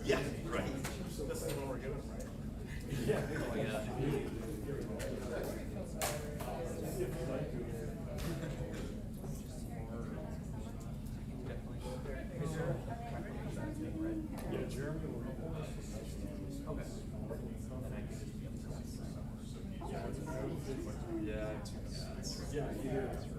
Yeah, right. This is what we're giving them, right? Yeah. Oh, yeah. Yeah, Jeremy will be okay. Yeah, yeah, he is.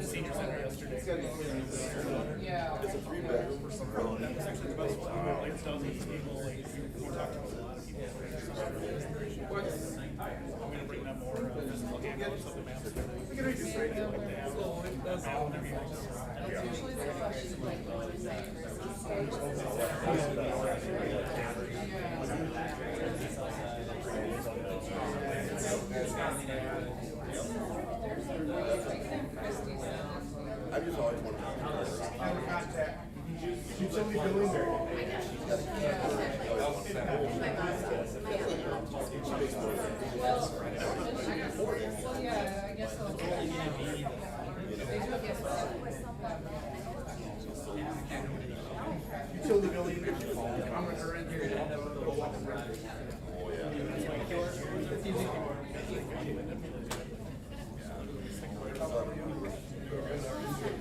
Senior center yesterday. Yeah. It's a 3-bedroom for some girl. That was actually the best one. Like, it tells you people, like, we're talking to a lot of people. I'm gonna bring them more physical handles of the maps. We can reduce right now, like they have. Usually the questions like what you say. I've just always wanted to contact. Should somebody go in there? Well, yeah, I guess they'll. Utility building, I'm with her in here, and I'll go walk around. Oh, yeah.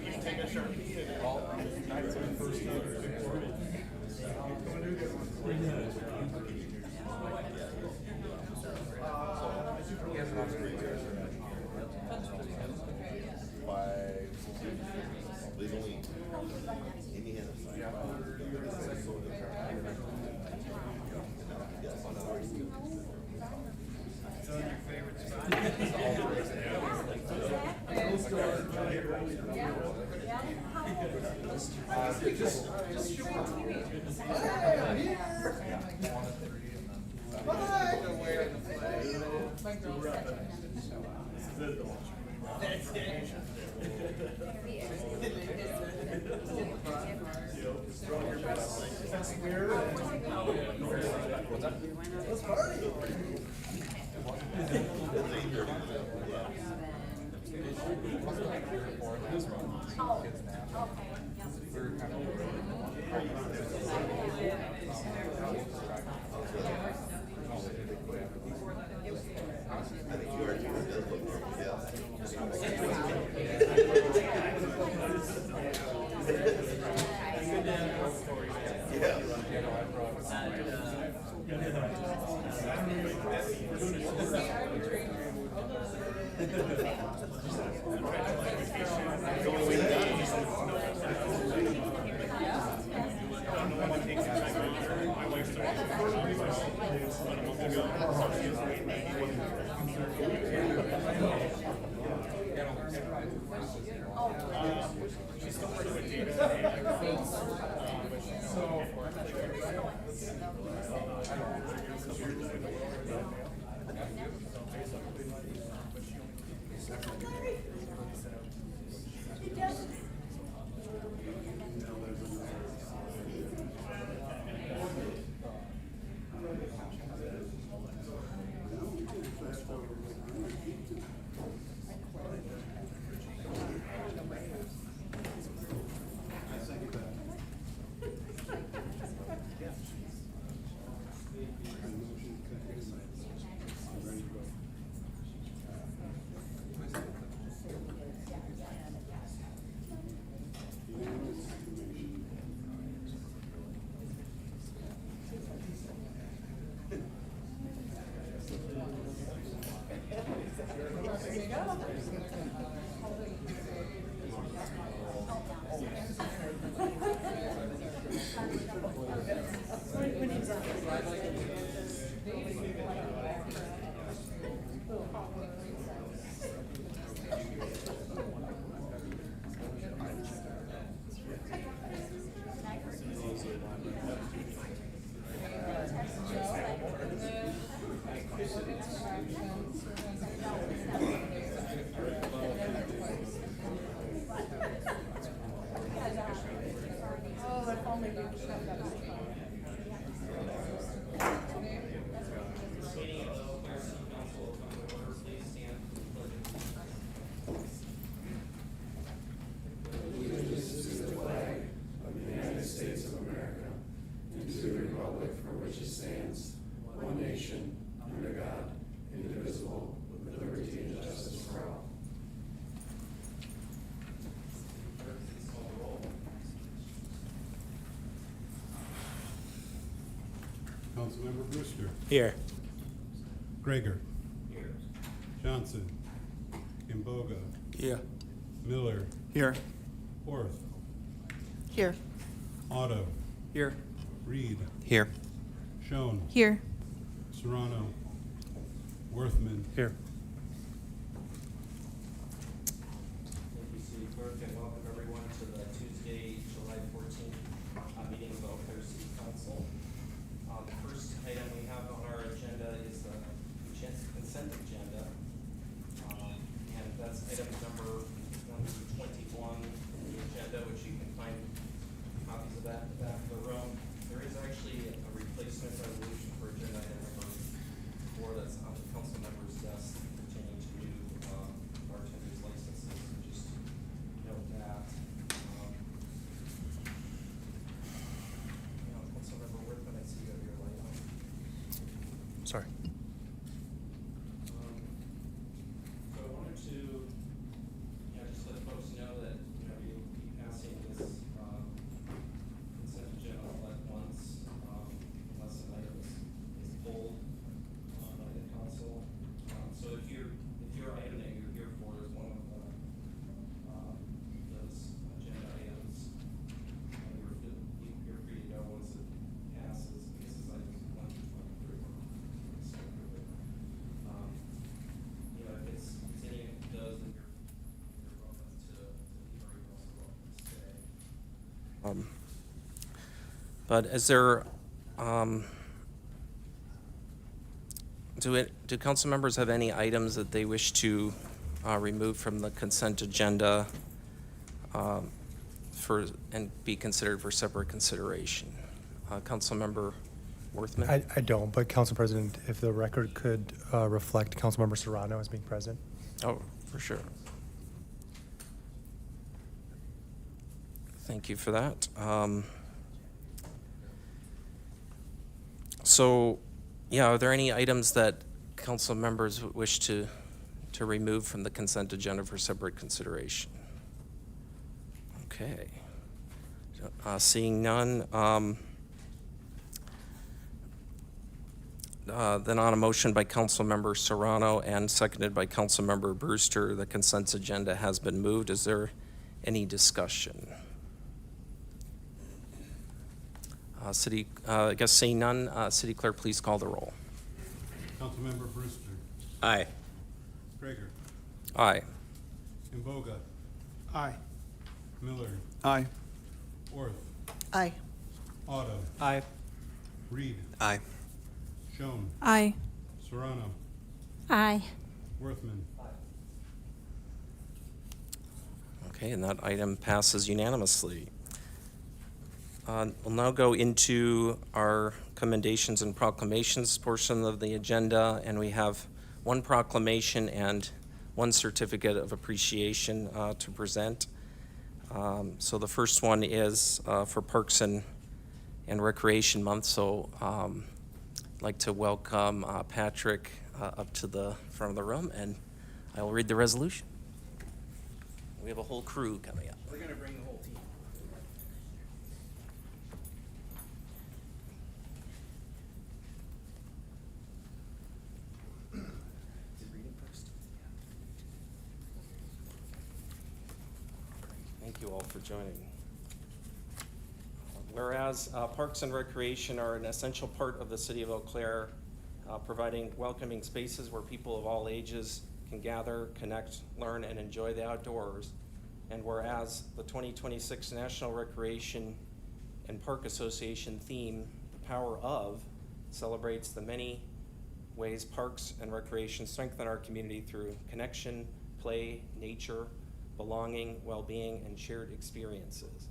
You can take a Sharpie and all nights on the first time. There's only Indiana. Councilmember Brewster. Here. Gregor. Johnson. Imboga. Yeah. Miller. Here. Orth. Here. Otto. Here. Reed. Here. Schoen. Here. Serrano. Worthman. Here. Thank you, City Clerk, and welcome everyone to the Tuesday, July 14th meeting of the Eau Claire City Council. The first item we have on our agenda is the consent agenda. And that's item number 1 through 21 in the agenda, which you can find copies of that in the back of the room. There is actually a replacement resolution for agenda item number 4 that's on the council member's desk pertaining to new bartender's licenses. Just note that. Councilmember Worthman, I see you have your light on. Sorry. So I wanted to, just let folks know that, you'll be passing this, consent agenda all at once, unless an item is pulled, by the council. So if your item that you're here for is one of the, those agenda items, you're free to go once it passes. This is items 1 through 23. If it's continuing, if it does, then you're welcome to leave, or you're also welcome to stay. But is there, do council members have any items that they wish to removed from the consent agenda and be considered for separate consideration. Councilmember Worthman? I don't, but Council President, if the record could reflect Councilmember Serrano as being present. Oh, for sure. Thank you for that. So, yeah, are there any items that council members wish to remove from the consent agenda for separate consideration? Okay. Seeing none, then on a motion by Councilmember Serrano and seconded by Councilmember Brewster, the consent agenda has been moved. Is there any discussion? I guess seeing none, City Clerk, please call the roll. Councilmember Brewster. Aye. Gregor. Aye. Imboga. Aye. Miller. Aye. Orth. Aye. Otto. Aye. Reed. Aye. Schoen. Aye. Serrano. Aye. Worthman. Okay, and that item passes unanimously. We'll now go into our commendations and proclamations portion of the agenda, and we have one proclamation and one certificate of appreciation to present. So the first one is for Parks and Recreation Month. So I'd like to welcome Patrick up to the front of the room, and I will read the resolution. We have a whole crew coming up. We're gonna bring the whole team. Thank you all for joining. Whereas Parks and Recreation are an essential part of the city of Eau Claire, providing welcoming spaces where people of all ages can gather, connect, learn, and enjoy the outdoors. And whereas the 2026 National Recreation and Park Association theme, The Power of, celebrates the many ways parks and recreation strengthen our community through connection, play, nature, belonging, well-being, and shared experiences.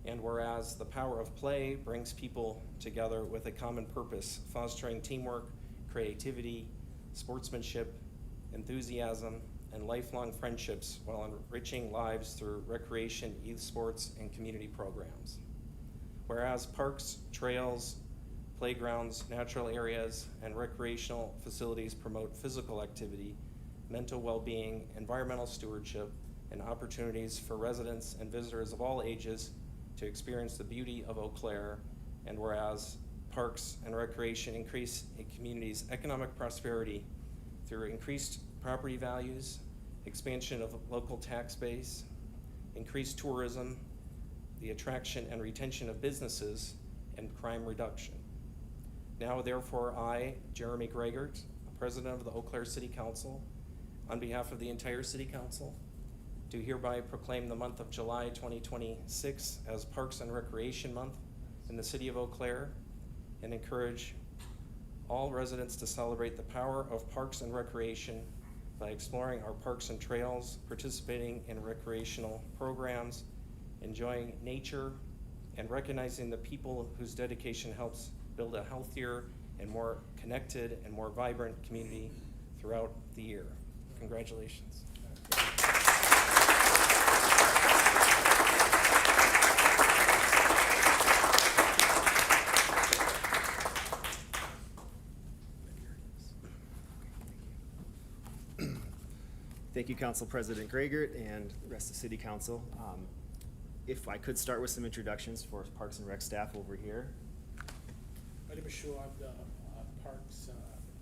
And whereas the power of play brings people together with a common purpose, fostering teamwork, creativity, sportsmanship, enthusiasm, and lifelong friendships while enriching lives through recreation, youth sports, and community programs. Whereas parks, trails, playgrounds, natural areas, and recreational facilities promote physical activity, mental well-being, environmental stewardship, and opportunities for residents and visitors of all ages to experience the beauty of Eau Claire. And whereas parks and recreation increase a community's economic prosperity through increased property values, expansion of local tax base, increased tourism, the attraction and retention of businesses, and crime reduction. Now therefore I, Jeremy Gregert, President of the Eau Claire City Council, on behalf of the entire City Council, do hereby proclaim the month of July 2026 as Parks and Recreation Month in the City of Eau Claire, and encourage all residents to celebrate the power of parks and recreation by exploring our parks and trails, participating in recreational programs, enjoying nature, and recognizing the people whose dedication helps build a healthier and more connected and more vibrant community throughout the year. Congratulations. Thank you, Council President Gregert and the rest of City Council. If I could start with some introductions for Parks and Rec staff over here. My name is Shu. I'm the Parks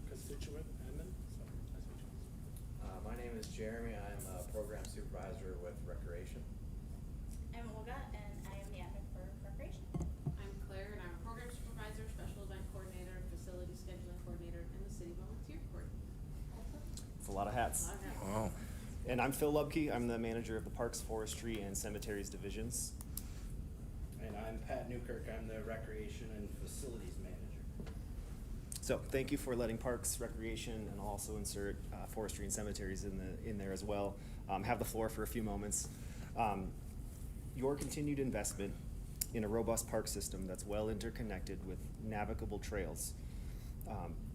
constituent admin. My name is Jeremy. I'm a program supervisor with Recreation. I'm Olga, and I am the admin for Recreation. I'm Claire, and I'm a program supervisor, special event coordinator, facility scheduling coordinator, and the city volunteer coordinator. It's a lot of hats. Wow. And I'm Phil Lubke. I'm the manager of the Parks, Forestry, and Cemeteries divisions. And I'm Pat Newkirk. I'm the Recreation and Facilities Manager. So thank you for letting Parks, Recreation, and I'll also insert Forestry and Cemeteries in there as well. Have the floor for a few moments. Your continued investment in a robust park system that's well interconnected with navigable trails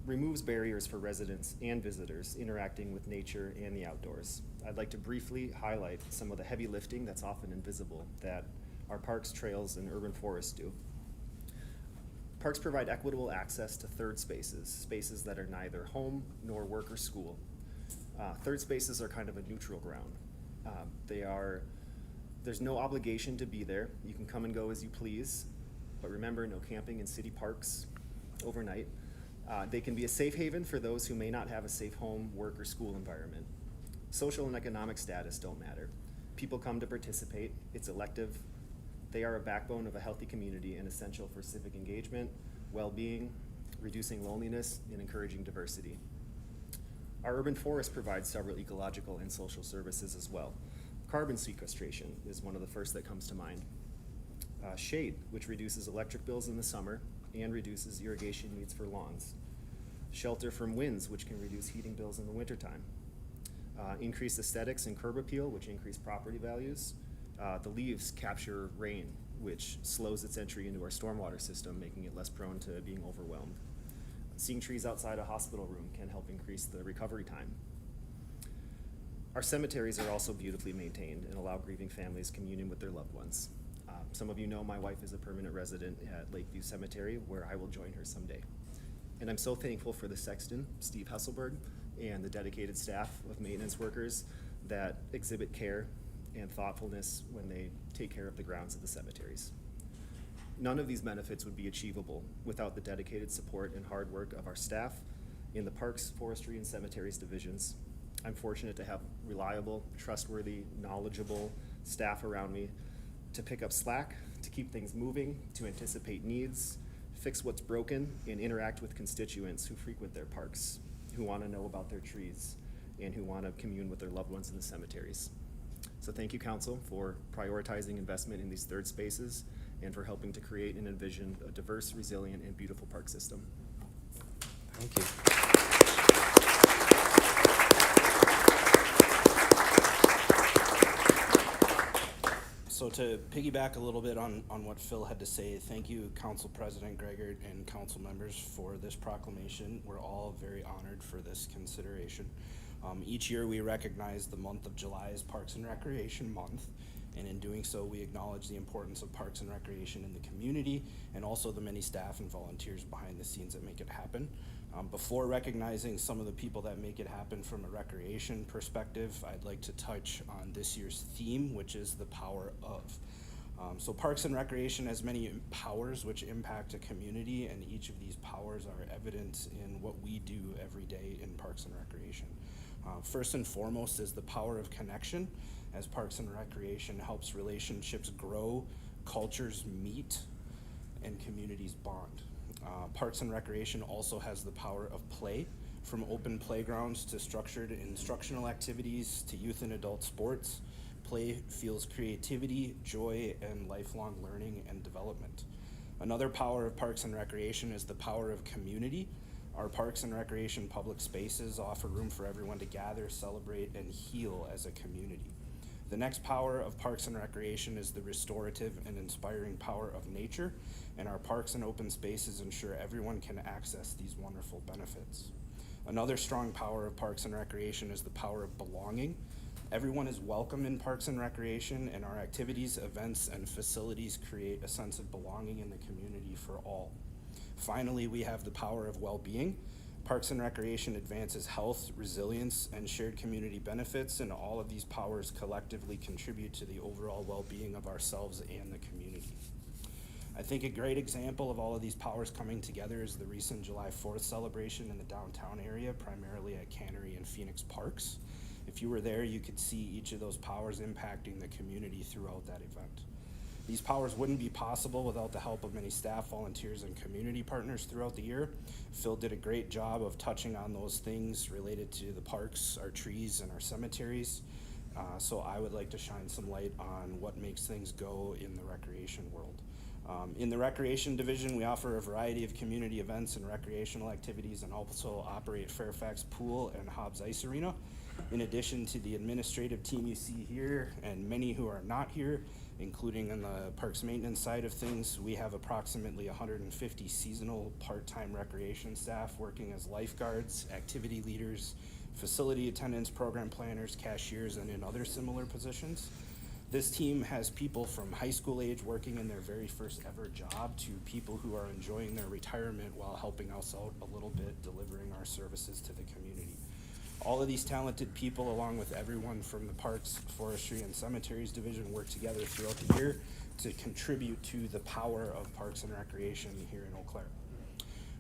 removes barriers for residents and visitors interacting with nature and the outdoors. I'd like to briefly highlight some of the heavy lifting that's often invisible that our parks, trails, and urban forests do. Parks provide equitable access to third spaces, spaces that are neither home nor work or school. Third spaces are kind of a neutral ground. There's no obligation to be there. You can come and go as you please, but remember, no camping in city parks overnight. They can be a safe haven for those who may not have a safe home, work, or school environment. Social and economic status don't matter. People come to participate. It's elective. They are a backbone of a healthy community and essential for civic engagement, well-being, reducing loneliness, and encouraging diversity. Our urban forest provides several ecological and social services as well. Carbon sequestration is one of the first that comes to mind. Shade, which reduces electric bills in the summer and reduces irrigation needs for lawns. Shelter from winds, which can reduce heating bills in the wintertime. Increased aesthetics and curb appeal, which increase property values. The leaves capture rain, which slows its entry into our stormwater system, making it less prone to being overwhelmed. Seeing trees outside a hospital room can help increase the recovery time. Our cemeteries are also beautifully maintained and allow grieving families communion with their loved ones. Some of you know my wife is a permanent resident at Lakeview Cemetery, where I will join her someday. And I'm so thankful for the sexton, Steve Hesselberg, and the dedicated staff of maintenance workers that exhibit care and thoughtfulness when they take care of the grounds of the cemeteries. None of these benefits would be achievable without the dedicated support and hard work of our staff in the Parks, Forestry, and Cemeteries divisions. I'm fortunate to have reliable, trustworthy, knowledgeable staff around me to pick up slack, to keep things moving, to anticipate needs, fix what's broken, and interact with constituents who frequent their parks, who want to know about their trees, and who want to commune with their loved ones in the cemeteries. So thank you, Council, for prioritizing investment in these third spaces and for helping to create and envision a diverse, resilient, and beautiful park system. Thank you. So to piggyback a little bit on what Phil had to say, thank you, Council President Gregert and council members, for this proclamation. We're all very honored for this consideration. Each year we recognize the month of July as Parks and Recreation Month, and in doing so we acknowledge the importance of parks and recreation in the community and also the many staff and volunteers behind the scenes that make it happen. Before recognizing some of the people that make it happen from a recreation perspective, I'd like to touch on this year's theme, which is the power of. So Parks and Recreation has many powers which impact a community, and each of these powers are evident in what we do every day in Parks and Recreation. First and foremost is the power of connection, as Parks and Recreation helps relationships grow, cultures meet, and communities bond. Parks and Recreation also has the power of play, from open playgrounds to structured instructional activities to youth and adult sports. Play fuels creativity, joy, and lifelong learning and development. Another power of Parks and Recreation is the power of community. Our Parks and Recreation public spaces offer room for everyone to gather, celebrate, and heal as a community. The next power of Parks and Recreation is the restorative and inspiring power of nature, and our parks and open spaces ensure everyone can access these wonderful benefits. Another strong power of Parks and Recreation is the power of belonging. Everyone is welcome in Parks and Recreation, and our activities, events, and facilities create a sense of belonging in the community for all. Finally, we have the power of well-being. Parks and Recreation advances health, resilience, and shared community benefits, and all of these powers collectively contribute to the overall well-being of ourselves and the community. I think a great example of all of these powers coming together is the recent July 4th celebration in the downtown area, primarily at Cannery and Phoenix Parks. If you were there, you could see each of those powers impacting the community throughout that event. These powers wouldn't be possible without the help of many staff, volunteers, and community partners throughout the year. Phil did a great job of touching on those things related to the parks, our trees, and our cemeteries. So I would like to shine some light on what makes things go in the recreation world. In the Recreation Division, we offer a variety of community events and recreational activities and also operate Fairfax Pool and Hobbs Ice Arena. In addition to the administrative team you see here and many who are not here, including in the parks maintenance side of things, we have approximately 150 seasonal part-time recreation staff working as lifeguards, activity leaders, facility attendants, program planners, cashiers, and in other similar positions. This team has people from high school age working in their very first ever job to people who are enjoying their retirement while helping us out a little bit, delivering our services to the community. All of these talented people, along with everyone from the Parks, Forestry, and Cemeteries Division, work together throughout the year to contribute to the power of Parks and Recreation here in Eau Claire.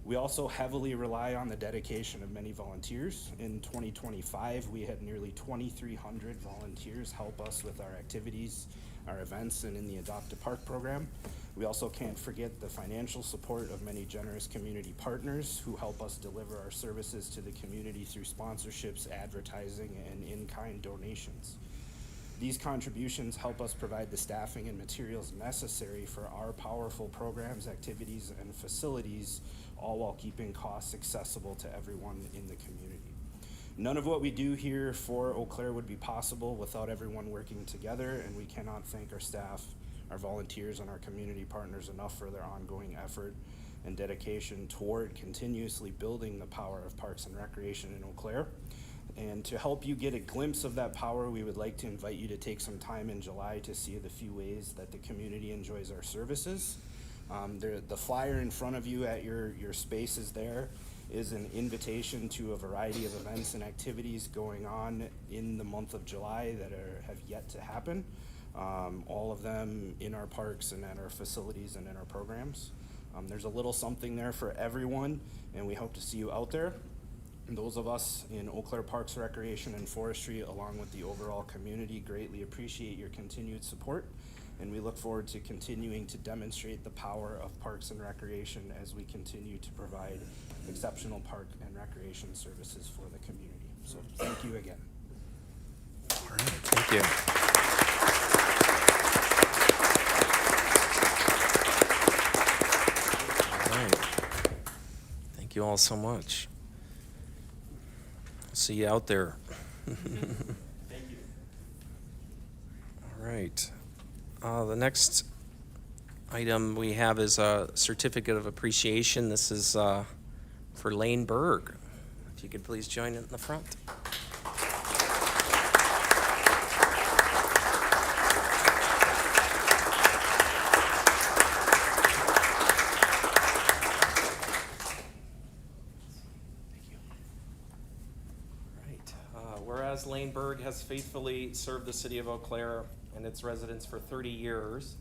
We also heavily rely on the dedication of many volunteers. In 2025, we had nearly 2,300 volunteers help us with our activities, our events, and in the Adopt a Park program. We also can't forget the financial support of many generous community partners who help us deliver our services to the community through sponsorships, advertising, and in-kind donations. These contributions help us provide the staffing and materials necessary for our powerful programs, activities, and facilities, all while keeping costs accessible to everyone in the community. None of what we do here for Eau Claire would be possible without everyone working together, and we cannot thank our staff, our volunteers, and our community partners enough for their ongoing effort and dedication toward continuously building the power of Parks and Recreation in Eau Claire. And to help you get a glimpse of that power, we would like to invite you to take some time in July to see the few ways that the community enjoys our services. The flyer in front of you at your spaces there is an invitation to a variety of events and activities going on in the month of July that have yet to happen. All of them in our parks and at our facilities and in our programs. There's a little something there for everyone, and we hope to see you out there. And those of us in Eau Claire Parks, Recreation, and Forestry, along with the overall community, greatly appreciate your continued support, and we look forward to continuing to demonstrate the power of Parks and Recreation as we continue to provide exceptional park and recreation services for the community. So thank you again. All right, thank you. All right. Thank you all so much. See you out there. Thank you. All right. The next item we have is a certificate of appreciation. This is for Lane Berg. If you could please join in the front. Whereas Lane Berg has faithfully served the city of Eau Claire and its residents for 30 years,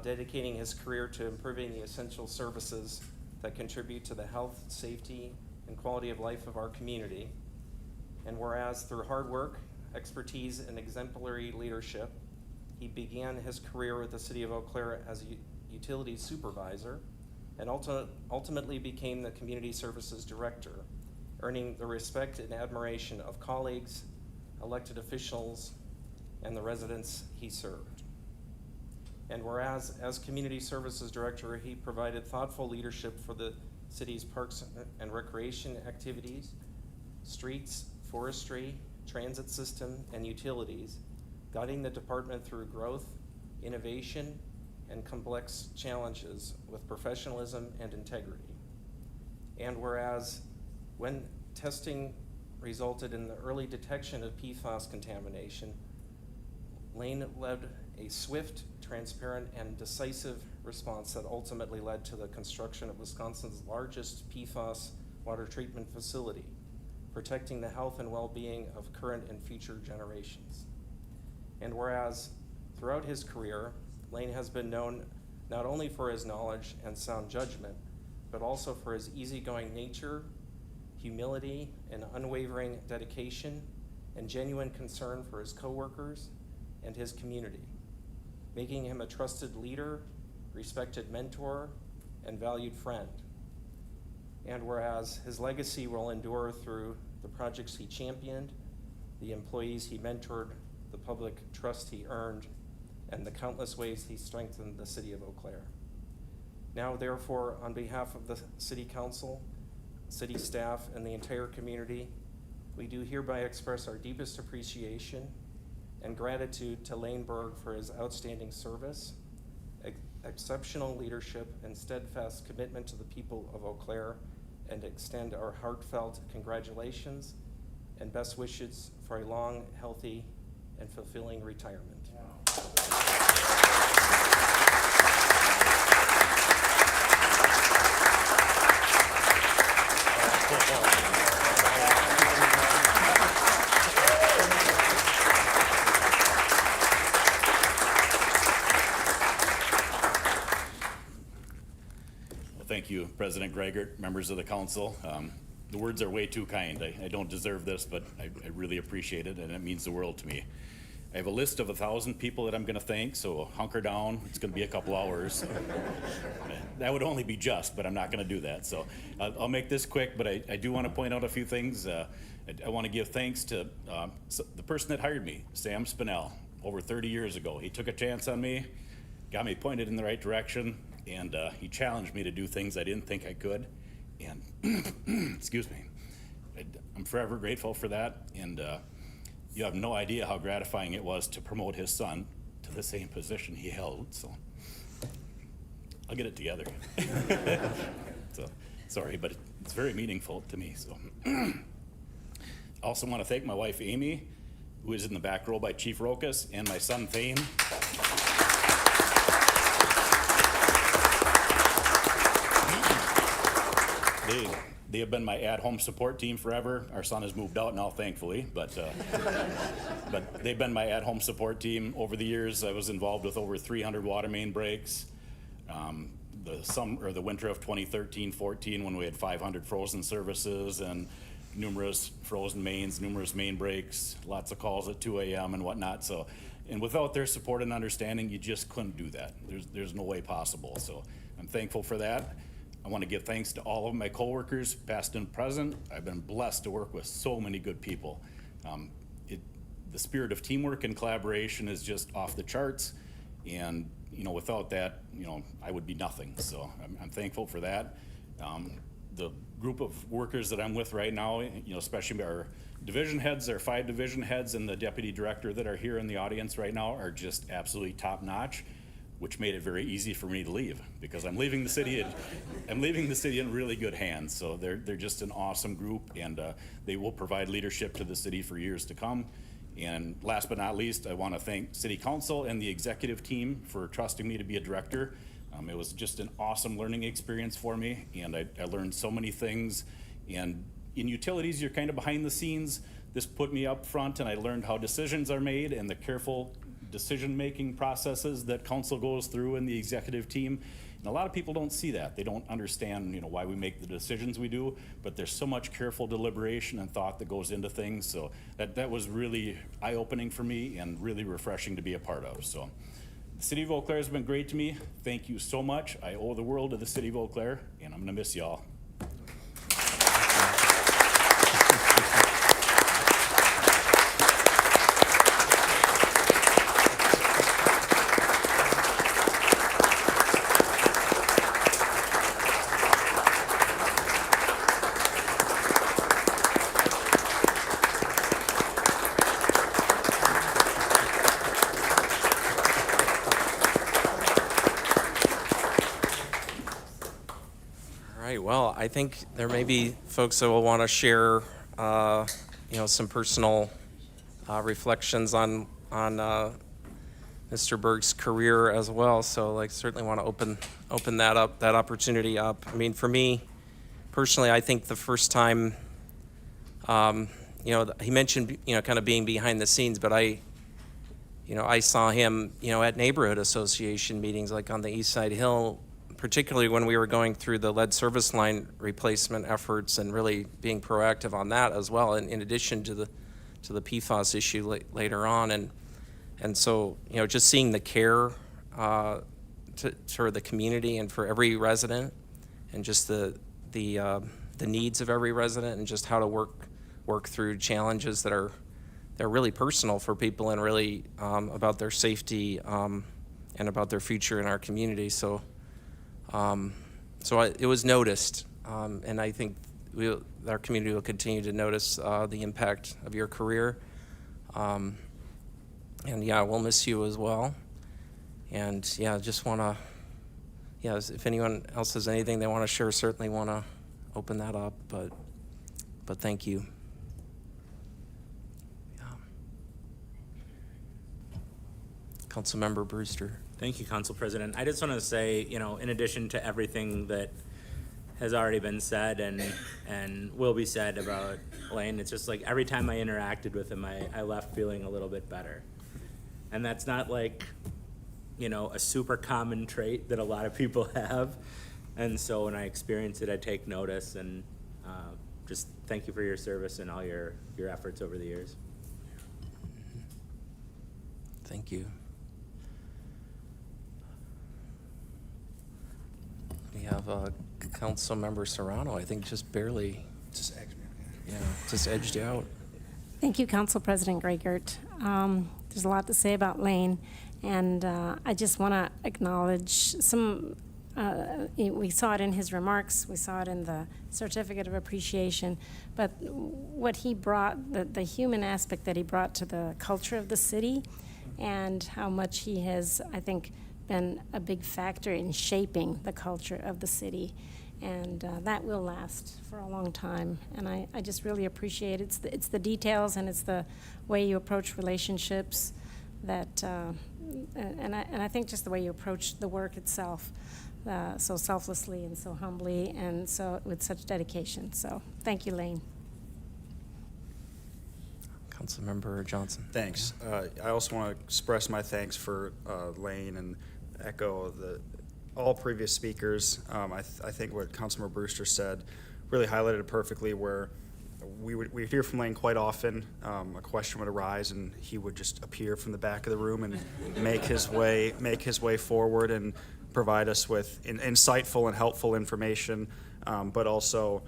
dedicating his career to improving the essential services that contribute to the health, safety, and quality of life of our community. And whereas through hard work, expertise, and exemplary leadership, he began his career with the city of Eau Claire as a utilities supervisor and ultimately became the community services director, earning the respect and admiration of colleagues, elected officials, and the residents he served. And whereas as community services director, he provided thoughtful leadership for the city's parks and recreation activities, streets, forestry, transit system, and utilities, guiding the department through growth, innovation, and complex challenges with professionalism and integrity. And whereas when testing resulted in the early detection of PFAS contamination, Lane led a swift, transparent, and decisive response that ultimately led to the construction of Wisconsin's largest PFAS water treatment facility, protecting the health and well-being of current and future generations. And whereas throughout his career, Lane has been known not only for his knowledge and sound judgment, but also for his easygoing nature, humility, and unwavering dedication, and genuine concern for his coworkers and his community, making him a trusted leader, respected mentor, and valued friend. And whereas his legacy will endure through the projects he championed, the employees he mentored, the public trust he earned, and the countless ways he strengthened the city of Eau Claire. Now therefore, on behalf of the City Council, city staff, and the entire community, we do hereby express our deepest appreciation and gratitude to Lane Berg for his outstanding service, exceptional leadership, and steadfast commitment to the people of Eau Claire, and extend our heartfelt congratulations and best wishes for a long, healthy, and fulfilling retirement. Thank you, President Gregert, members of the council. The words are way too kind. I don't deserve this, but I really appreciate it, and it means the world to me. I have a list of 1,000 people that I'm gonna thank, so hunker down. It's gonna be a couple hours. That would only be just, but I'm not gonna do that. So I'll make this quick, but I do wanna point out a few things. I wanna give thanks to the person that hired me, Sam Spinell, over 30 years ago. He took a chance on me, got me pointed in the right direction, and he challenged me to do things I didn't think I could. And excuse me, I'm forever grateful for that. And you have no idea how gratifying it was to promote his son to the same position he held. So I'll get it together. So sorry, but it's very meaningful to me. So I also want to thank my wife Amy, who is in the back row by Chief Rokas, and my son Thane. They have been my at-home support team forever. Our son has moved out now, thankfully, but they've been my at-home support team over the years. I was involved with over 300 water main breaks. The winter of 2013-14, when we had 500 frozen services and numerous frozen mains, numerous main breaks, lots of calls at 2 a.m. and whatnot. So, and without their support and understanding, you just couldn't do that. There's no way possible. So I'm thankful for that. I want to give thanks to all of my coworkers, past and present. I've been blessed to work with so many good people. The spirit of teamwork and collaboration is just off the charts, and without that, I would be nothing. So I'm thankful for that. The group of workers that I'm with right now, especially our division heads, our 5 division heads, and the deputy director that are here in the audience right now are just absolutely top notch, which made it very easy for me to leave, because I'm leaving the city in really good hands. So they're just an awesome group, and they will provide leadership to the city for years to come. And last but not least, I want to thank City Council and the executive team for trusting me to be a director. It was just an awesome learning experience for me, and I learned so many things. And in utilities, you're kind of behind the scenes. This put me up front, and I learned how decisions are made and the careful decision-making processes that council goes through and the executive team. And a lot of people don't see that. They don't understand, why we make the decisions we do, but there's so much careful deliberation and thought that goes into things. So that was really eye-opening for me and really refreshing to be a part of. So the City of Eau Claire has been great to me. Thank you so much. I owe the world to the City of Eau Claire, and I'm gonna miss y'all. Well, I think there may be folks that will want to share, some personal reflections on Mr. Berg's career as well. So, certainly want to open that opportunity up. I mean, for me personally, I think the first time, he mentioned, kind of being behind the scenes, but I saw him, at neighborhood association meetings, like on the East Side Hill, particularly when we were going through the lead service line replacement efforts and really being proactive on that as well, and in addition to the PFAS issue later on. And so, just seeing the care for the community and for every resident, and just the needs of every resident, and just how to work through challenges that they're really personal for people, and really about their safety and about their future in our community. So It was noticed, and I think our community will continue to notice the impact of your career. And yeah, we'll miss you as well. And yeah, just want to, if anyone else has anything they want to share, certainly want to open that up, but thank you. Councilmember Brewster. Thank you, Council President. I just want to say, in addition to everything that has already been said and will be said about Lane, it's just like every time I interacted with him, I left feeling a little bit better. And that's not like, a super common trait that a lot of people have. And so when I experience it, I take notice, and just thank you for your service and all your efforts over the years. Thank you. We have Councilmember Serrano, I think just barely. Just edged out. Thank you, Council President Greigert. There's a lot to say about Lane, and I just want to acknowledge some, we saw it in his remarks, we saw it in the certificate of appreciation, but what he brought, the human aspect that he brought to the culture of the city, and how much he has, I think, been a big factor in shaping the culture of the city. And that will last for a long time. And I just really appreciate it. It's the details, and it's the way you approach relationships that, and I think just the way you approach the work itself, so selflessly and so humbly and so with such dedication. So thank you, Lane. Councilmember Johnson. Thanks. I also want to express my thanks for Lane and echo all previous speakers. I think what Councilmember Brewster said really highlighted it perfectly, where we hear from Lane quite often. A question would arise, and he would just appear from the back of the room and make his way forward and provide us with insightful and helpful information. But also,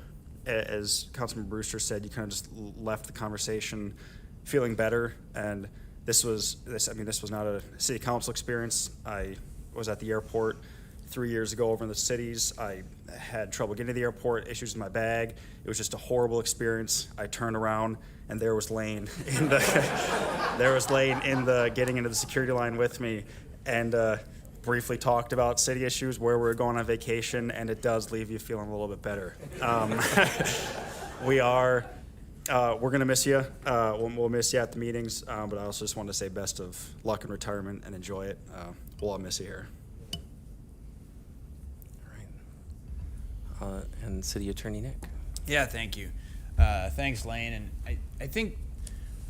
as Councilmember Brewster said, you kind of just left the conversation feeling better. And this was not a city council experience. I was at the airport 3 years ago over in the cities. I had trouble getting to the airport, issues with my bag. It was just a horrible experience. I turned around, and there was Lane in the getting into the security line with me, and briefly talked about city issues, where we're going on vacation, and it does leave you feeling a little bit better. We're gonna miss you. We'll miss you at the meetings, but I also just want to say best of luck in retirement and enjoy it. We'll all miss you here. All right. And City Attorney Nick. Yeah, thank you. Thanks, Lane. And I think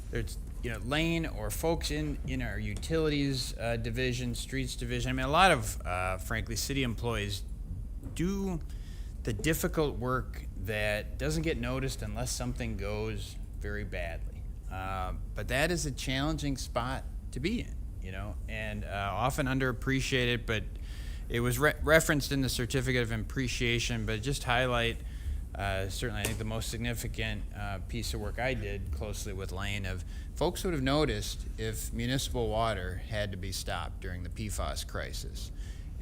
there's, Lane or folks in our utilities division, streets division. I mean, a lot of, frankly, city employees do the difficult work that doesn't get noticed unless something goes very badly. But that is a challenging spot to be in, and often underappreciated, but it was referenced in the certificate of appreciation, but just highlight certainly I think the most significant piece of work I did closely with Lane of folks would have noticed if municipal water had to be stopped during the PFAS crisis.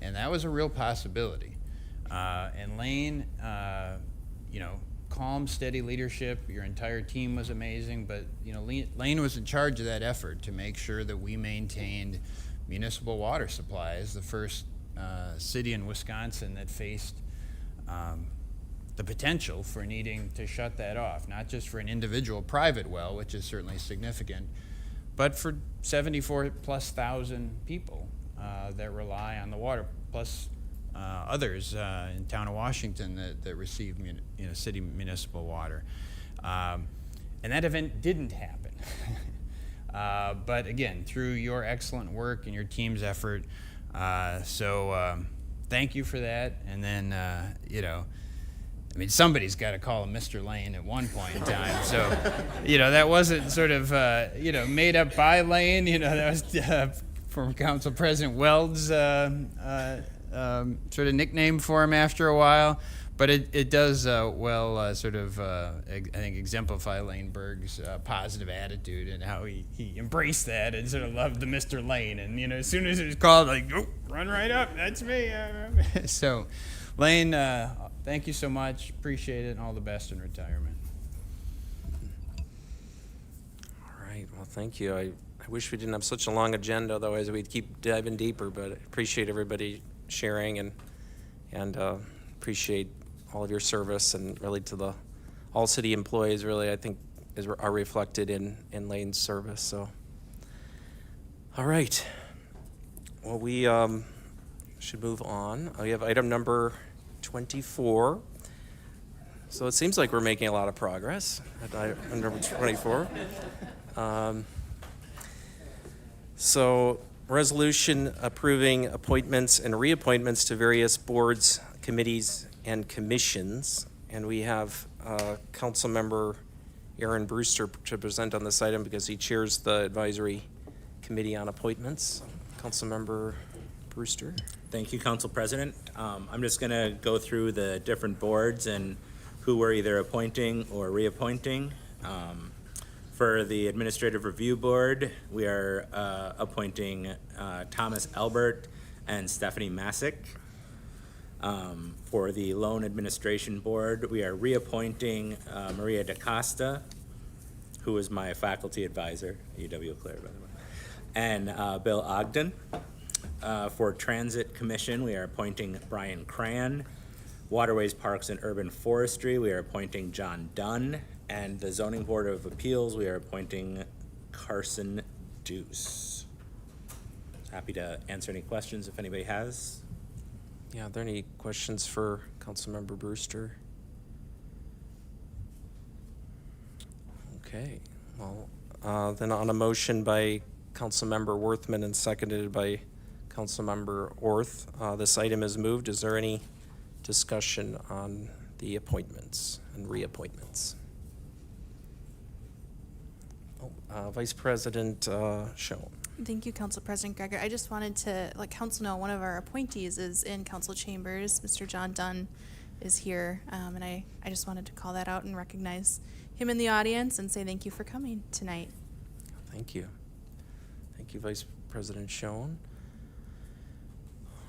And that was a real possibility. And Lane, calm, steady leadership, your entire team was amazing, but Lane was in charge of that effort to make sure that we maintained municipal water supplies, the first city in Wisconsin that faced the potential for needing to shut that off, not just for an individual private well, which is certainly significant, but for 74,000+ people that rely on the water, plus others in town of Washington that receive city municipal water. And that event didn't happen. But again, through your excellent work and your team's effort, thank you for that. And then, somebody's got to call him Mr. Lane at one point in time. So, that wasn't sort of, made up by Lane. That was from Council President Weld's sort of nickname for him after a while. but it does sort of I think exemplify Lane Berg's positive attitude and how he embraced that and sort of loved the Mr. Lane, and as soon as it was called, like, oh, run right up, that's me. So, Lane, thank you so much, appreciate it, and all the best in retirement. All right, well, thank you. I wish we didn't have such a long agenda, otherwise we'd keep diving deeper, but I appreciate everybody sharing and appreciate all of your service, and really to all city employees, really, I think are reflected in Lane's service. So, all right. Well, we should move on. We have item number 24. So it seems like we're making a lot of progress at item number 24. So, resolution approving appointments and reappointments to various boards, committees, and commissions. And we have Councilmember Aaron Brewster to present on this item because he chairs the advisory committee on appointments. Councilmember Brewster. Thank you, Council President. I'm just going to go through the different boards and who we're either appointing or reappointing. For the Administrative Review Board, we are appointing Thomas Albert and Stephanie Masick. For the Loan Administration Board, we are reappointing Maria DaCosta, who is my faculty advisor, UW Eau Claire, by the way, and Bill Ogden. For Transit Commission, we are appointing Brian Cran. Waterways, Parks, and Urban Forestry, we are appointing John Dunn. And the Zoning Board of Appeals, we are appointing Carson Deuce. Happy to answer any questions if anybody has. Yeah, are there any questions for Councilmember Brewster? Okay, well, then on a motion by Councilmember Worthman and seconded by Councilmember Orth, this item is moved. Is there any discussion on the appointments and reappointments? Vice President Schoen. Thank you, Council President Greger. I just wanted to let Council know one of our appointees is in Council Chambers. Mr. John Dunn is here, and I just wanted to call that out and recognize him in the audience and say thank you for coming tonight. Thank you. Thank you, Vice President Schoen.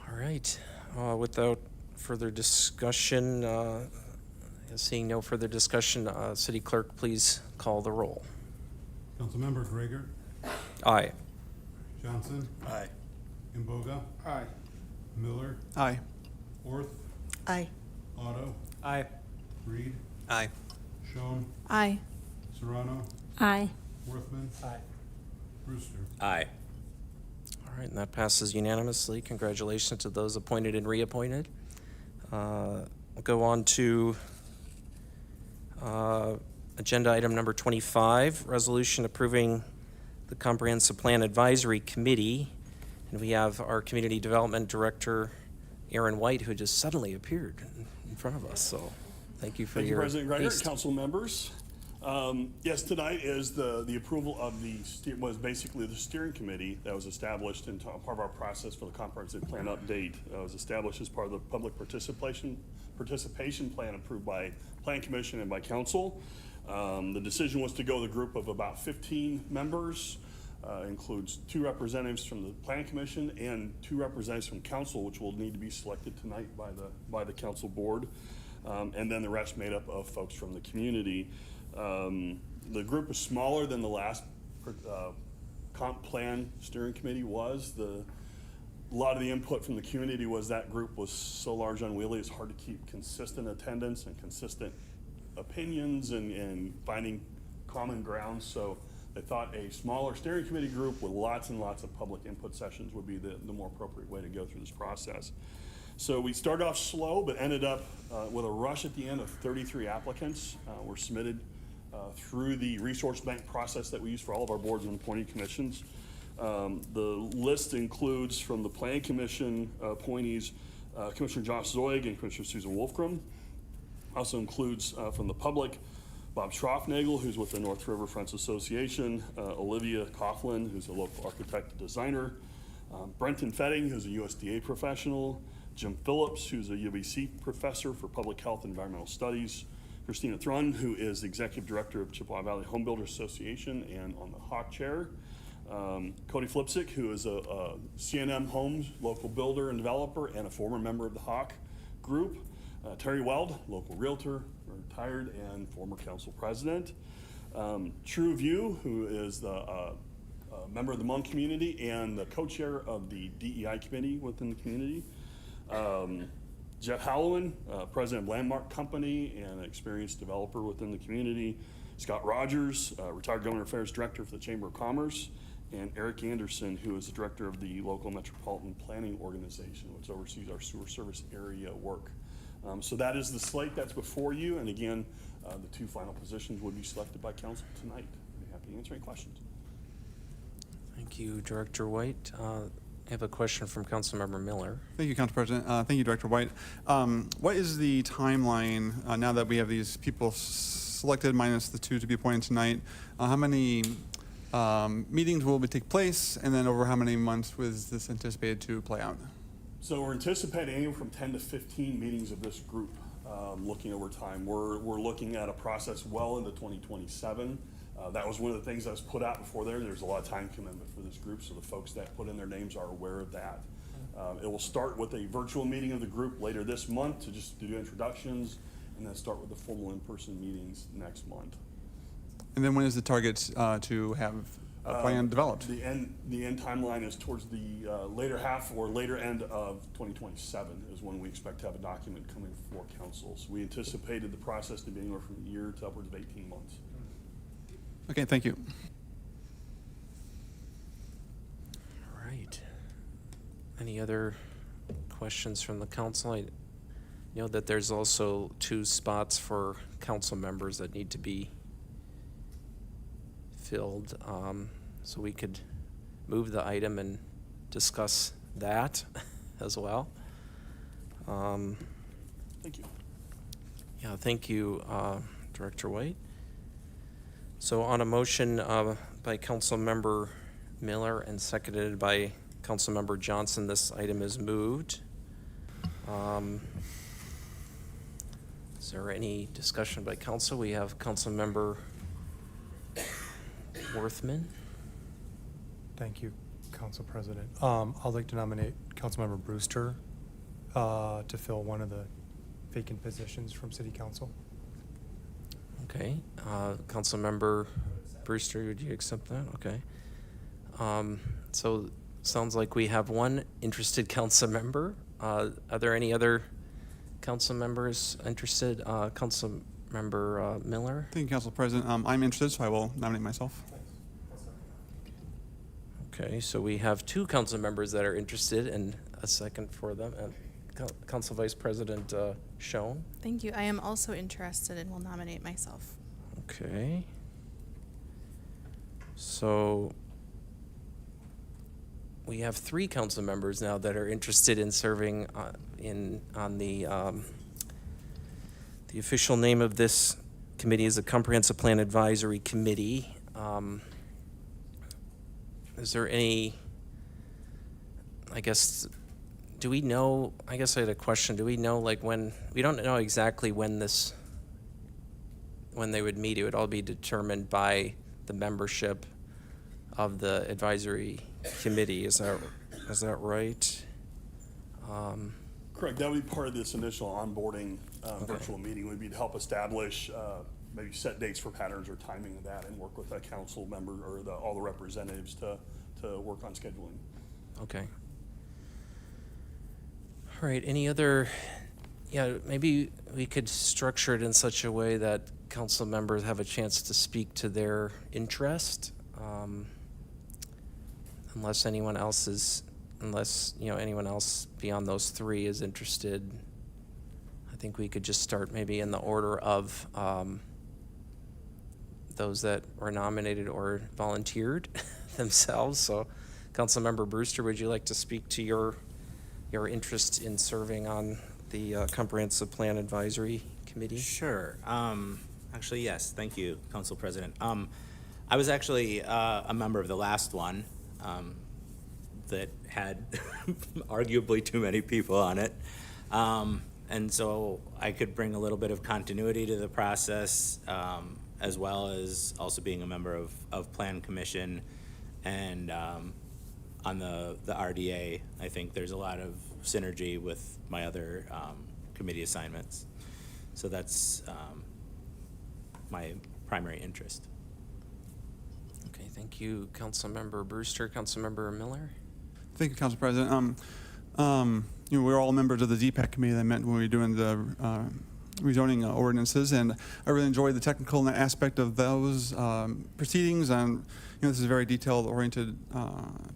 All right. Without further discussion, seeing no further discussion, City Clerk, please call the roll. Councilmember Gregor, Aye. Johnson, Aye. Imboga, Aye. Miller, Aye. Orth, Aye. Otto, Aye. Reed, Aye. Schoen, Aye. Serrano, Aye. Worthman, Aye. Aye. Brewster. All right, and that passes unanimously. Congratulations to those appointed and reappointed. We'll go on to agenda item number 25, resolution approving the Comprehensive Plan Advisory Committee. And we have our Community Development Director, Aaron White, who just suddenly appeared in front of us. So thank you for Thank you, your President Greger, haste. council members. Yes, tonight is the approval of was basically the steering committee that was established and part of our process for the comprehensive plan update. Was established as part of the public participation plan approved by Plan Commission and by council. The decision was to go with a group of about 15 members. Includes 2 representatives from the Plan Commission and 2 representatives from council, which will need to be selected tonight by the council board. And then the rest made up of folks from the community. The group is smaller than the last comp plan steering committee was. A lot of the input from the community was that group was so large and unwieldy, it's hard to keep consistent attendance and consistent opinions and finding common ground. So they thought a smaller steering committee group with lots and lots of public input sessions would be the more appropriate way to go through this process. So we started off slow, but ended up with a rush at the end of 33 applicants were submitted through the resource bank process that we use for all of our boards and appointed commissions. The list includes from the Plan Commission appointees, Commissioner Josh Zoig and Commissioner Susan Wolfgram. Also includes from the public, Bob Schroffnagel, who's with the North River Friends Association, Olivia Coughlin, who's a local architect and designer, Brenton Fetting, who's a USDA professional, Jim Phillips, who's a UBC professor for Public Health and Environmental Studies, Christina Thrun, who is the Executive Director of Chippewa Valley Home Builders Association and on the Hawk Chair, Cody Flipsick, who is a CNM Homes local builder and developer and a former member of the Hawk Group, Terry Weld, local realtor, retired and former council president, True View, who is the member of the Hmong community and the co-chair of the DEI committee within the community, Jeff Hallowan, president of Landmark Company and an experienced developer within the community, Scott Rogers, retired government affairs director for the Chamber of Commerce, and Eric Anderson, who is the director of the local metropolitan planning organization, which oversees our sewer service area work. So that is the slate that's before you, and again, the two final positions would be selected by council tonight. I'd be happy to answer any questions. Thank you, Director White. I have a question from Councilmember Miller. Thank you, Council President. Thank you, Director White. What is the timeline now that we have these people selected minus the two to be appointed tonight? How many meetings will take place, and then over how many months was this anticipated to play out? So we're anticipating anywhere from 10 to 15 meetings of this group looking over time. We're looking at a process well into 2027. That was one of the things that was put out before there. There's a lot of time commitment for this group, so the folks that put in their names are aware of that. It will start with a virtual meeting of the group later this month to do introductions, and then start with the formal in-person meetings next month. And then when is the target to have a plan developed? The end timeline is towards the later half or later end of 2027 is when we expect to have a document coming before council. So we anticipated the process to be anywhere from a year to upwards of 18 months. Okay, thank you. All right. Any other questions from the council? I know that there's also 2 spots for council members that need to be filled. So we could move the item and discuss that as well. Thank you. Yeah, thank you, Director White. So on a motion by Councilmember Miller and seconded by Councilmember Johnson, this item is moved. Is there any discussion by council? We have Councilmember Worthman. Thank you, Council President. I'd like to nominate Councilmember Brewster to fill one of the vacant positions from City Council. Okay, Councilmember Brewster, would you accept that? Okay. So sounds like we have one interested council member. Are there any other council members interested? Councilmember Miller? Thank you, Council President. I'm interested, so I will nominate myself. Okay, so we have 2 council members that are interested and a second for them. Council Vice President Schoen. Thank you. I am also interested and will nominate myself. Okay. So we have 3 council members now that are interested in serving on the official name of this committee is the Comprehensive Plan Advisory Committee. Is there any, I guess, do we know, I guess I had a question, do we know like when, we don't know exactly when they would meet, it would all be determined by the membership of the advisory committee, is that right? Correct, that would be part of this initial onboarding virtual meeting, would be to help establish maybe set dates for patterns or timing of that and work with a council member or all the representatives to work on scheduling. Okay. All right, any other, maybe we could structure it in such a way that council members have a chance to speak to their interest. Unless anyone else beyond those 3 is interested, I think we could just start maybe in the order of those that were nominated or volunteered themselves. So Councilmember Brewster, would you like to speak to your interest in serving on the Comprehensive Plan Advisory Committee? Sure. Actually, yes. Thank you, Council President. I was actually a member of the last one, that had arguably too many people on it. And so I could bring a little bit of continuity to the process, as well as also being a member of Plan Commission and on the RDA. I think there's a lot of synergy with my other committee assignments. So that's my primary interest. Okay, thank you, Councilmember Brewster. Councilmember Miller? Thank you, Council President. You know, we're all members of the DPAC committee that met when we were doing the rezoning ordinances, and I really enjoyed the technical aspect of those proceedings. And you know, this is a very detail-oriented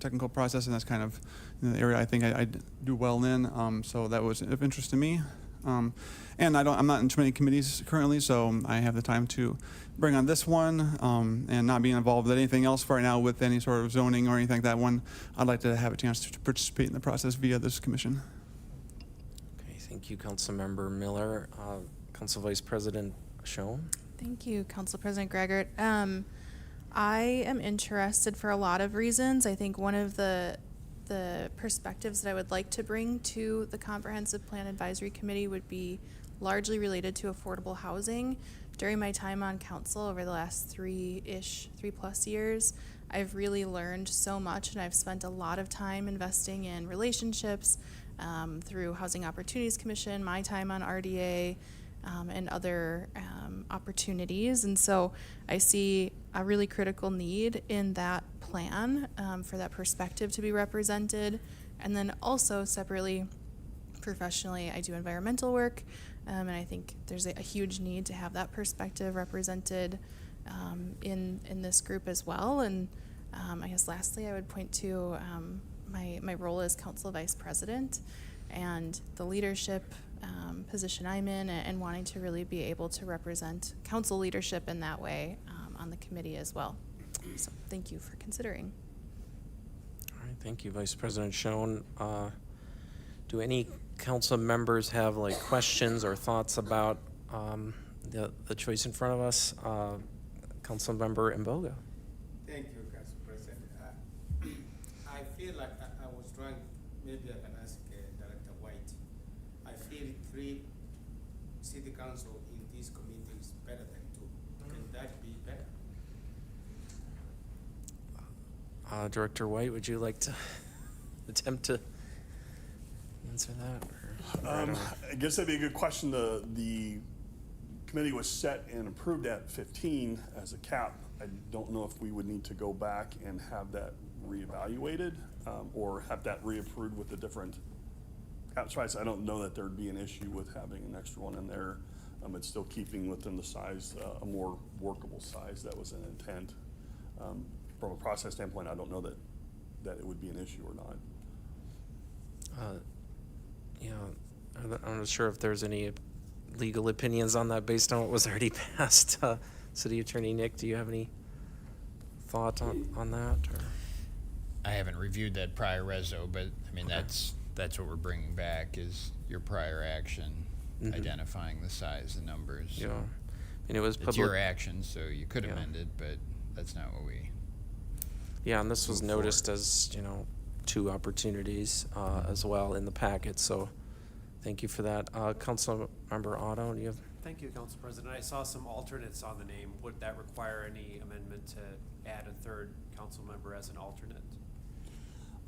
technical process, and that's kind of the area I think I do well in. So that was of interest to me. And I'm not in too many committees currently, so I have the time to bring on this one, and not being involved with anything else right now with any sort of zoning or anything like that one. I'd like to have a chance to participate in the process via this commission. Okay, thank you, Councilmember Miller. Council Vice President Schoen? Thank you, Council President Gregert. I am interested for a lot of reasons. I think one of the perspectives that I would like to bring to the Comprehensive Plan Advisory Committee would be largely related to affordable housing. During my time on council over the last 3+ years, I've really learned so much, and I've spent a lot of time investing in relationships through Housing Opportunities Commission, my time on RDA, and other opportunities. And so I see a really critical need in that plan for that perspective to be represented. And then also separately, professionally, I do environmental work, and I think there's a huge need to have that perspective represented in this group as well. And I guess lastly, I would point to my role as Council Vice President and the leadership position I'm in, and wanting to really be able to represent council leadership in that way on the committee as well. So thank you for considering. All right, thank you, Vice President Schoen. Do any council members have like questions or thoughts about the choice in front of us? Councilmember Mboga. Thank you, Council President. I feel like I was trying, maybe I can ask Director White. I feel 3 city council in this committee is better than 2. Can that be better? Director White, would you like to attempt to answer that? Or I guess that'd be a good question. The committee was set and approved at 15 as a cap. I don't know if we would need to go back and have that reevaluated or have that reapproved with the different cap size. I don't know that there'd be an issue with having an extra one in there. It's still keeping within the size, a more workable size that was an intent. From a process standpoint, I don't know that it would be an issue or not. Yeah, I'm not sure if there's any legal opinions on that based on what was already passed. City Attorney Nick, do you have any thought on that? Or? I haven't reviewed that prior reso, but I mean, Okay. that's what we're bringing back is your prior action, Mhm. identifying the size, the numbers. Yeah, and it was It's public. your action, so you could Yeah. amend it, but that's not what we. Yeah, and this was move noticed as, 2 opportunities as well in the packet, so thank you for that. Councilmember Otto, do you have? Thank you, Council President. I saw some alternates on the name. Would that require any amendment to add a 3rd council member as an alternate?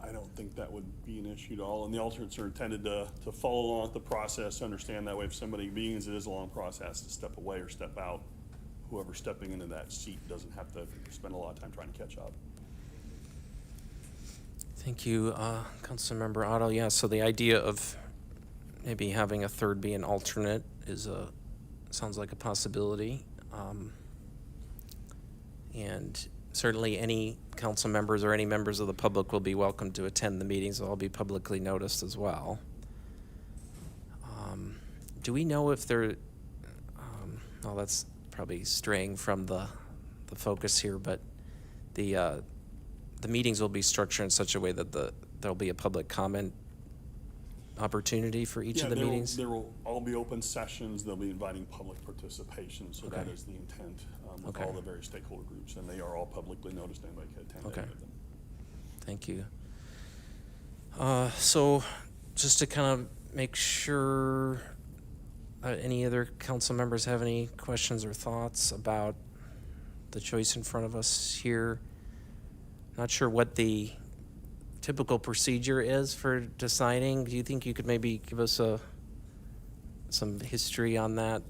I don't think that would be an issue at all, and the alternates are intended to follow along with the process, understand that way if somebody, being as it is a long process, to step away or step out, whoever's stepping into that seat doesn't have to spend a lot of time trying to catch up. Thank you, Councilmember Otto. Yeah, so the idea of maybe having a 3rd be an alternate sounds like a possibility. And certainly any council members or any members of the public will be welcome to attend the meetings. They'll all be publicly noticed as well. Do we know if there, well, that's probably straying from the focus here, but the meetings will be structured in such a way that there'll be a public comment opportunity for each of the meetings? There will all be open sessions. They'll be inviting public participation, so that Okay. is the intent with Okay. all the various stakeholder groups, and they are all publicly noticed. Anybody can attend any Okay. of them. Thank you. So just to kind of make sure, any other council members have any questions or thoughts about the choice in front of us here? Not sure what the typical procedure is for deciding. Do you think you could maybe give us some history on that,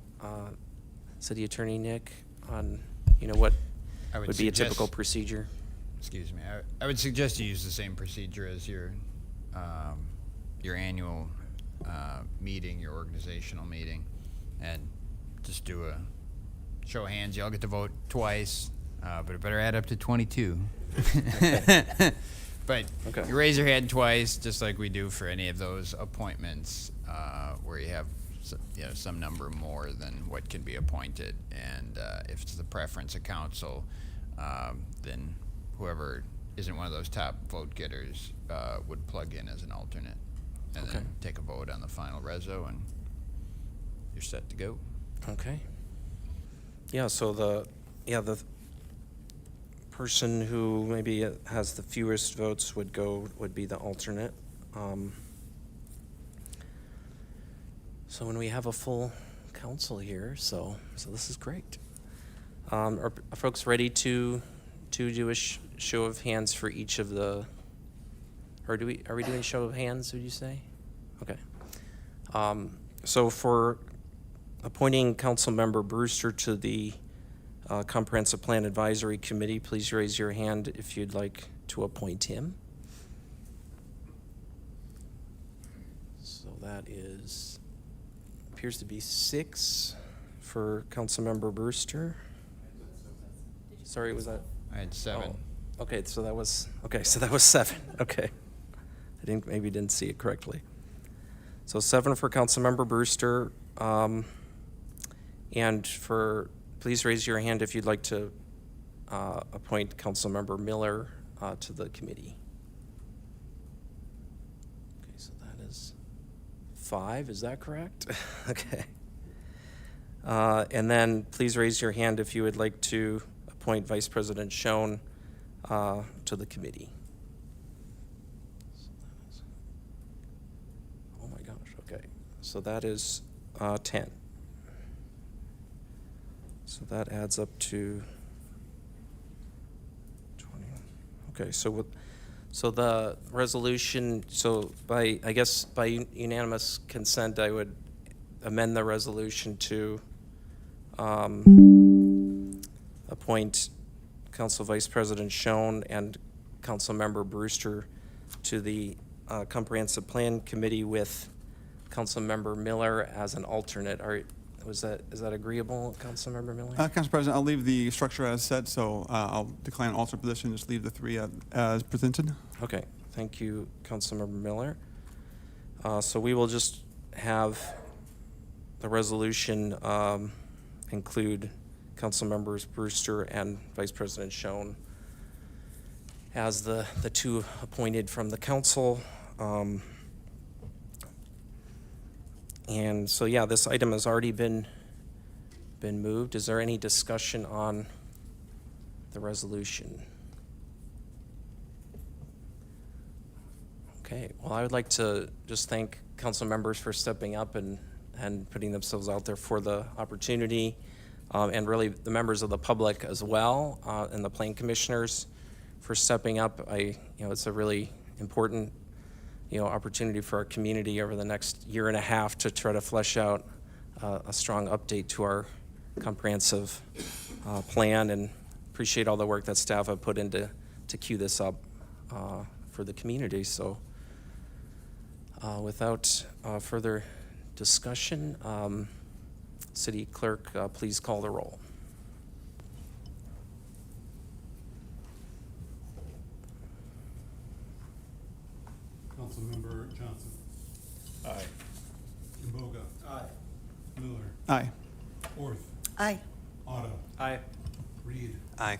City Attorney Nick, on, what would be a typical procedure? Excuse me. I would suggest you use the same procedure as your annual meeting, your organizational meeting, and just do a show of hands. You all get to vote twice, but it better add up to 22. But Okay. you raise your hand twice, just like we do for any of those appointments, where you have some number more than what can be appointed. And if it's the preference of council, then whoever isn't one of those top vote getters would plug in as an alternate, and then take a vote on the final reso, and you're set to go. Okay. Yeah, so the person who maybe has the fewest votes would be the alternate. So when we have a full council here, so this is great. Are folks ready to do a show of hands for each of the, or are we doing a show of hands, would you say? Okay. So for appointing Councilmember Brewster to the Comprehensive Plan Advisory Committee, please raise your hand if you'd like to appoint him. So that appears to be 6 for Councilmember Brewster. Sorry, was that? I had 7. Oh, okay, so that was 7. Okay. I maybe didn't see it correctly. So 7 for Councilmember Brewster. And please raise your hand if you'd like to appoint Councilmember Miller to the committee. Okay, so that is 5, is that correct? Okay. And then please raise your hand if you would like to appoint Vice President Schoen to the committee. Oh my gosh, okay. So that is 10. So that adds up to 20. Okay, so the resolution, by unanimous consent, I would amend the resolution to appoint Council Vice President Schoen and Councilmember Brewster to the Comprehensive Plan Committee with Councilmember Miller as an alternate. Is that agreeable, Councilmember Miller? Council President, I'll leave the structure as set, so I'll decline an alternate position, just leave the 3 as presented. Okay, thank you, Councilmember Miller. So we will just have the resolution include Councilmembers Brewster and Vice President Schoen as the 2 appointed from the council. And so, yeah, this item has already been moved. Is there any discussion on the resolution? Okay, well, I would like to just thank council members for stepping up and putting themselves out there for the opportunity, and really the members of the public as well, and the plan commissioners for stepping up. It's a really important opportunity for our community over the next year and a half to try to flesh out a strong update to our comprehensive plan, and appreciate all the work that staff have put into to queue this up for the community. So without further discussion, City Clerk, please call the roll. Councilmember Johnson. Aye. Imboga. Aye. Miller. Aye. Orth. Aye. Otto. Aye. Reed. Aye.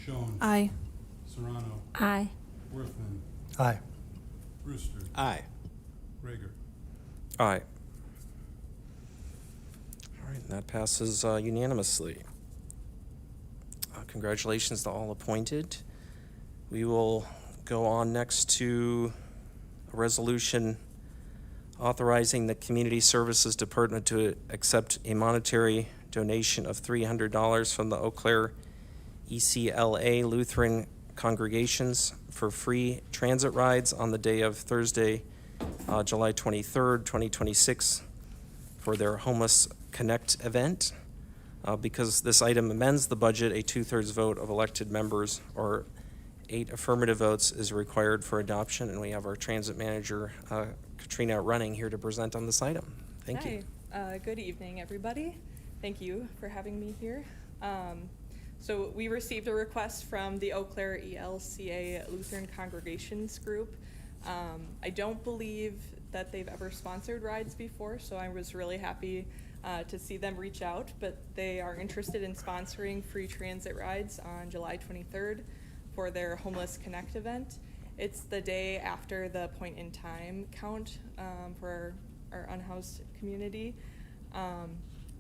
Schoen. Aye. Serrano. Aye. Worthman. Aye. Brewster. Aye. Rager. Aye. All right, and that passes unanimously. Congratulations to all appointed. We will go on next to a resolution authorizing the Community Services Department to accept a monetary donation of $300 from the Eau Claire ECLA Lutheran congregations for free transit rides on the day of Thursday, July 23rd, 2026, for their Homeless Connect event. Because this item amends the budget, a 2/3 vote of elected members or 8 affirmative votes is required for adoption, and we have our transit manager, Katrina Running, here to present on this item. Thank you. Hi, good evening, everybody. Thank you for having me here. So we received a request from the Eau Claire ELCA Lutheran Congregations Group. I don't believe that they've ever sponsored rides before, so I was really happy to see them reach out, but they are interested in sponsoring free transit rides on July 23rd for their Homeless Connect event. It's the day after the point in time count for our unhoused community.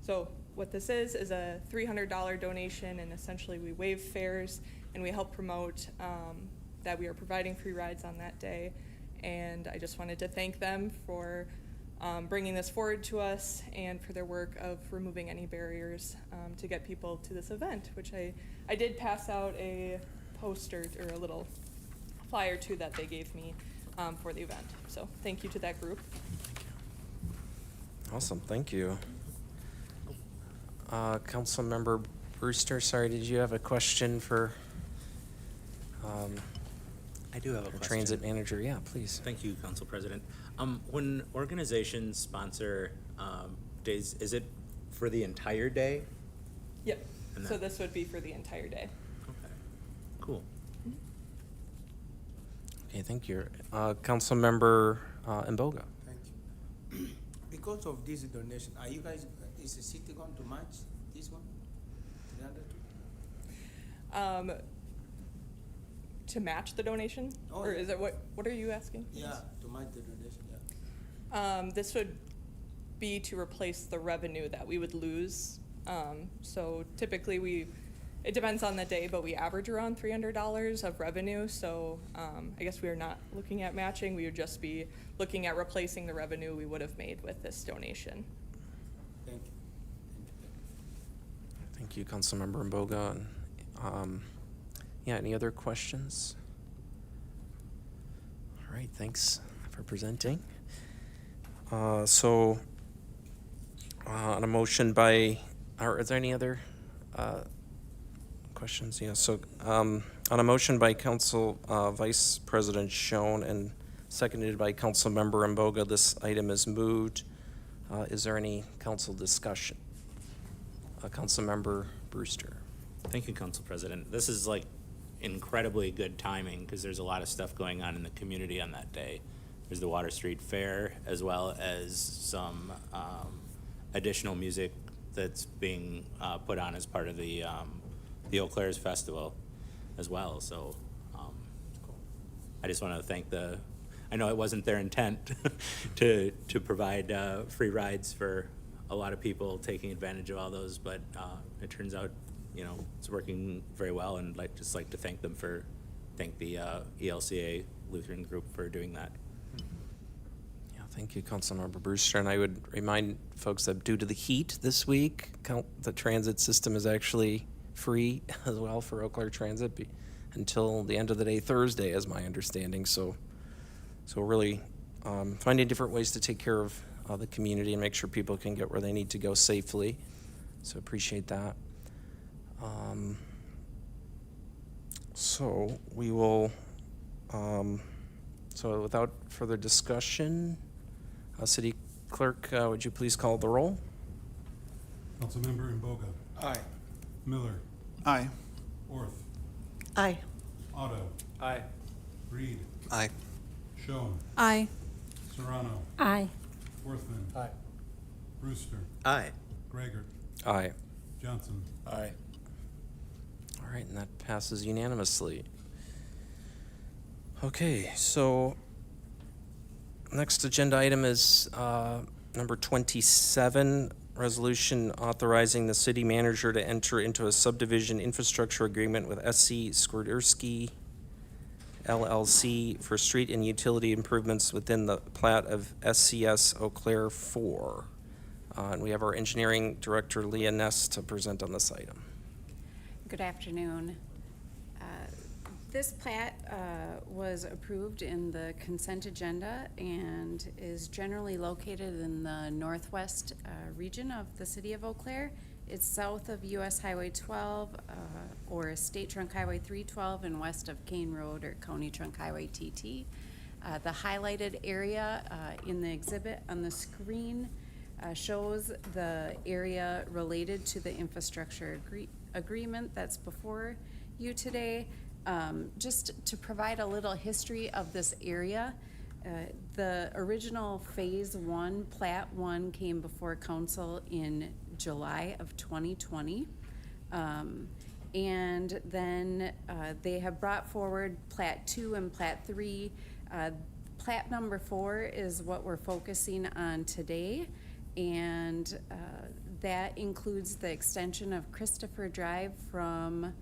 So what this is a $300 donation, and essentially we waive fares and we help promote that we are providing free rides on that day. And I just wanted to thank them for bringing this forward to us and for their work of removing any barriers to get people to this event, which I did pass out a poster or a little flyer too that they gave me for the event. So thank you to that group. Awesome, thank you. Councilmember Brewster, sorry, did you have a question for I do have a our question. transit manager? Yeah, please. Thank you, Council President. When organizations sponsor days, is it for the entire day? Yep. And So that- this would be for the entire day. Okay, cool. Okay, thank you. Councilmember Mboga. Thank you. Because of this donation, are you guys, is the city going to match this one? 300? To match the donation? Oh, Or yeah. is it, what are you asking? Yeah, to match the donation, yeah. This would be to replace the revenue that we would lose. So typically it depends on the day, but we average around $300 of revenue. So I guess we are not looking at matching. We would just be looking at replacing the revenue we would have made with this donation. Thank you. Thank you, Councilmember Mboga. And, yeah, any other questions? All right, thanks for presenting. So, on a motion by, or is there any other questions? Yeah, so on a motion by Council Vice President Schoen and seconded by Councilmember Mboga, this item is moved. Is there any council discussion? Councilmember Brewster. Thank you, Council President. This is like incredibly good timing because there's a lot of stuff going on in the community on that day. There's the Water Street Fair, as well as some additional music that's being put on as part of the Eau Claire's Festival as well. So I just want to thank I know it wasn't their intent to provide free rides for a lot of people taking advantage of all those, but it turns out, it's working very well, and just like to thank the ELCA Lutheran group for doing that. Yeah, thank you, Councilmember Brewster. And I would remind folks that due to the heat this week, the transit system is actually free as well for Eau Claire Transit until the end of the day Thursday, is my understanding. So really finding different ways to take care of the community and make sure people can get where they need to go safely. So appreciate that. So we will, so without further discussion, City Clerk, would you please call the roll? Councilmember Mboga. Aye. Miller. Aye. Orth. Aye. Otto. Aye. Reed. Aye. Schoen. Aye. Serrano. Aye. Worthman. Aye. Brewster. Aye. Gregor. Aye. Johnson. Aye. All right, and that passes unanimously. Okay, so next agenda item is number 27, resolution authorizing the city manager to enter into a subdivision infrastructure agreement with SC Skwerderski LLC for street and utility improvements within the plat of SCS Eau Claire 4. And we have our engineering director, Leah Ness, to present on this item. Good afternoon. This plat was approved in the consent agenda and is generally located in the northwest region of the city of Eau Claire. It's south of US Highway 12 or State Trunk Highway 312 and west of Kane Road or County Trunk Highway TT. The highlighted area in the exhibit on the screen shows the area related to the infrastructure agreement that's before you today. Just to provide a little history of this area, the original Phase 1, Plat 1, came before council in July of 2020. And then they have brought forward Plat 2 and Plat 3. Plat number 4 is what we're focusing on today. And that includes the extension of Christopher Drive from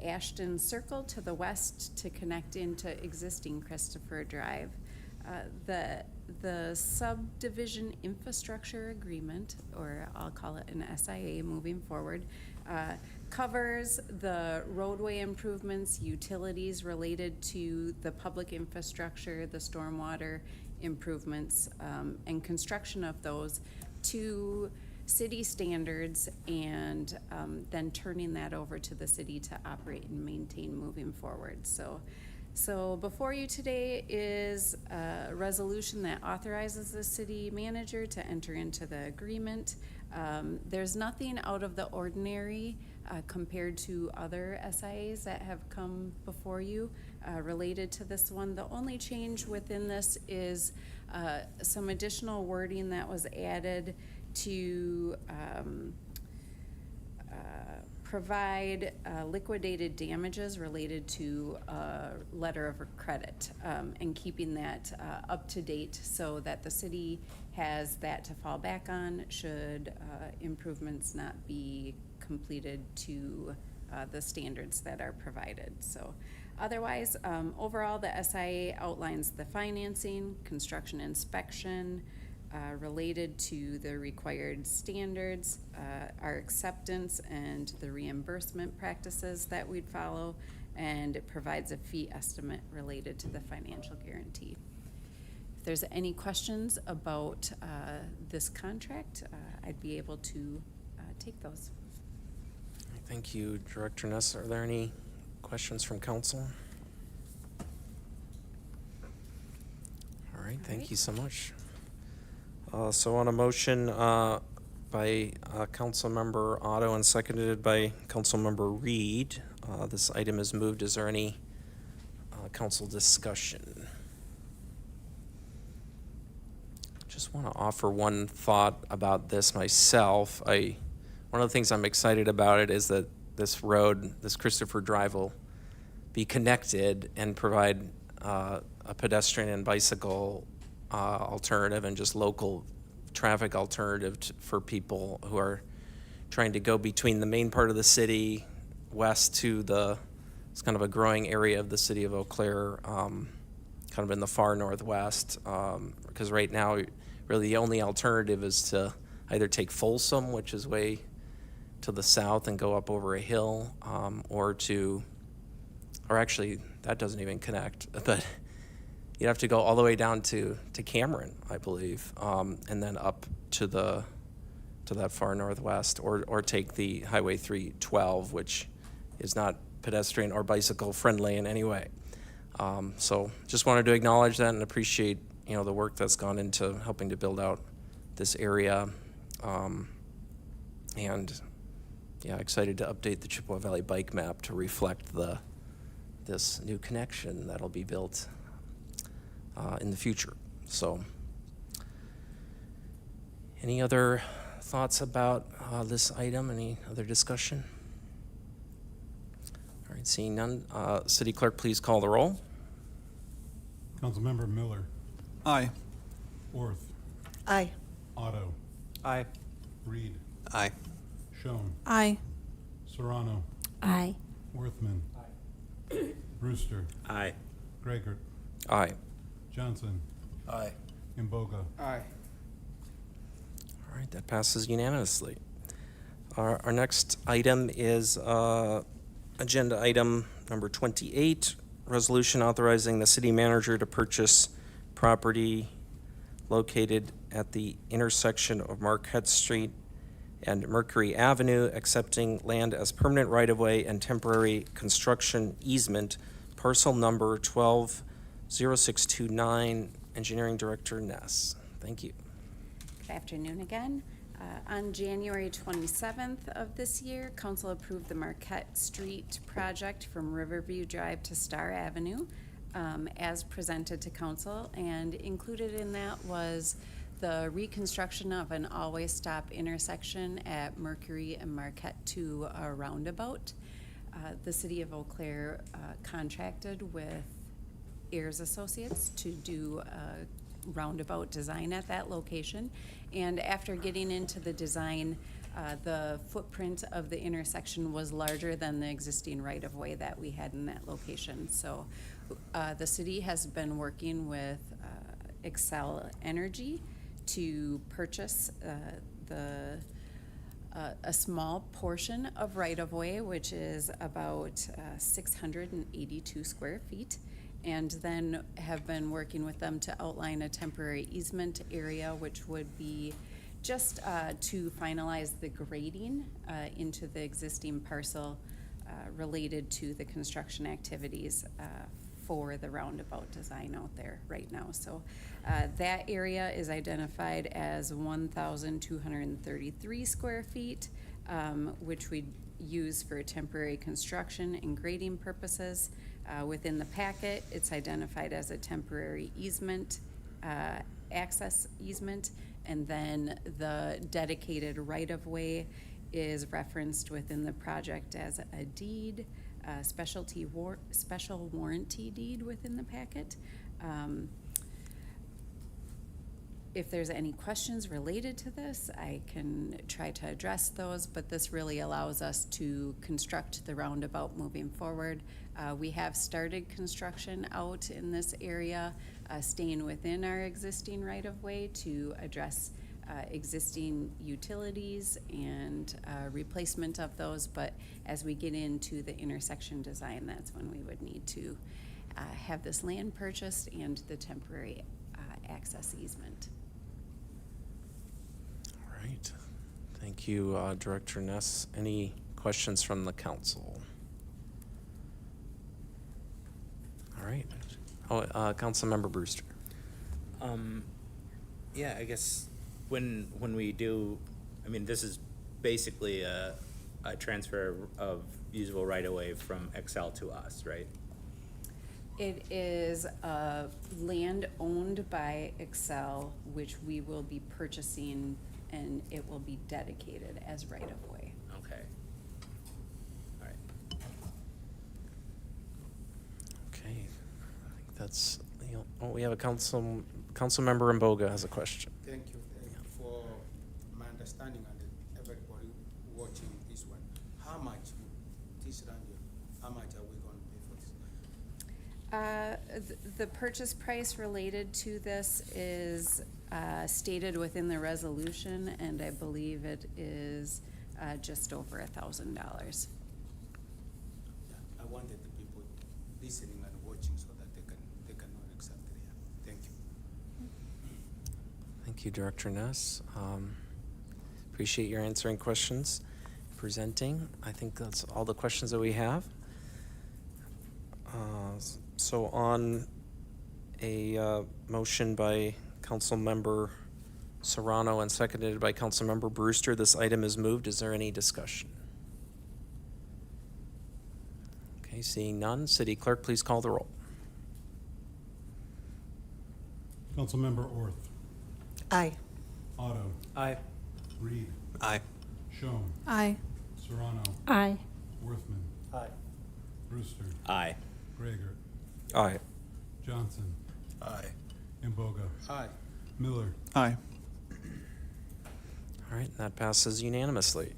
Ashton Circle to the west to connect into existing Christopher Drive. The subdivision infrastructure agreement, or I'll call it an SIA moving forward, covers the roadway improvements, utilities related to the public infrastructure, the stormwater improvements, and construction of those to city standards, and then turning that over to the city to operate and maintain moving forward. So before you today is a resolution that authorizes the city manager to enter into the agreement. There's nothing out of the ordinary compared to other SIAs that have come before you related to this one. The only change within this is some additional wording that was added to provide liquidated damages related to a letter of credit, and keeping that up to date so that the city has that to fall back on should improvements not be completed to the standards that are provided. So otherwise, overall, the SIA outlines the financing, construction inspection, related to the required standards, our acceptance and the reimbursement practices that we'd follow, and it provides a fee estimate related to the financial guarantee. If there's any questions about this contract, I'd be able to take those. Thank you, Director Ness. Are there any questions from council? All right, thank you so much. So on a motion by Councilmember Otto and seconded by Councilmember Reed, this item is moved. Is there any council discussion? Just want to offer one thought about this myself. One of the things I'm excited about it is that this road, this Christopher Drive, will be connected and provide a pedestrian and bicycle alternative and just local traffic alternative for people who are trying to go between the main part of the city west to it's kind of a growing area of the city of Eau Claire, kind of in the far northwest, because right now really the only alternative is to either take Folsom, which is way to the south and go up over a hill, or actually that doesn't even connect, but you'd have to go all the way down to Cameron, I believe, and then up to that far northwest, or take the Highway 312, which is not pedestrian or bicycle friendly in any way. So just wanted to acknowledge that and appreciate the work that's gone into helping to build out this area, and excited to update the Chippewa Valley bike map to reflect this new connection that'll be built in the future. So, any other thoughts about this item? Any other discussion? All right, seeing none, City Clerk, please call the roll. Councilmember Miller. Aye. Orth. Aye. Otto. Aye. Reed. Aye. Schoen. Aye. Serrano. Aye. Worthman. Brewster. Aye. Gregor, Aye. Johnson, Aye. Imboga. Aye. All right, that passes unanimously. Our next item is agenda item number 28, resolution authorizing the city manager to purchase property located at the intersection of Marquette Street and Mercury Avenue, accepting land as permanent right-of-way and temporary construction easement, parcel number 120629, Engineering Director Ness. Thank you. Good afternoon again. On January 27th of this year, council approved the Marquette Street project from Riverview Drive to Star Avenue as presented to council, and included in that was the reconstruction of an always stop intersection at Mercury and Marquette to a roundabout. The city of Eau Claire contracted with Ayers Associates to do a roundabout design at that location. And after getting into the design, the footprint of the intersection was larger than the existing right-of-way that we had in that location. So the city has been working with Excel Energy to purchase a small portion of right-of-way, which is about 682 square feet, and then have been working with them to outline a temporary easement area, which would be just to finalize the grading into the existing parcel related to the construction activities for the roundabout design out there right now. So that area is identified as 1,233 square feet, which we use for temporary construction and grading purposes. Within the packet, it's identified as a temporary easement, access easement, and then the dedicated right-of-way is referenced within the project as a deed, special warranty deed within the packet. If there's any questions related to this, I can try to address those, but this really allows us to construct the roundabout moving forward. We have started construction out in this area, staying within our existing right-of-way to address existing utilities and replacement of those, but as we get into the intersection design, that's when we would need to have this land purchased and the temporary access easement. All right. Thank you, Director Ness. Any questions from the council? All right. Councilmember Brewster. Yeah, I guess when we do, I mean, this is basically a transfer of usable right-of-way from Excel to us, right? It is land owned by Excel, which we will be purchasing, and it will be dedicated as right-of-way. Okay. All right. Okay. I think that's, oh, we have a Councilmember Imboga has a question. Thank you. For my understanding and everybody watching this one, how much would this run you? How much are we going to pay for this? The purchase price related to this is stated within the resolution, and I believe it is just over $1,000. Yeah, I wanted the people listening and watching so that they can know exactly. Yeah. Thank you. Thank you, Director Ness. Appreciate your answering questions, presenting. I think that's all the questions that we have. So on a motion by Councilmember Serrano and seconded by Councilmember Brewster, this item is moved. Is there any discussion? Okay, seeing none, City Clerk, please call the roll. Councilmember Orth, Aye. Otto, Aye. Reed, Aye. Schoen, Aye. Serrano, Aye. Worthman, Aye. Brewster, Aye. Gregor, Aye. Johnson, Aye. Imboga, Aye. Miller. Aye. All right, that passes unanimously.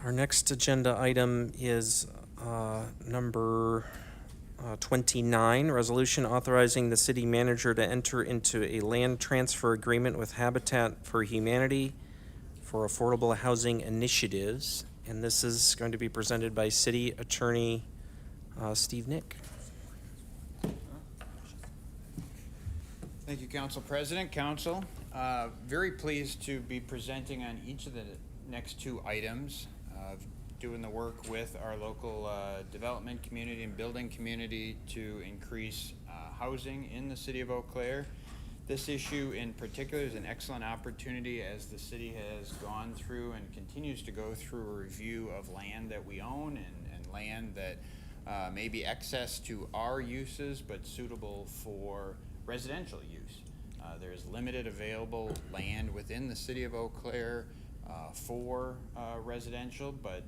Our next agenda item is number 29, resolution authorizing the city manager to enter into a land transfer agreement with Habitat for Humanity for affordable housing initiatives. And this is going to be presented by City Attorney Steve Nick. Thank you, Council President, Council. Very pleased to be presenting on each of the next two items. Doing the work with our local development community and building community to increase housing in the city of Eau Claire. This issue in particular is an excellent opportunity as the city has gone through and continues to go through a review of land that we own and land that may be access to our uses but suitable for residential use. There's limited available land within the city of Eau Claire for residential, but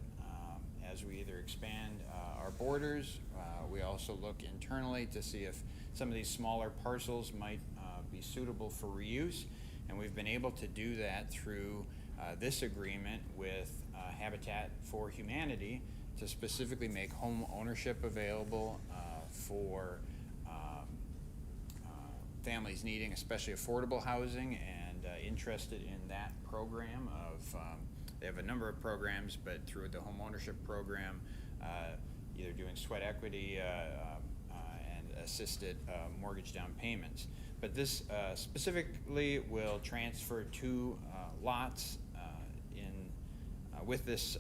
as we either expand our borders, we also look internally to see if some of these smaller parcels might be suitable for reuse. And we've been able to do that through this agreement with Habitat for Humanity to specifically make home ownership available for families needing especially affordable housing and interested in that program of they have a number of programs, but through the home ownership program, either doing sweat equity and assisted mortgage down payments. But this specifically will transfer two lots with this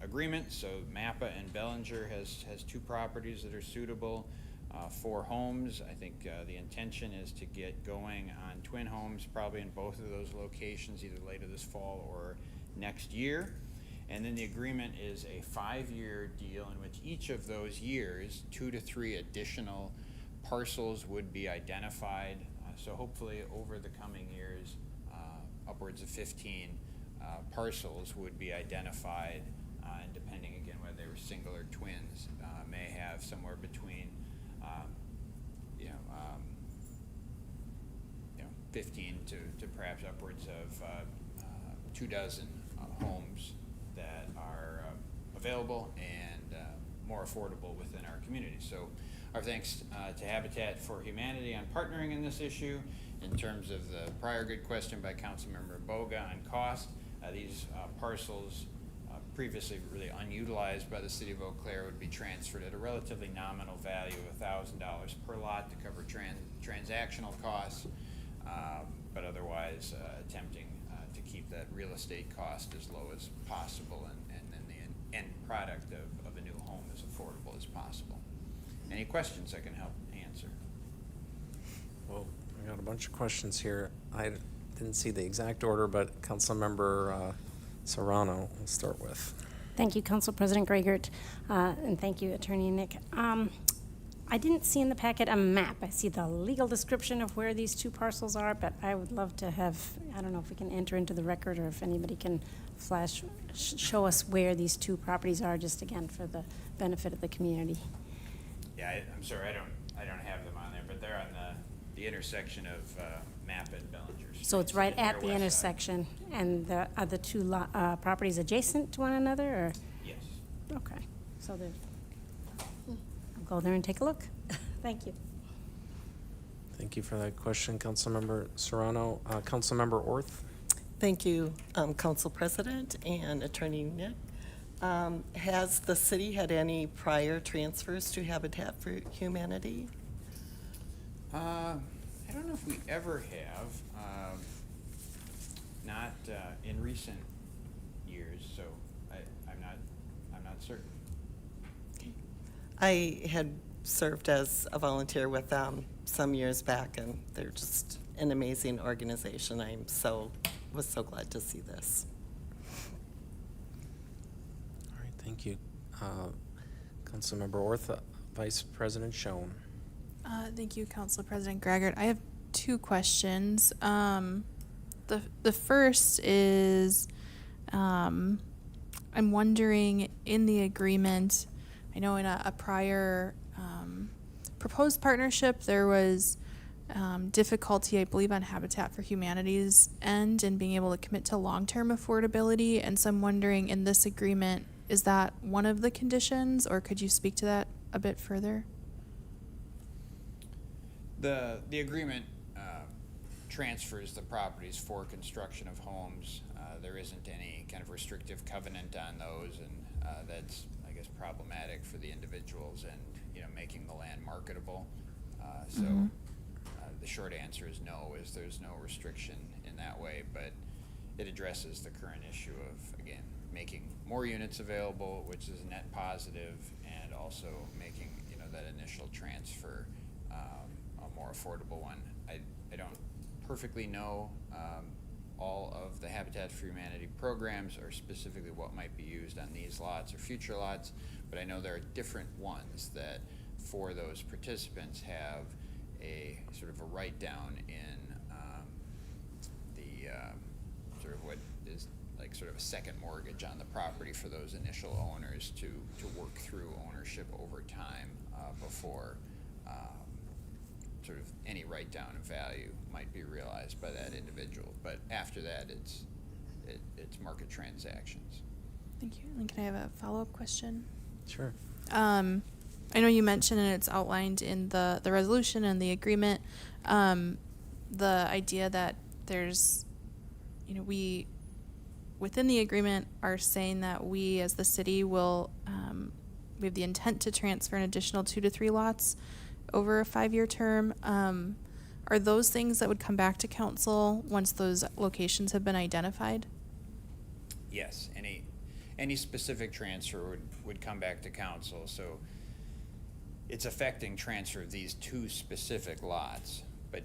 agreement. So Mappa and Bellinger has two properties that are suitable for homes. I think the intention is to get going on twin homes probably in both of those locations either later this fall or next year. And then the agreement is a 5-year deal in which each of those years 2 to 3 additional parcels would be identified. So hopefully over the coming years upwards of 15 parcels would be identified, and depending again whether they were single or twins, may have somewhere between 15 to perhaps upwards of 2 dozen homes that are available and more affordable within our community. So our thanks to Habitat for Humanity on partnering in this issue. In terms of the prior good question by Councilmember Boga on cost, these parcels previously really unutilized by the city of Eau Claire would be transferred at a relatively nominal value of $1,000 per lot to cover transactional costs, but otherwise attempting to keep that real estate cost as low as possible and then the end product of a new home as affordable as possible. Any questions I can help answer? Well, I got a bunch of questions here. I didn't see the exact order, but Councilmember Serrano, we'll start with. Thank you, Council President Greigert, and thank you, Attorney Nick. I didn't see in the packet a map. I see the legal description of where these two parcels are, but I would love to have, I don't know if we can enter into the record or if anybody can show us where these two properties are, just again for the benefit of the community. Yeah, I'm sorry, I don't have them on there, but they're on the intersection of Mappa and Bellinger. So it's right at the west intersection, and are the two properties adjacent to one another, or? Yes. Okay, so I'll go there and take a look. Thank you. Thank you for that question, Councilmember Serrano. Councilmember Orth? Thank you, Council President and Attorney Nick. Has the city had any prior transfers to Habitat for Humanity? I don't know if we ever have, not in recent years, so I'm not certain. I had served as a volunteer with them some years back, and they're just an amazing organization. Was so glad to see this. All right, thank you. Councilmember Orth, Vice President Schoen. Thank you, Council President Greigert. I have two questions. The first is, I'm wondering in the agreement, I know in a prior proposed partnership there was difficulty, I believe, on Habitat for Humanity's end in being able to commit to long-term affordability, and so I'm wondering in this agreement, is that one of the conditions, or could you speak to that a bit further? The agreement transfers the properties for construction of homes. There isn't any kind of restrictive covenant on those, and that's, I guess, problematic for the individuals and, making the land marketable. The short answer is no, there's no restriction in that way, but it addresses the current issue of, again, making more units available, which is a net positive, and also making, that initial transfer a more affordable one. I don't perfectly know all of the Habitat for Humanity programs, or specifically what might be used on these lots or future lots, but I know there are different ones that for those participants have a sort of a write down in the sort of what is like sort of a second mortgage on the property for those initial owners to work through ownership over time before sort of any write down of value might be realized by that individual. But after that, it's market transactions. Thank you. And can I have a follow-up question? Sure. I know you mentioned, and it's outlined in the resolution and the agreement, the idea that there's, we, within the agreement, are saying that we as the city will, we have the intent to transfer an additional 2 to 3 lots over a 5-year term. Are those things that would come back to council once those locations have been identified? Yes, any specific transfer would come back to council. So it's affecting transfer of these 2 specific lots, but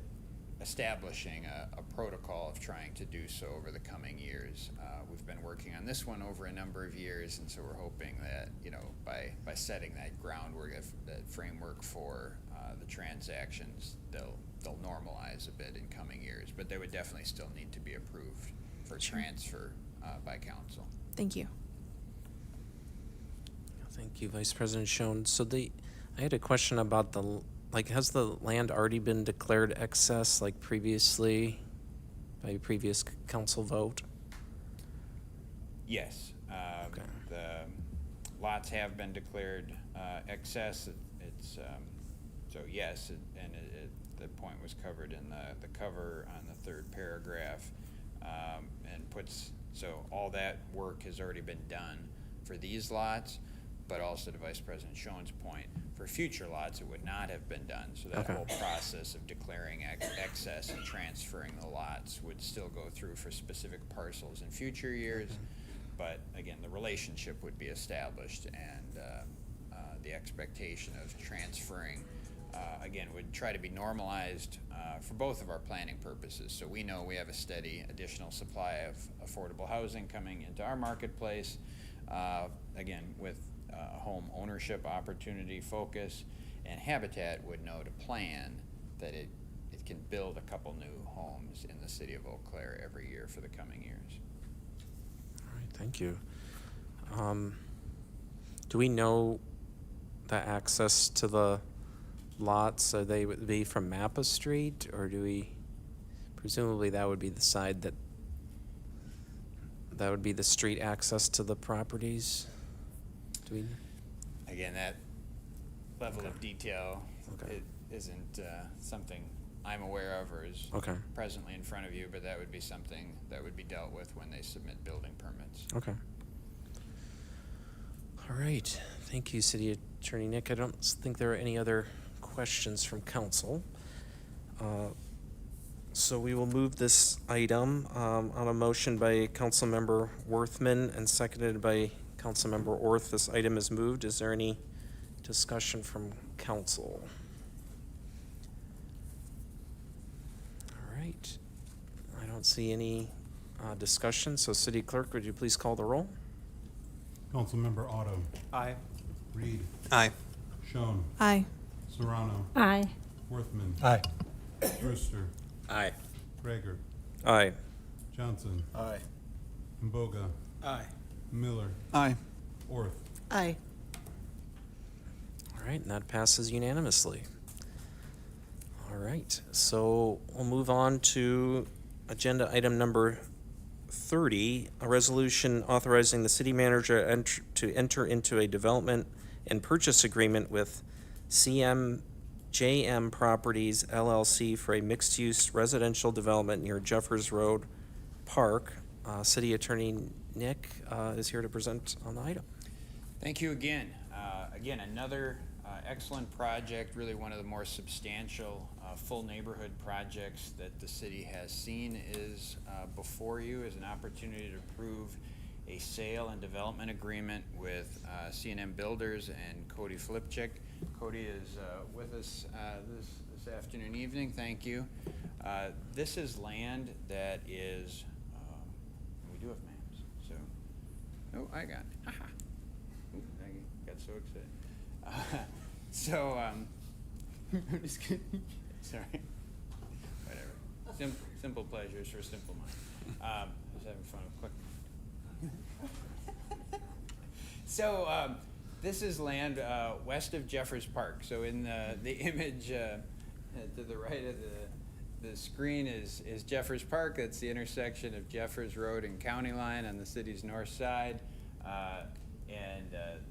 establishing a protocol of trying to do so over the coming years. We've been working on this one over a number of years, and so we're hoping that, by setting that groundwork, that framework for the transactions, they'll normalize a bit in coming years, but they would definitely still need to be approved for transfer by council. Thank you. Thank you, Vice President Schoen. So I had a question about has the land already been declared excess like previously by a previous council vote? Yes. Okay. The lots have been declared excess. So yes, the point was covered in the cover on the 3rd paragraph, so all that work has already been done for these lots, but also to Vice President Schoen's point, for future lots, it would not have been done. So that whole process of declaring excess and transferring the lots would still go through for specific parcels in future years. But again, the relationship would be established, and the expectation of transferring, again, would try to be normalized for both of our planning purposes. So we know we have a steady additional supply of affordable housing coming into our marketplace, again, with home ownership opportunity focus, and Habitat would know to plan that it can build a couple new homes in the city of Eau Claire every year for the coming years. All right, thank you. Do we know the access to the lots? Are they would be from Mappa Street, or do we, presumably that would be the side that would be the street access to the properties? Do we? Again, that level of detail it isn't something I'm aware of or is presently in front of you, but that would be something that would be dealt with when they submit building permits. Okay. All right. Thank you, City Attorney Nick. I don't think there are any other questions from council. So we will move this item on a motion by Councilmember Worthman and seconded by Councilmember Orth. This item is moved. Is there any discussion from council? All right. I don't see any discussion, so City Clerk, would you please call the roll? Councilmember Otto. Aye. Reed. Aye. Schoen. Aye. Serrano. Aye. Worthman. Aye. Brewster. Aye. Rager. Aye. Johnson. Aye. Mboga. Aye. Miller. Aye. Orth. Aye. All right, and that passes unanimously. All right, so we'll move on to agenda item number 30, a resolution authorizing the city manager to enter into a development and purchase agreement with CMGT JM Properties LLC for a mixed-use residential development near Jeffers Road Park. City Attorney Nick is here to present on the item. Thank you again. Again, another excellent project, really one of the more substantial full neighborhood projects that the city has seen is before you as an opportunity to approve a sale and development agreement with C&M Builders and Cody Flipchick. Cody is with us this afternoon, evening. Thank you. This is land that is, we do have maps, so, oh, I got it. Ooh, I got so excited. I'm just kidding. Sorry. Whatever. Simple pleasures for a simple mind. Just having fun with quick. So this is land west of Jeffers Park. So in the image to the right of the screen is Jeffers Park. That's the intersection of Jeffers Road and County Line on the city's north side.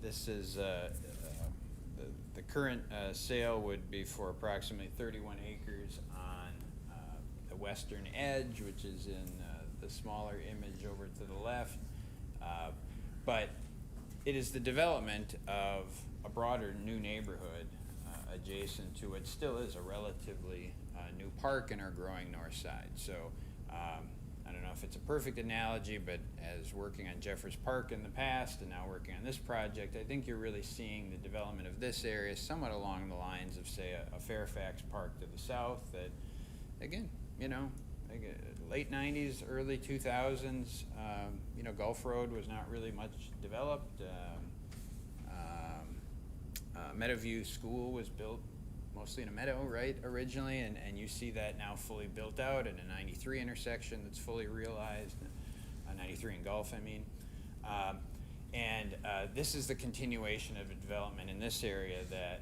This is the current sale would be for approximately 31 acres on the western edge, which is in the smaller image over to the left. But it is the development of a broader new neighborhood adjacent to what still is a relatively new park in our growing north side. So I don't know if it's a perfect analogy, but as working on Jeffers Park in the past and now working on this project, I think you're really seeing the development of this area somewhat along the lines of, say, a Fairfax Park to the south that, again, you know, late 90s, early 2000s, you know, Gulf Road was not really much developed. Meadowview School was built mostly in a meadow, right, originally, and you see that now fully built out in a 93 intersection that's fully realized, 93 in Gulf, I mean. This is the continuation of a development in this area that,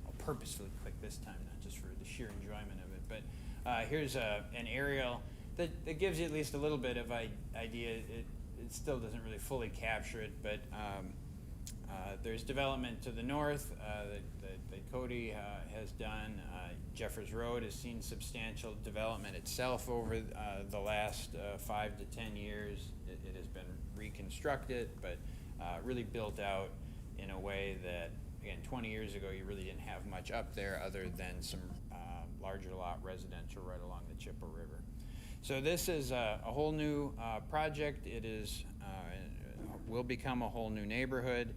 I'll purposefully click this time, not just for the sheer enjoyment of it, but here's an aerial that gives you at least a little bit of idea. It still doesn't really fully capture it, but there's development to the north that Cody has done. Jeffers Road has seen substantial development itself over the last 5 to 10 years. It has been reconstructed, but really built out in a way that, again, 20 years ago you really didn't have much up there other than some larger lot residential right along the Chippewa River. So this is a whole new project. It is will become a whole new neighborhood.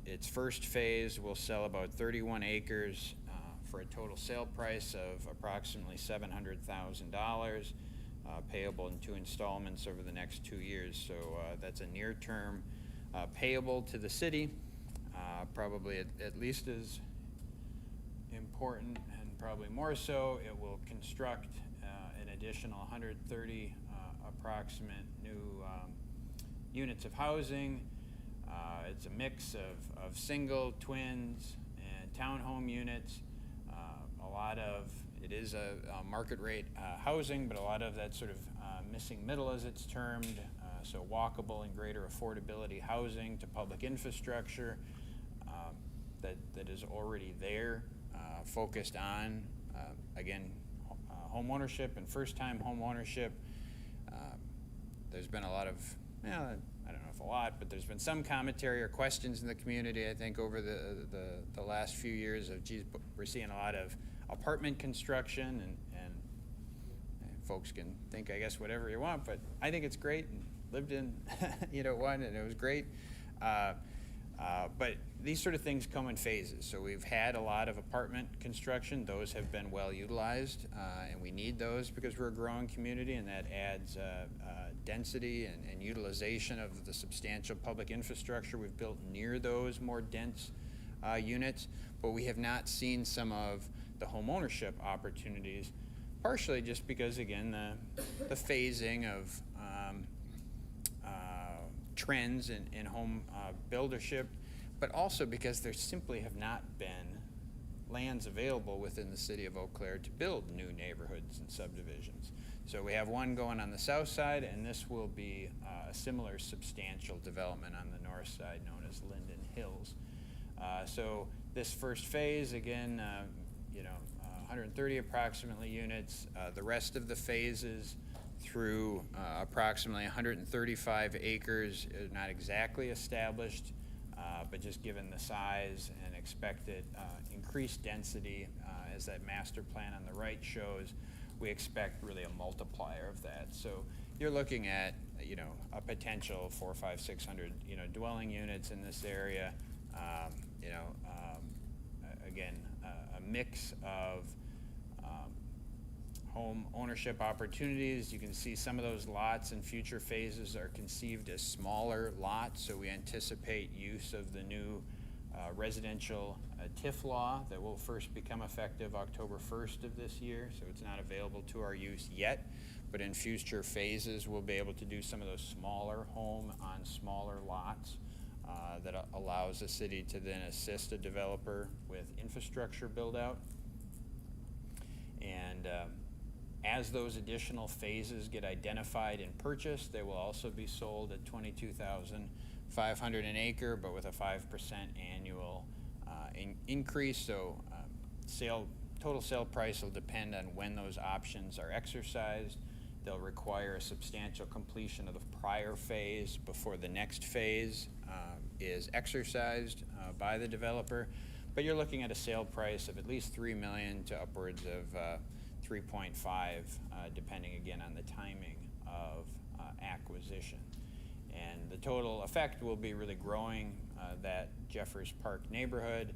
Its first phase will sell about 31 acres for a total sale price of approximately $700,000, payable in 2 installments over the next 2 years. So that's a near-term payable to the city, probably at least as important and probably more so. It will construct an additional 130 approximate new units of housing. It's a mix of single, twins, and townhome units. It is a market rate housing, but a lot of that sort of missing middle as it's termed, so walkable and greater affordability housing to public infrastructure that is already there, focused on, again, home ownership and first-time home ownership. There's been a lot of, well, I don't know if a lot, but there's been some commentary or questions in the community, I think, over the last few years of, geez, we're seeing a lot of apartment construction, and folks can think, I guess, whatever you want, but I think it's great, and lived in, you know, one, and it was great. But these sort of things come in phases. So we've had a lot of apartment construction. Those have been well utilized, and we need those because we're a growing community, and that adds density and utilization of the substantial public infrastructure we've built near those more dense units. But we have not seen some of the home ownership opportunities, partially just because, again, the phasing of trends in home buildership, but also because there simply have not been lands available within the city of Eau Claire to build new neighborhoods and subdivisions. So we have one going on the south side, and this will be a similar substantial development on the north side known as Linden Hills. So this first phase, again, 130 approximately units. The rest of the phases through approximately 135 acres is not exactly established, but just given the size and expected increased density, as that master plan on the right shows, we expect really a multiplier of that. So you're looking at, a potential 400, 500, 600, dwelling units in this area. Again, a mix of home ownership opportunities. You can see some of those lots in future phases are conceived as smaller lots, so we anticipate use of the new residential TIF law that will first become effective October 1st of this year, so it's not available to our use yet, but in future phases we'll be able to do some of those smaller home on smaller lots that allows the city to then assist a developer with infrastructure build out. And as those additional phases get identified and purchased, they will also be sold at $22,500 an acre, but with a 5% annual increase. So total sale price will depend on when those options are exercised. They'll require a substantial completion of the prior phase before the next phase is exercised by the developer. But you're looking at a sale price of at least $3 million to upwards of 3.5, depending again on the timing of acquisition. And the total effect will be really growing that Jeffers Park neighborhood.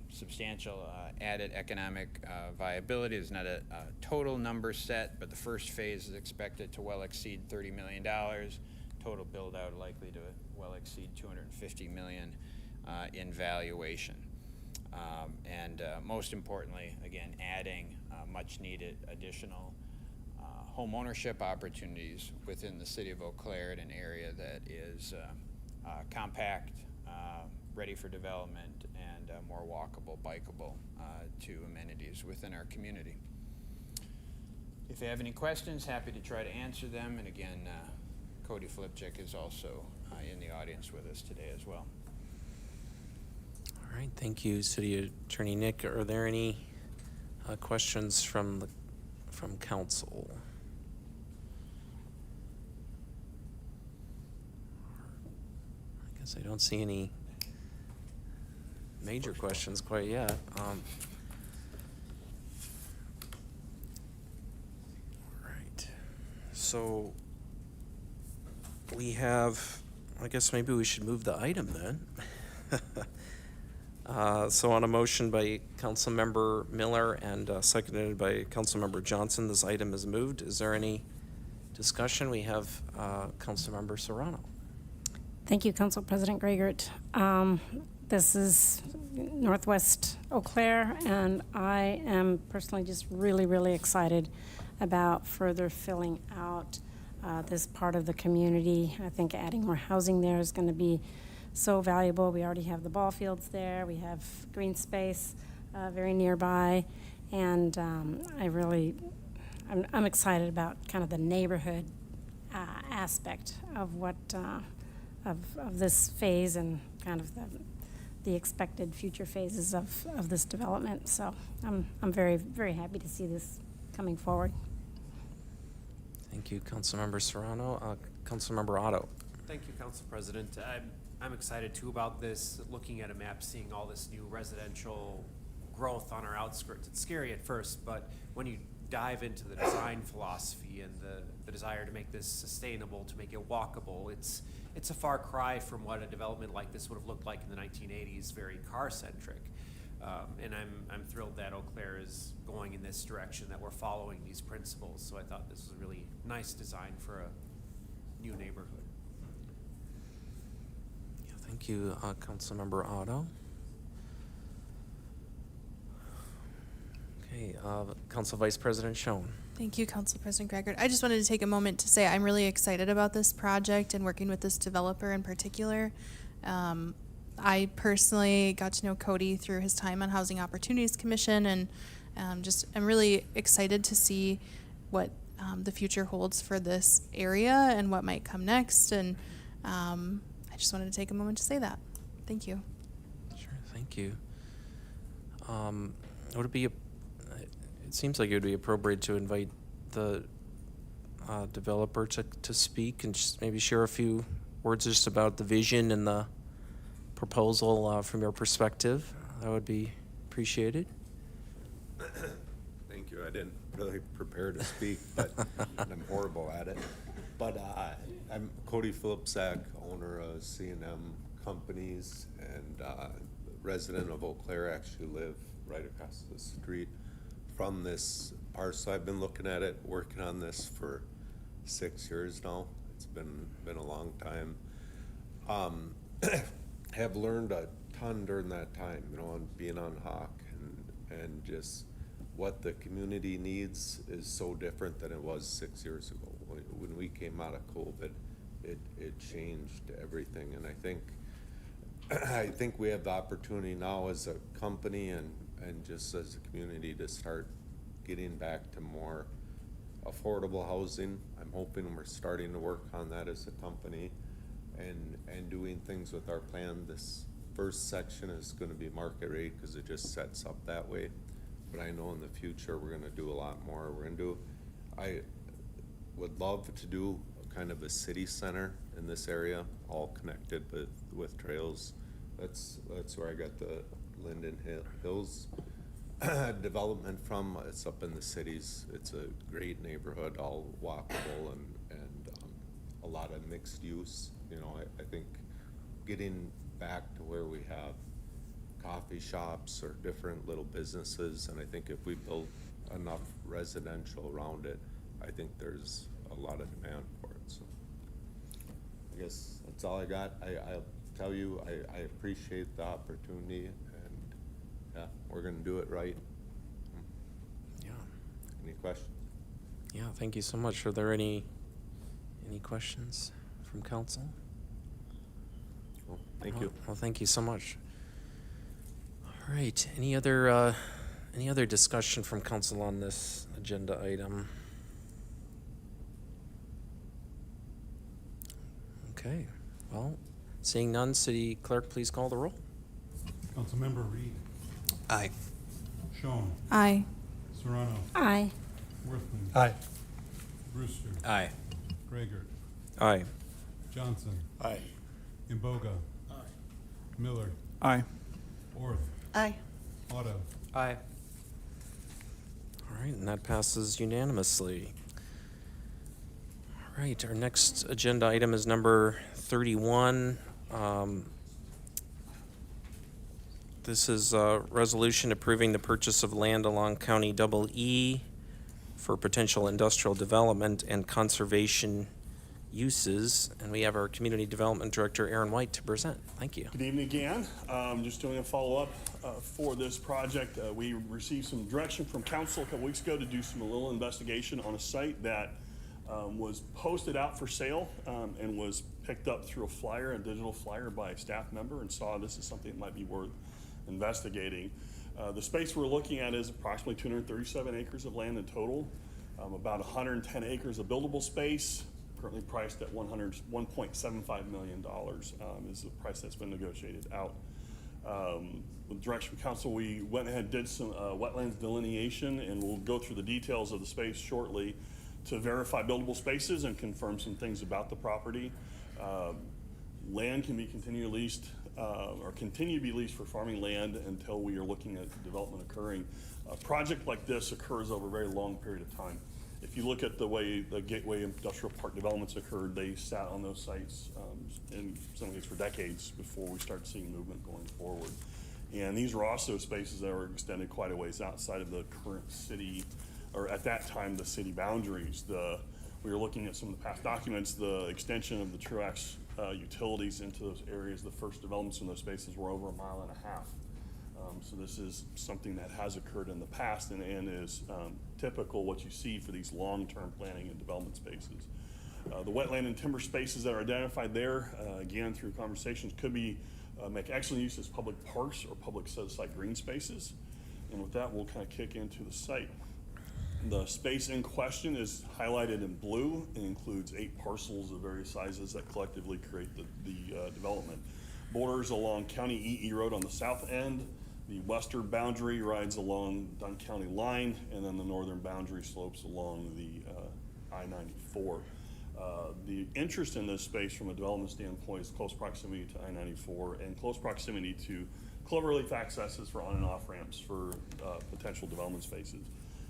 Substantial added economic viability. There's not a total number set, but the first phase is expected to well exceed $30 million. Total build out likely to well exceed $250 million in valuation. And most importantly, again, adding much needed additional home ownership opportunities within the city of Eau Claire in an area that is compact, ready for development, and more walkable, bikeable to amenities within our community. If you have any questions, happy to try to answer them. And again, Cody Flipchick is also in the audience with us today as well. All right, thank you, City Attorney Nick. Are there any questions from council? I guess I don't see any major questions quite yet. All right, so we have, I guess maybe we should move the item then. So on a motion by Councilmember Miller and seconded by Councilmember Johnson, this item is moved. Is there any discussion? We have Councilmember Serrano. Thank you, Council President Gregert. This is Northwest Eau Claire, and I am personally just really, really excited about further filling out this part of the community. I think adding more housing there is going to be so valuable. We already have the ball fields there. We have green space very nearby, and I'm excited about kind of the neighborhood aspect of what of this phase and kind of the expected future phases of this development. So I'm very, very happy to see this coming forward. Thank you, Councilmember Serrano. Councilmember Otto. Thank you, Council President. I'm excited too about this, looking at a map, seeing all this new residential growth on our outskirts. It's scary at first, but when you dive into the design philosophy and the desire to make this sustainable, to make it walkable, it's a far cry from what a development like this would have looked like in the 1980s, very car-centric. And I'm thrilled that Eau Claire is going in this direction, that we're following these principles. So I thought this was a really nice design for a new neighborhood. Yeah, thank you, Councilmember Otto. Okay, Council Vice President Schoen. Thank you, Council President Gregert. I just wanted to take a moment to say I'm really excited about this project and working with this developer in particular. I personally got to know Cody through his time on Housing Opportunities Commission, and I'm really excited to see what the future holds for this area and what might come next. And I just wanted to take a moment to say that. Thank you. Sure, thank you. would it be, it seems like it would be appropriate to invite the developer to speak and just maybe share a few words just about the vision and the proposal from your perspective. That would be appreciated. Thank you. I didn't really prepare to speak, but I'm horrible at it. But I'm Cody Philipsak, owner of C&M Companies, and resident of Eau Claire. Actually live right across the street from this parcel. I've been looking at it, working on this for 6 years now. It's been a long time. Have learned a ton during that time, you know, on being on Hawk, and just what the community needs is so different than it was 6 years ago. When we came out of COVID, it changed everything, and I think we have the opportunity now as a company and just as a community to start getting back to more affordable housing. I'm hoping we're starting to work on that as a company and doing things with our plan. This first section is going to be market rate because it just sets up that way. But I know in the future we're going to do a lot more. I would love to do kind of a city center in this area, all connected with trails. That's where I got the Linden Hills development from. It's up in the cities. It's a great neighborhood, all walkable and a lot of mixed use. You know, I think getting back to where we have coffee shops or different little businesses, and I think if we build enough residential around it, I think there's a lot of demand for it. So I guess that's all I got. I'll tell you, I appreciate the opportunity, and yeah, we're gonna do it right. Yeah. Any questions? Yeah, thank you so much. Are there any questions from council? Well, thank you. Well, thank you so much. All right, any other discussion from council on this agenda item? Okay, well, seeing none, city clerk, please call the roll. Councilmember Reed. Aye. Schoen. Aye. Serrano. Aye. Worthman. Aye. Brewster. Aye. Gregor. Aye. Johnson. Aye. Imboga. Aye. Miller. Aye. Orth. Aye. Otto. Aye. All right, and that passes unanimously. All right, our next agenda item is number 31. This is a resolution approving the purchase of land along County Double E for potential industrial development and conservation uses. And we have our Community Development Director, Aaron White, to present. Thank you. Good evening again. Just doing a follow-up for this project. We received some direction from council a couple weeks ago to do a little investigation on a site that was posted out for sale and was picked up through a digital flyer by a staff member, and saw this is something that might be worth investigating. The space we're looking at is approximately 237 acres of land in total, about 110 acres of buildable space, currently priced at $1.75 million is the price that's been negotiated out. With direction from council, we went ahead and did some wetlands delineation, and we'll go through the details of the space shortly to verify buildable spaces and confirm some things about the property. Land can be continue to be leased for farming land until we are looking at development occurring. A project like this occurs over a very long period of time. If you look at the way the Gateway Industrial Park developments occurred, they sat on those sites in some cases for decades before we start seeing movement going forward. And these are also spaces that were extended quite a ways outside of the current city, or at that time, the city boundaries. We were looking at some of the past documents, the extension of the Truax utilities into those areas. The first developments in those spaces were over 1.5 miles. So this is something that has occurred in the past and is typical what you see for these long-term planning and development spaces. The wetland and timber spaces that are identified there, again, through conversations, could be make excellent use as public parks or public set-aside green spaces. And with that, we'll kind of kick into the site. The space in question is highlighted in blue and includes 8 parcels of various sizes that collectively create the development. Borders along County EE Road on the south end, The western boundary rides along Dunn County line, and then the northern boundary slopes along the I-94. The interest in this space from a development standpoint is close proximity to I-94 and close proximity to cloverleaf accesses for on and off ramps for potential development spaces.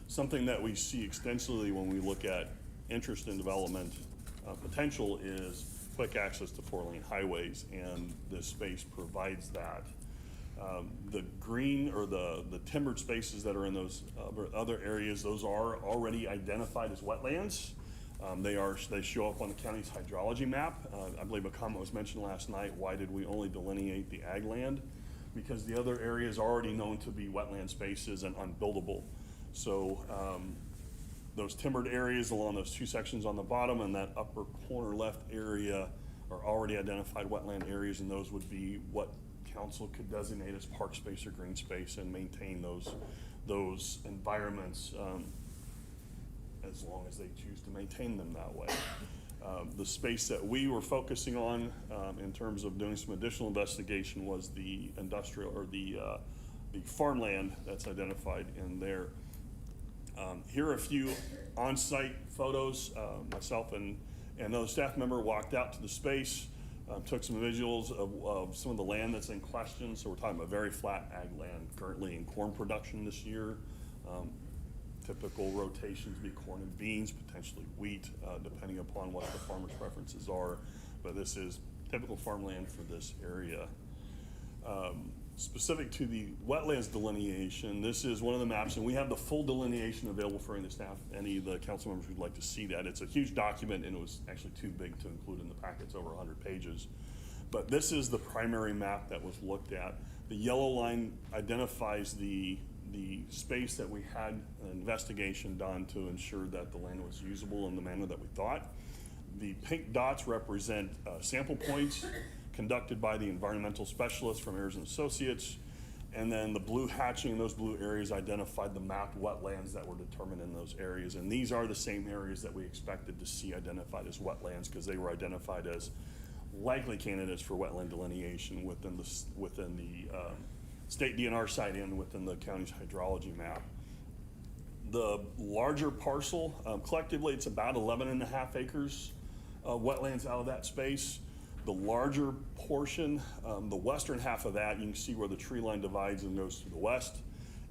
Something that we see extensively when we look at interest in development potential is quick access to 4-lane highways, and this space provides that. The green or the timbered spaces that are in those other areas, those are already identified as wetlands. They show up on the county's hydrology map. I believe a comment was mentioned last night, why did we only delineate the ag land? Because the other area is already known to be wetland spaces and unbuildable. So those timbered areas along those two sections on the bottom and that upper corner left area are already identified wetland areas, and those would be what council could designate as park space or green space and maintain those environments as long as they choose to maintain them that way. The space that we were focusing on in terms of doing some additional investigation was the industrial or the farmland that's identified in there. Here are a few on-site photos. Myself and another staff member walked out to the space, took some visuals of some of the land that's in question. So we're talking about very flat ag land currently in corn production this year. Typical rotations be corn and beans, potentially wheat, depending upon what the farmer's preferences are. But this is typical farmland for this area. Specific to the wetlands delineation, this is one of the maps, and we have the full delineation available for any of the staff, any of the council members who'd like to see that. It's a huge document, and it was actually too big to include in the packets, over 100 pages. But this is the primary map that was looked at. The yellow line identifies the space that we had an investigation done to ensure that the land was usable in the manner that we thought. The pink dots represent sample points conducted by the environmental specialists from Ayers and Associates, and then the blue hatching in those blue areas identified the mapped wetlands that were determined in those areas. And these are the same areas that we expected to see identified as wetlands, because they were identified as likely candidates for wetland delineation within the state DNR site and within the county's hydrology map. The larger parcel, collectively it's about 11.5 acres of wetlands out of that space. The larger portion, the western half of that, you can see where the tree line divides and goes to the west.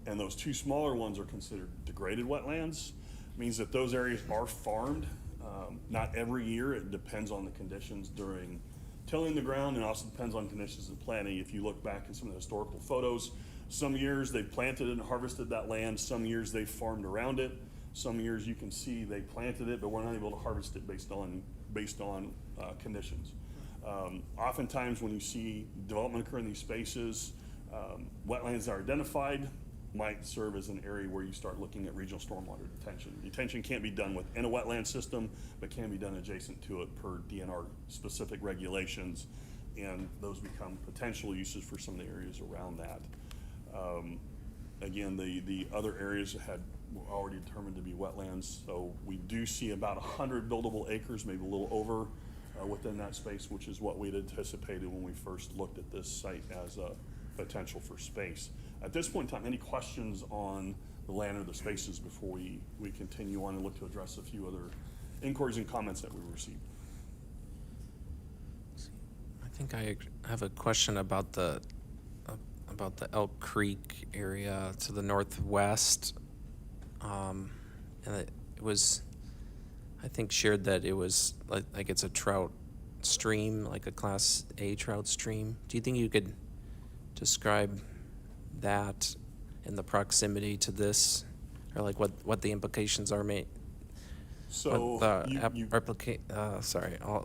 And those two smaller ones are considered degraded wetlands. Means that those areas are farmed. Not every year, it depends on the conditions during tilling the ground, and also depends on conditions of planting. If you look back at some of the historical photos, some years they planted and harvested that land, some years they farmed around it. Some years you can see they planted it, but we're not able to harvest it based on conditions. Oftentimes when you see development occur in these spaces, wetlands that are identified might serve as an area where you start looking at regional stormwater detention. Detention can't be done within a wetland system, but can be done adjacent to it per DNR specific regulations, and those become potential uses for some of the areas around that. Again, the other areas were already determined to be wetlands, so we do see about 100 buildable acres, maybe a little over, within that space, which is what we'd anticipated when we first looked at this site as a potential for space. At this point in time, any questions on the land or the spaces before we continue on and look to address a few other inquiries and comments that we received? I think I have a question about the Elk Creek area to the northwest. And it was, I think, shared that it was like it's a trout stream, like a Class A trout stream. Do you think you could describe that and the proximity to this, or like what the implications are, So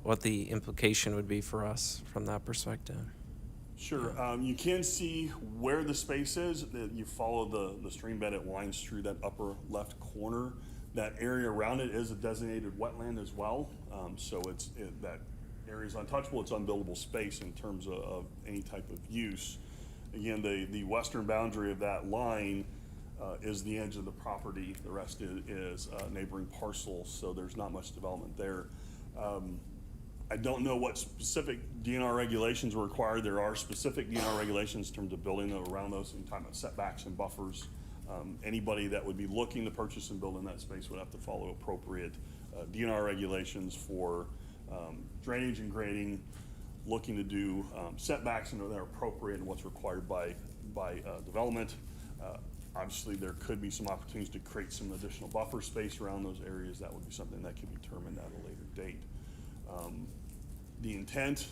what the implication would be for us from that perspective? Sure. You can see where the space is. You follow the stream bed, it winds through that upper left corner. That area around it is a designated wetland as well. So that area is untouchable. It's unbuildable space in terms of any type of use. Again, the western boundary of that line is the edge of the property. The rest is neighboring parcels, so there's not much development there. I don't know what specific DNR regulations were required. There are specific DNR regulations in terms of building around those, in time of setbacks and buffers. Anybody that would be looking to purchase and build in that space would have to follow appropriate DNR regulations for drainage and grading, looking to do setbacks and that are appropriate and what's required by development. Obviously, there could be some opportunities to create some additional buffer space around those areas. That would be something that could be determined at a later date. The intent,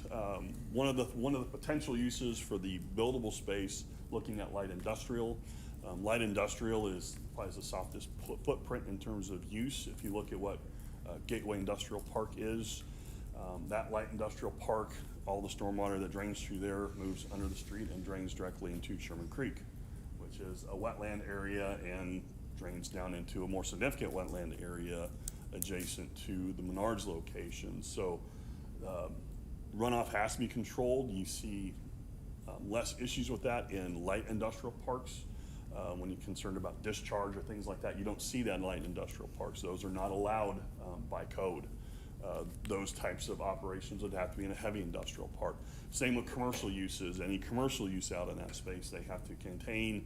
one of the potential uses for the buildable space, looking at light industrial. Light industrial is probably the softest footprint in terms of use. If you look at what Gateway Industrial Park is, that light industrial park, all the stormwater that drains through there moves under the street and drains directly into Sherman Creek, which is a wetland area and drains down into a more significant wetland area adjacent to the Menards location. So runoff has to be controlled. You see less issues with that in light industrial parks. When you're concerned about discharge or things like that, you don't see that in light industrial parks. Those are not allowed by code. Those types of operations would have to be in a heavy industrial park. Same with commercial uses. Any commercial use out in that space, they have to contain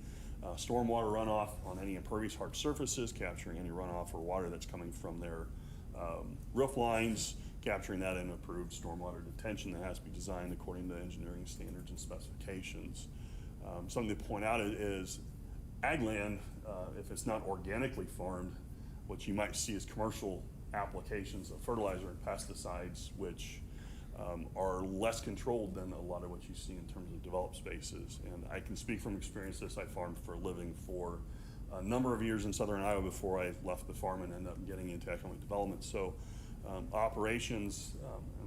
stormwater runoff on any impervious hard surfaces, capturing any runoff or water that's coming from their roof lines, capturing that in approved stormwater detention that has to be designed according to engineering standards and specifications. Something to point out is ag land, if it's not organically farmed, what you might see is commercial applications of fertilizer and pesticides, which are less controlled than a lot of what you see in terms of developed spaces. And I can speak from experience this. I farmed for a living for a number of years in southern Iowa before I left the farm and ended up getting into economic development. So operations,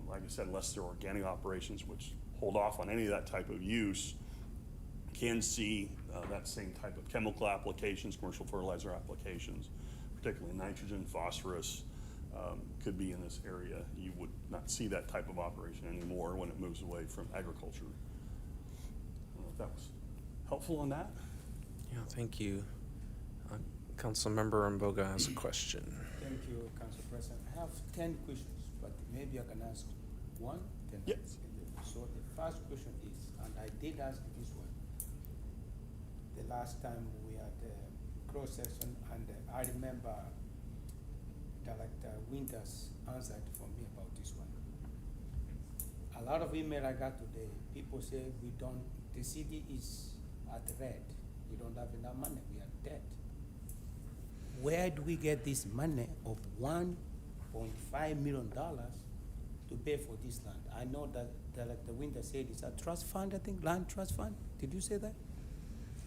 like I said, unless they're organic operations, which hold off on any of that type of use, can see that same type of chemical applications, commercial fertilizer applications, particularly nitrogen, phosphorus, could be in this area. You would not see that type of operation anymore when it moves away from agriculture. I don't know if that was helpful on that. Yeah, thank you. Councilmember Mboga has a question. Thank you, Council President. I have 10 questions, but maybe I can ask one, then Yes. So the first question is, and I did ask this one the last time we had a closed session, and I remember Director Winters answered for me about this one. A lot of email I got today, people say the city is at red. We don't have enough money, we are dead. Where do we get this money of $1.5 million to pay for this land? I know that Director Winter said it's a trust fund, I think, land trust fund. Did you say that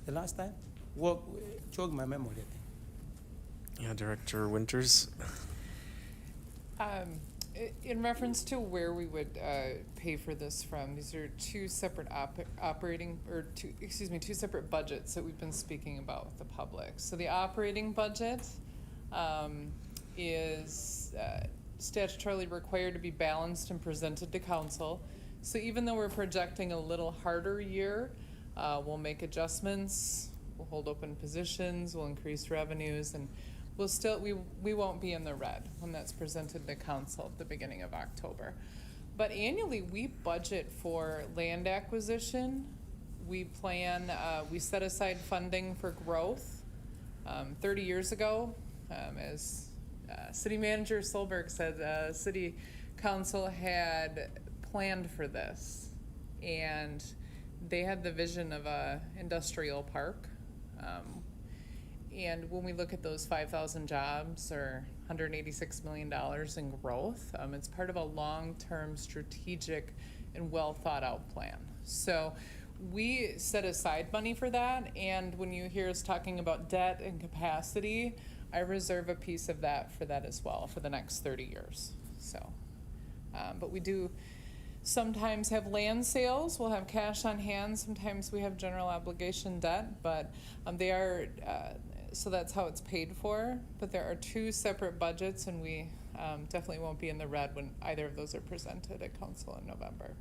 the last time? Well, jog my memory, I think. Yeah, Director Winters. In reference to where we would pay for this from, these are two separate two separate budgets that we've been speaking about with the public. So the operating budget is statutorily required to be balanced and presented to council. So even though we're projecting a little harder year, we'll make adjustments, we'll hold open positions, we'll increase revenues, and we'll still, we won't be in the red when that's presented to council at the beginning of October. But annually, we budget for land acquisition. We plan, we set aside funding for growth. 30 years ago, as City Manager Solberg said, City Council had planned for this. And they had the vision of a industrial park. And when we look at those 5,000 jobs or $186 million in growth, it's part of a long-term strategic and well-thought-out plan. So we set aside money for that, and when you hear us talking about debt and capacity, I reserve a piece of that for that as well for the next 30 years. So, but we do sometimes have land sales, we'll have cash on hand, sometimes we have general obligation debt, but they are, so that's how it's paid for. But there are two separate budgets, and we definitely won't be in the red when either of those are presented at council in November.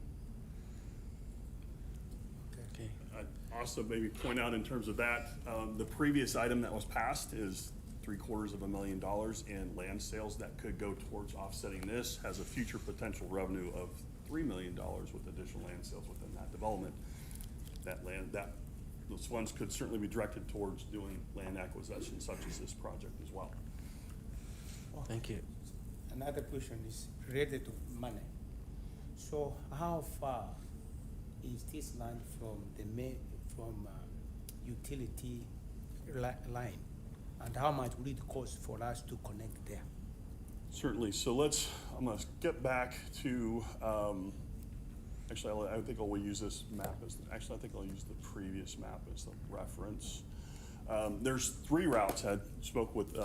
I'd also maybe point out in terms of that, the previous item that was passed is $750,000 in land sales that could go towards offsetting this, has a future potential revenue of $3 million with additional land sales within that development. Those funds could certainly be directed towards doing land acquisition such as this project as well. Thank you. Another question is related to money. So how far is this line from the utility line? And how much will it cost for us to connect there? Certainly. So I'm gonna get back to, actually, I think I'll use this map I think I'll use the previous map as the reference. There's 3 routes. I spoke with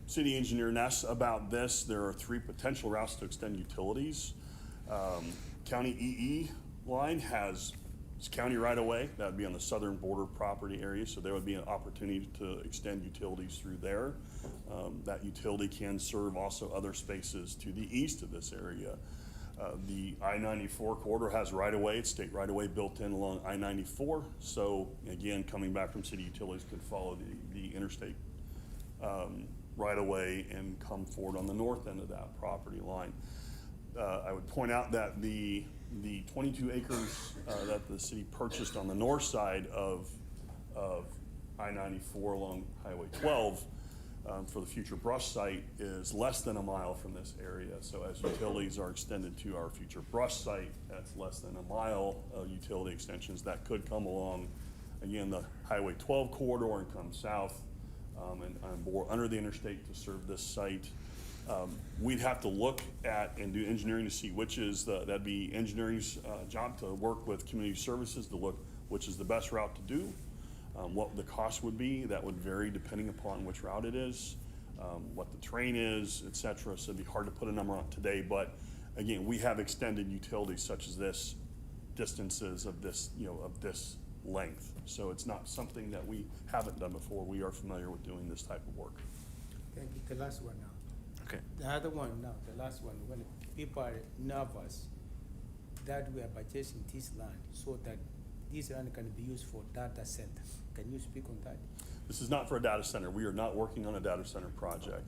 City Engineer Ness about this. There are 3 potential routes to extend utilities. County EE line it's county right away. That would be on the southern border property area, so there would be an opportunity to extend utilities through there. That utility can serve also other spaces to the east of this area. The I-94 corridor has right-of-way, it's state right-of-way built in along I-94. So again, coming back from city utilities could follow the interstate right-of-way and come forward on the north end of that property line. I would point out that the 22 acres that the city purchased on the north side of I-94 along Highway 12 for the future brush site is less than a mile from this area. So as utilities are extended to our future brush site, that's less than a mile of utility extensions that could come along, again, the Highway 12 corridor and come south and bore under the interstate to serve this site. We'd have to look at and do engineering to see which is that'd be engineering's job to work with community services to look which is the best route to do. What the cost would be, that would vary depending upon which route it is, what the terrain is, et cetera. So it'd be hard to put a number on today, but again, we have extended utilities such as this, distances of this, of this length. So it's not something that we haven't done before. We are familiar with doing this type of work. Thank you. The last one now. Okay. The other one now, the last one, when people are nervous that we are purchasing this land so that this land can be used for data center. Can you speak on that? This is not for a data center. We are not working on a data center project.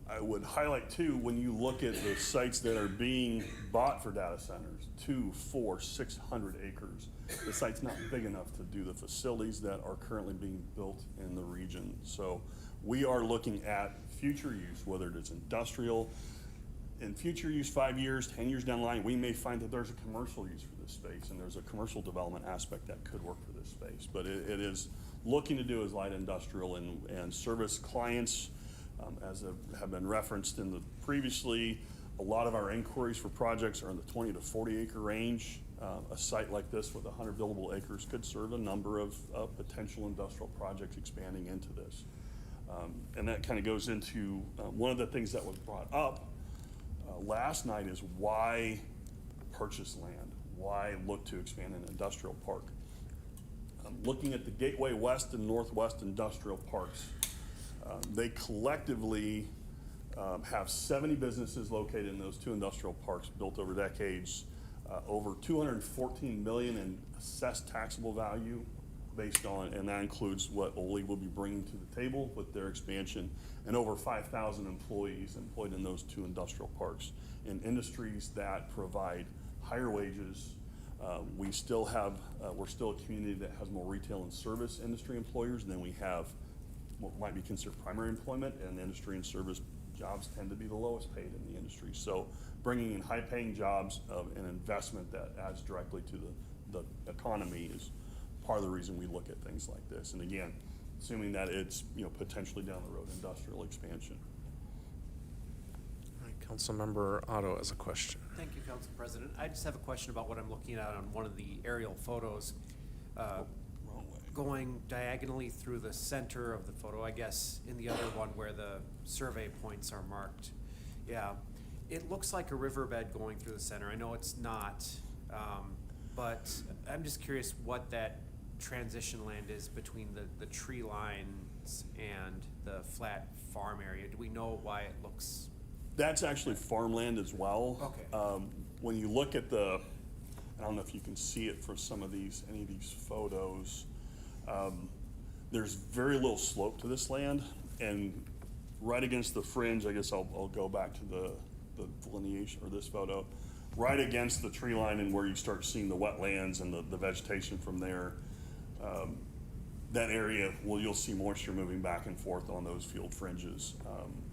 I would highlight too, when you look at the sites that are being bought for data centers, 200, 400, 600 acres, the site's not big enough to do the facilities that are currently being built in the region. So we are looking at future use, whether it is industrial. In future use, 5 years, 10 years down the line, we may find that there's a commercial use for this space and there's a commercial development aspect that could work for this space. But it is looking to do as light industrial and service clients, as have been referenced in the previously. A lot of our inquiries for projects are in the 20 to 40 acre range. A site like this with 100 buildable acres could serve a number of potential industrial projects expanding into this. And that kind of goes into one of the things that was brought up last night is why purchase land? Why look to expand an industrial park? Looking at the Gateway West and Northwest industrial parks, they collectively have 70 businesses located in those 2 industrial parks built over decades, over $214 million in assessed taxable value based on, and that includes what Ole will be bringing to the table with their expansion, and over 5,000 employees employed in those 2 industrial parks in industries that provide higher wages. We still have, we're still a community that has more retail and service industry employers than we have what might be considered primary employment, and industry and service jobs tend to be the lowest paid in the industry. So bringing in high paying jobs and investment that adds directly to the economy is part of the reason we look at things like this. And again, assuming that it's potentially down the road industrial expansion. All right, Councilmember Otto has a question. Thank you, Council President. I just have a question about what I'm looking at on one of the aerial photos. Going diagonally through the center of the photo, I guess in the other one where the survey points are marked. Yeah, it looks like a riverbed going through the center. I know it's not, but I'm just curious what that transition land is between the tree lines and the flat farm area. Do we know why it looks? That's actually farmland as well. Okay. When you look at I don't know if you can see it for any of these photos, there's very little slope to this land, and right against the fringe. I guess I'll go back to the delineation or this photo. Right against the tree line and where you start seeing the wetlands and the vegetation from there. That area, well, you'll see moisture moving back and forth on those field fringes.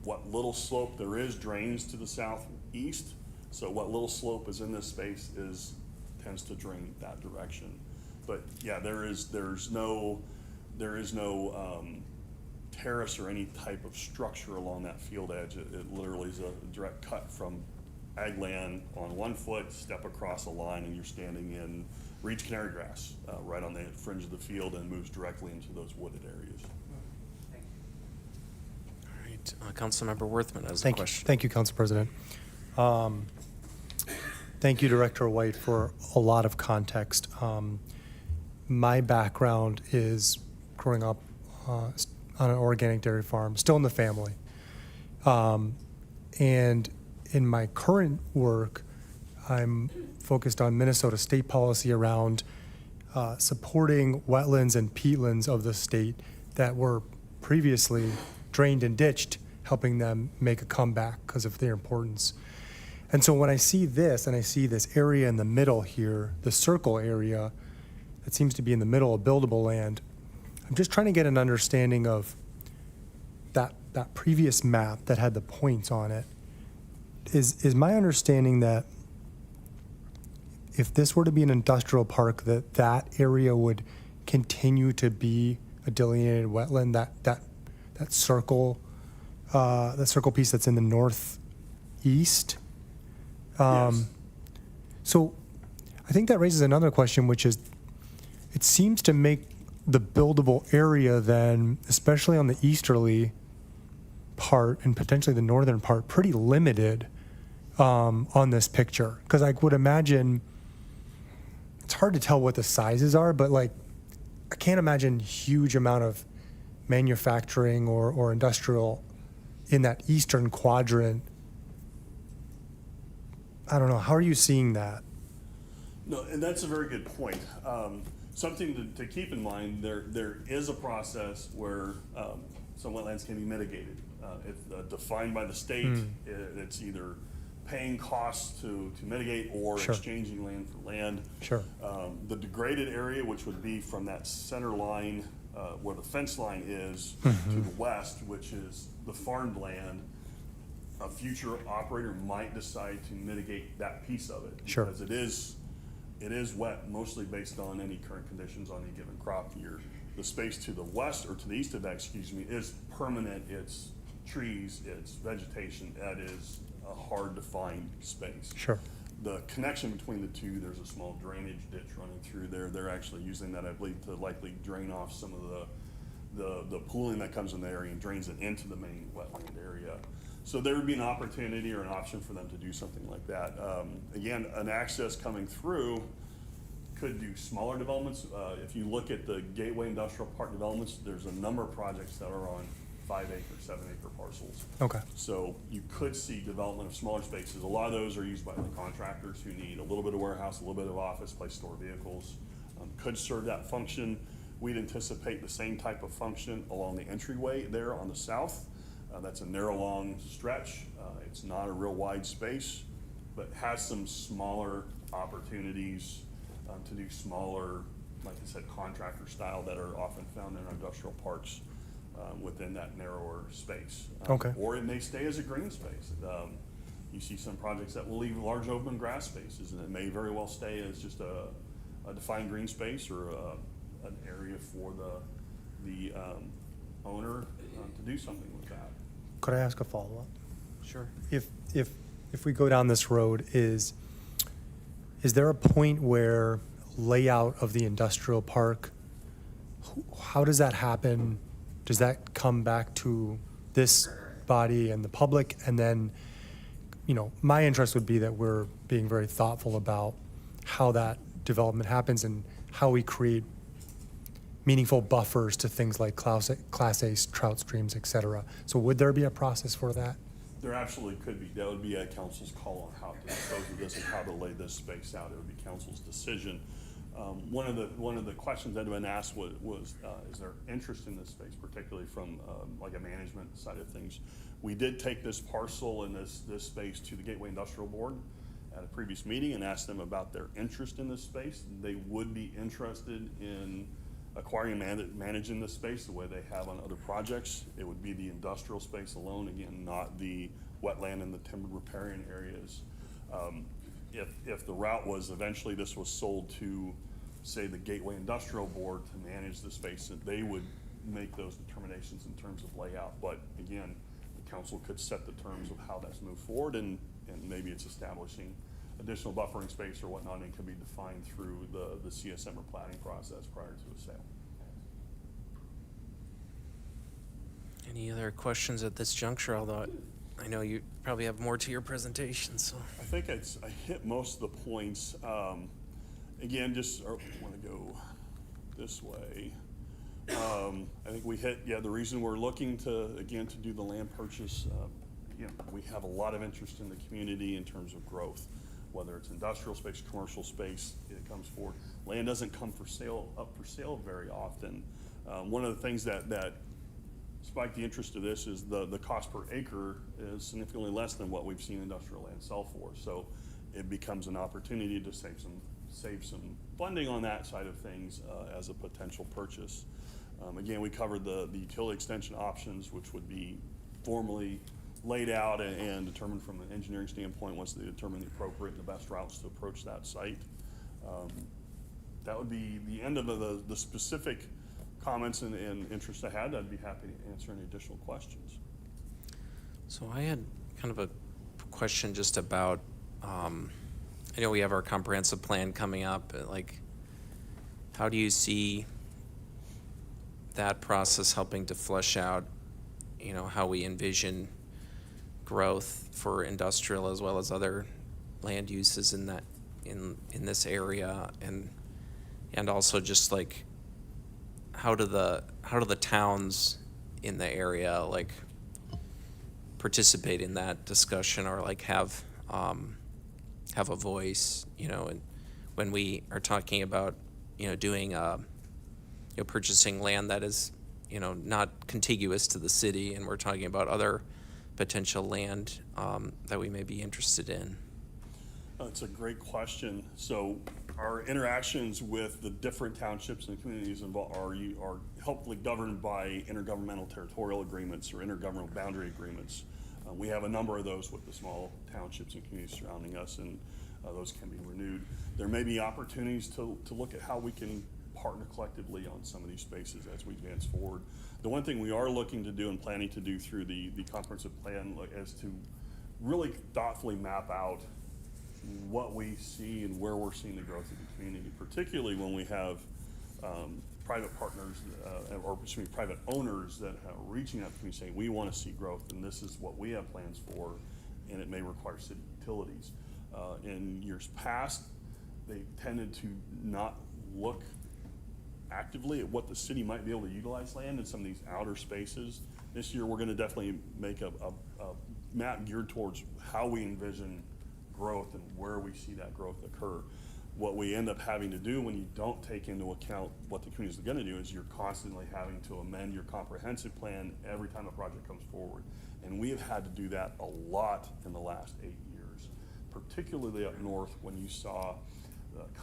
What little slope there is drains to the southeast. So what little slope is in this space tends to drain that direction. But yeah, there's no terrace or any type of structure along that field edge. It literally is a direct cut from ag land on 1 foot, step across a line, and you're standing in reeds canary grass right on the fringe of the field, and moves directly into those wooded areas. All right, Councilmember Worthman has a Thank you. question. Thank you, Council President. Thank you, Director White, for a lot of context. My background is growing up on an organic dairy farm, still in the family. And in my current work, I'm focused on Minnesota state policy around supporting wetlands and peatlands of the state that were previously drained and ditched, helping them make a comeback because of their importance. And so when I see this, and I see this area in the middle here, the circle area that seems to be in the middle of buildable land, I'm just trying to get an understanding of that previous map that had the points on it. Is my understanding that if this were to be an industrial park, that area would continue to be a delineated wetland, that circle piece that's in the northeast? Yes. So I think that raises another question, which is, it seems to make the buildable area then, especially on the easterly part and potentially the northern part, pretty limited on this picture. Because I would imagine, it's hard to tell what the sizes are, but like, I can't imagine huge amount of manufacturing or industrial in that eastern quadrant. I don't know. How are you seeing that? No, and that's a very good point. Something to keep in mind, there is a process where some wetlands can be mitigated. It's defined by the state. It's either paying costs to mitigate or Sure. exchanging land for land. Sure. The degraded area, which would be from that center line where the fence line is to the west, which is the farmed land, a future operator might decide to mitigate that piece of it. Sure. Because it is wet, mostly based on any current conditions on any given crop year. The space to the west, or to the east of that, is permanent. It's trees, it's vegetation. That is a hard to find space. Sure. The connection between the two, there's a small drainage ditch running through there. They're actually using that, I believe, to likely drain off some of the pooling that comes in the area and drains it into the main wetland area. So there would be an opportunity or an option for them to do something like that. Again, an access coming through could do smaller developments. If you look at the Gateway Industrial Park developments, there's a number of projects that are on 5-acre, 7-acre parcels. Okay. So you could see development of smaller spaces. A lot of those are used by the contractors who need a little bit of warehouse, a little bit of office, place store vehicles. Could serve that function. We'd anticipate the same type of function along the entryway there on the south. That's a narrow, long stretch. It's not a real wide space, but has some smaller opportunities to do smaller, like I said, contractor style that are often found in our industrial parks within that narrower space. Okay. Or it may stay as a green space. You see some projects that will leave large open grass spaces, and it may very well stay as just a defined green space or an area for the owner to do something with that. Could I ask a follow-up? Sure. If we go down this road, is there a point where layout of the industrial park, how does that happen? Does that come back to this body and the public? And then, my interest would be that we're being very thoughtful about how that development happens and how we create meaningful buffers to things like Class A trout streams, et cetera. So would there be a process for that? There absolutely could be. That would be a council's call on how to dispose of this and how to lay this space out. It would be council's decision. One of the questions that had been asked was is there interest in this space, particularly from like a management side of things? We did take this parcel and this space to the Gateway Industrial Board at a previous meeting and asked them about their interest in this space. They would be interested in acquiring and managing this space the way they have on other projects. It would be the industrial space alone, again, not the wetland and the timber riparian areas. If the route was eventually this was sold to, say, the Gateway Industrial Board to manage the space, that they would make those determinations in terms of layout. But again, the council could set the terms of how that's moved forward, and maybe it's establishing additional buffering space or whatnot, and it could be defined through the CSM or planning process prior to a sale. Any other questions at this juncture? Although I know you probably have more to your presentation, so. I think I hit most of the points. Again, just want to go this way. I think we hit, the reason we're looking to do the land purchase, we have a lot of interest in the community in terms of growth, whether it's industrial space, commercial space, it comes forward. Land doesn't come up for sale very often. One of the things that spiked the interest of this is the cost per acre is significantly less than what we've seen industrial land sell for. So it becomes an opportunity to save some funding on that side of things as a potential purchase. Again, we covered the utility extension options, which would be formally laid out and determined from an engineering standpoint once they determine the appropriate and the best routes to approach that site. That would be the end of the specific comments and interest I had. I'd be happy to answer any additional questions. So I had kind of a question just about, I know we have our comprehensive plan coming up, like, how do you see that process helping to flesh out, how we envision growth for industrial as well as other land uses in that, in this area, and also just like, how do the towns in the area like participate in that discussion, or like have a voice, and when we are talking about, doing, purchasing land that is, not contiguous to the city, and we're talking about other potential land that we may be interested in? It's a great question. So our interactions with the different townships and communities involved are helpfully governed by intergovernmental territorial agreements or intergovernmental boundary agreements. We have a number of those with the small townships and communities surrounding us, and those can be renewed. There may be opportunities to look at how we can partner collectively on some of these spaces as we advance forward. The one thing we are looking to do and planning to do through the comprehensive plan is to really thoughtfully map out what we see and where we're seeing the growth of the community, particularly when we have private partners, private owners that are reaching out to me saying, we want to see growth and this is what we have plans for, and it may require city utilities. In years past, they tended to not look actively at what the city might be able to utilize land in some of these outer spaces. This year, we're going to definitely make a map geared towards how we envision growth and where we see that growth occur. What we end up having to do when you don't take into account what the community is going to do is you're constantly having to amend your comprehensive plan every time a project comes forward. And we have had to do that a lot in the last 8 years, particularly up north when you saw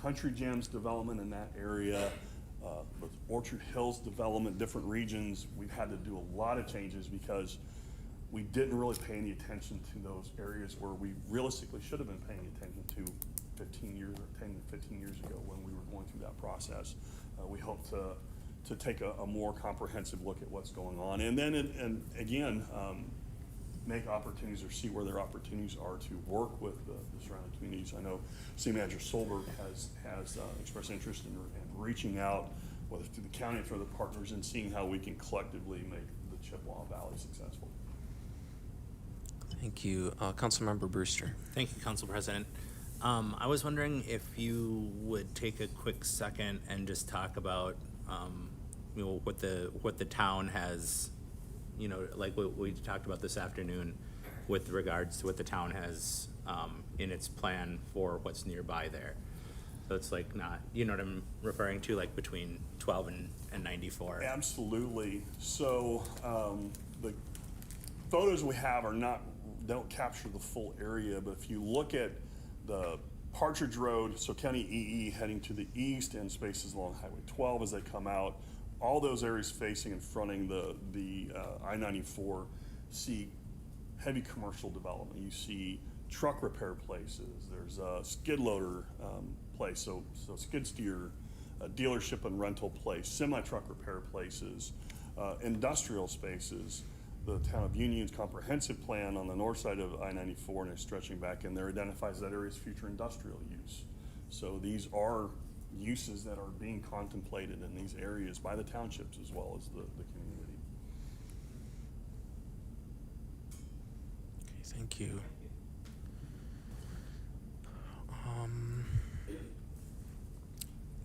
Country Gems development in that area, with Orchard Hills development, different regions. We've had to do a lot of changes because we didn't really pay any attention to those areas where we realistically should have been paying attention to 10 to 15 years ago when we were going through that process. We hope to take a more comprehensive look at what's going on, and then again make opportunities or see where their opportunities are to work with the surrounding communities. I know City Manager Solberg has expressed interest in reaching out, whether through the county or through other partners, and seeing how we can collectively make the Chippewa Valley successful. Thank you. Councilmember Brewster. Thank you, Council President. I was wondering if you would take a quick second and just talk about what the town has, like what we talked about this afternoon with regards to what the town has in its plan for what's nearby there. So it's like not, you know what I'm referring to, like between 12 and 94. Absolutely. So the photos we have don't capture the full area, but if you look at the Partridge Road, so County EE heading to the east and spaces along Highway 12 as they come out, all those areas facing and fronting the I-94 see heavy commercial development. You see truck repair places. There's a skid loader place, so skid steer, dealership and rental place, semi-truck repair places, industrial spaces. The town of Union's comprehensive plan on the north side of I-94 and is stretching back in there identifies that area's future industrial use. So these are uses that are being contemplated in these areas by the townships as well as the community. Okay, thank you.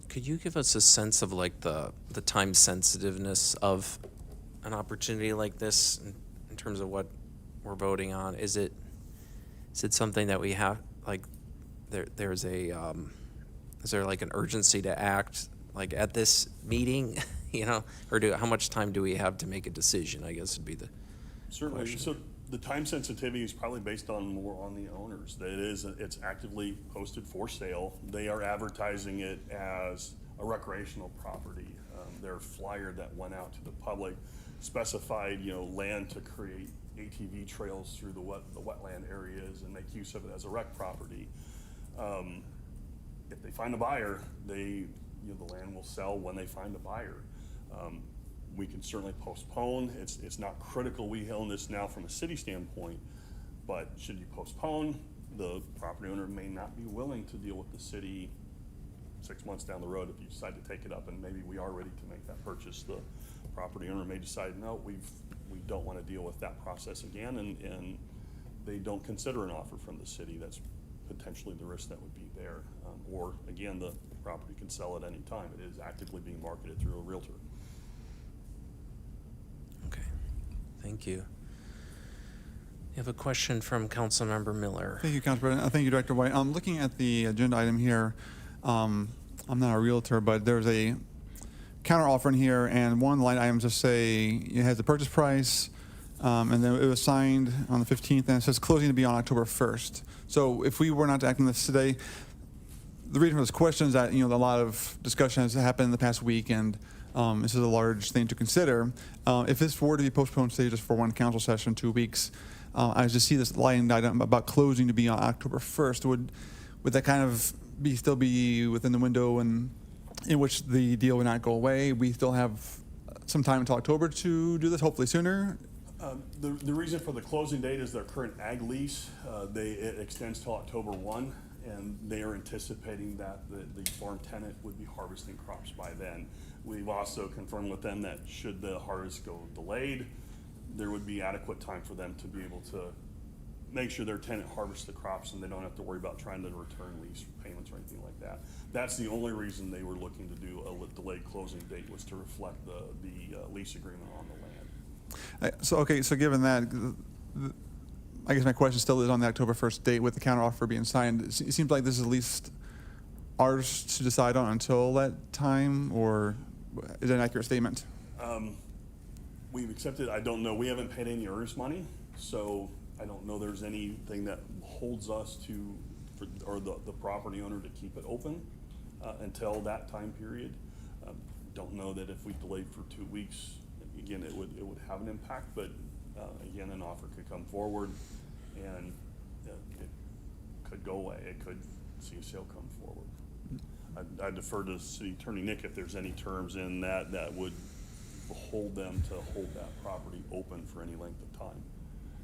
Could you give us a sense of like the time sensitiveness of an opportunity like this in terms of what we're voting on? Is it something that we have, like, is there like an urgency to act like at this meeting, you know, or how much time do we have to make a decision, I guess would be the Certainly. question. So the time sensitivity is probably based on more on the owners. That it's actively posted for sale. They are advertising it as a recreational property. Their flyer that went out to the public specified, land to create ATV trails through the wetland areas and make use of it as a rec property. If they find a buyer, the land will sell when they find a buyer. We can certainly postpone. It's not critical we own this now from a city standpoint, but should you postpone, the property owner may not be willing to deal with the city 6 months down the road if you decide to take it up and maybe we are ready to make that purchase. The property owner may decide, no, we don't want to deal with that process again, and they don't consider an offer from the city. That's potentially the risk that would be there. Or again, the property can sell at any time. It is actively being marketed through a realtor. Okay, thank you. You have a question from Councilmember Miller. Thank you, Council President. Thank you, Director White. Looking at the agenda item here, I'm not a realtor, but there's a counter offer in here, and one of the line items just say it has the purchase price, and then it was signed on the 15th, and it says closing to be on October 1st. So if we were not to act on this today, the reason for this question is that a lot of discussion has happened in the past week, and this is a large thing to consider. If this were to be postponed, say just for one council session, 2 weeks, I just see this line item about closing to be on October 1st. Would that kind of still be within the window in which the deal would not go away? We still have some time until October to do this, hopefully sooner. The reason for the closing date is their current ag lease. It extends till October 1, and they are anticipating that the farm tenant would be harvesting crops by then. We've also confirmed with them that should the harvest go delayed, there would be adequate time for them to be able to make sure their tenant harvests the crops and they don't have to worry about trying to return lease payments or anything like that. That's the only reason they were looking to do a delayed closing date, was to reflect the lease agreement on the land. So given that, I guess my question still is on the October 1st date with the counteroffer being signed. It seems like this is at least ours to decide on until that time, or is that an accurate statement? We've accepted, I don't know, we haven't paid any earnest money, so I don't know there's anything that holds us or the property owner to keep it open until that time period. Don't know that if we delayed for 2 weeks, again, it would have an impact, but again, an offer could come forward and it could go away. It could see a sale come forward. I defer to City Attorney Nick if there's any terms in that would hold them to hold that property open for any length of time.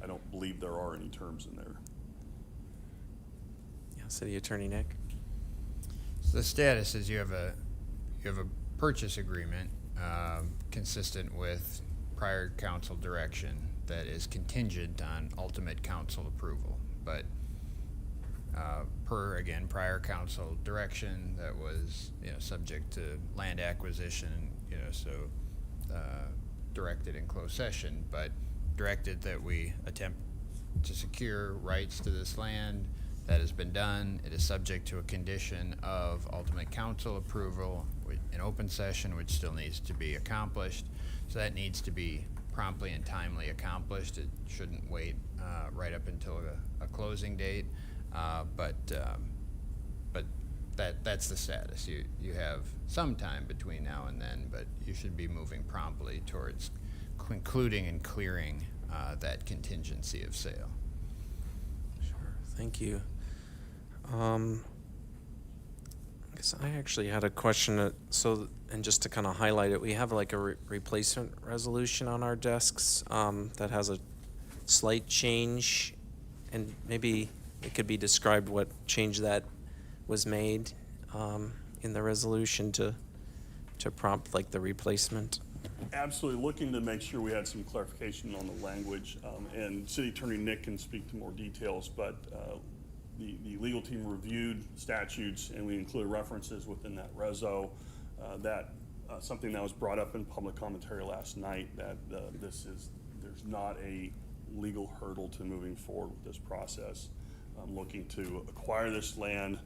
I don't believe there are any terms in there. Yeah, City Attorney Nick. So the status is you have a purchase agreement consistent with prior council direction that is contingent on ultimate council approval, but per prior council direction that was subject to land acquisition, directed in closed session, but directed that we attempt to secure rights to this land that has been done. It is subject to a condition of ultimate council approval in open session, which still needs to be accomplished. So that needs to be promptly and timely accomplished. It shouldn't wait right up until a closing date. But that's the status. You have some time between now and then, but you should be moving promptly towards concluding and clearing that contingency of sale. Sure, thank you. I guess I actually had a question. And just to kind of highlight it, we have like a replacement resolution on our desks that has a slight change, and maybe it could be described what change that was made in the resolution to prompt like the replacement. Absolutely, looking to make sure we had some clarification on the language, and City Attorney Nick can speak to more details, but the legal team reviewed statutes, and we included references within that reso. Something that was brought up in public commentary last night, that there's not a legal hurdle to moving forward with this process. I'm looking to acquire this land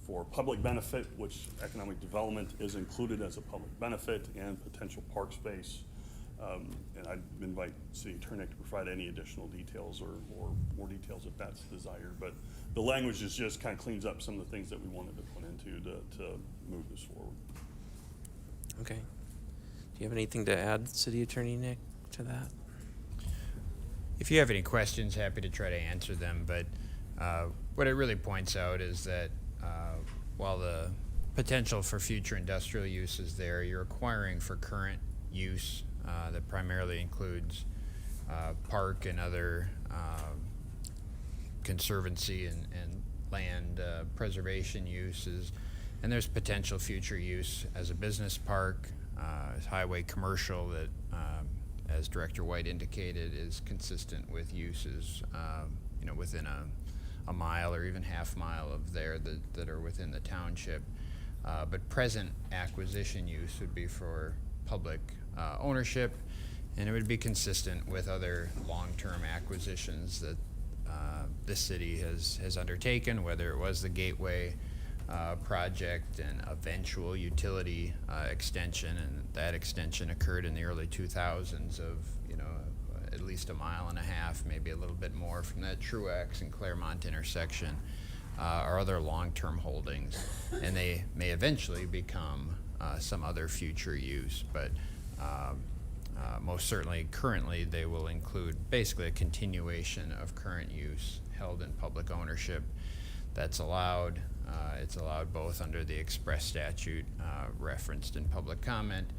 for public benefit, which economic development is included as a public benefit, and potential park space. And I'd invite City Attorney to provide any additional details or more details if that's desired. But the language is just kind of cleans up some of the things that we wanted to put into to move this forward. Okay. Do you have anything to add, City Attorney Nick, to that? If you have any questions, happy to try to answer them, but what it really points out is that while the potential for future industrial use is there, you're acquiring for current use that primarily includes park and other conservancy and land preservation uses, and there's potential future use as a business park, as highway commercial that, as Director White indicated, is consistent with uses within a mile or even half mile of there that are within the township. But present acquisition use would be for public ownership, and it would be consistent with other long-term acquisitions that this city has undertaken, whether it was the Gateway project and eventual utility extension, and that extension occurred in the early 2000s of at least 1.5 miles, maybe a little bit more from that Truax and Claremont intersection, or other long-term holdings, and they may eventually become some other future use, but most certainly currently they will include basically a continuation of current use held in public ownership. That's allowed. It's allowed both under the express statute referenced in public comment,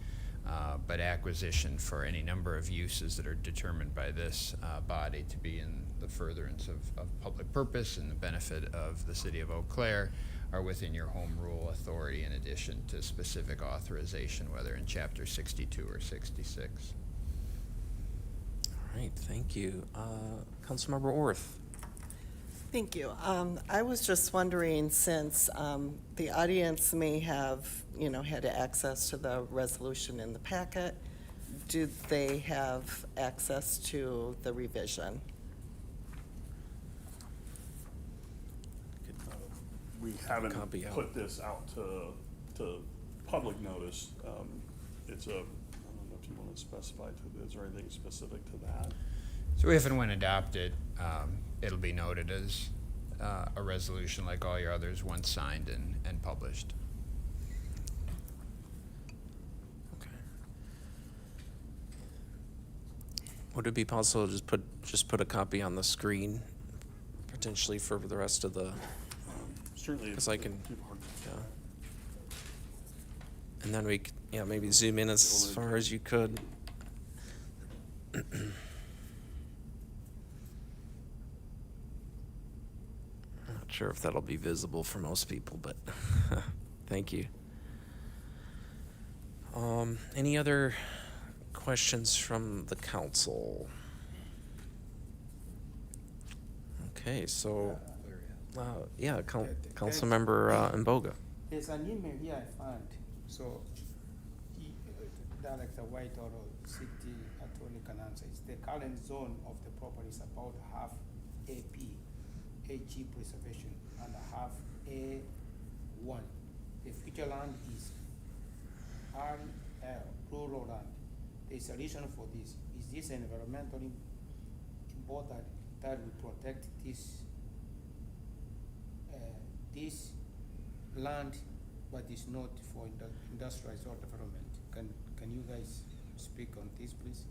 but acquisition for any number of uses that are determined by this body to be in the furtherance of public purpose and the benefit of the city of Eau Claire are within your home rule authority, in addition to specific authorization, whether in Chapter 62 or 66. All right, thank you. Councilmember Orth. Thank you. I was just wondering, since the audience may have, had access to the resolution in the packet, do they have access to the revision? We haven't Copy out. put this out to public notice. It's I don't know if you want to specify, is there anything specific to that? So if and when adopted, it'll be noted as a resolution like all your others once signed and published. Okay. Would it be possible to just put a copy on the screen, potentially for the rest of the? Certainly. Because I can. Yeah. And then we, maybe zoom in as far as you could. Not sure if that'll be visible for most people, but thank you. Any other questions from the council? Okay, so, Councilmember Mboga. There's an email here I found. So, Director White or City Attorney can answer. It's the current zone of the property is about half AP, HG preservation and have A1. The future land is RL, rural land. There is a reason for this. Is this environmentally important that we protect this this land, but is not for industrialized or development? Can you guys speak on this, please?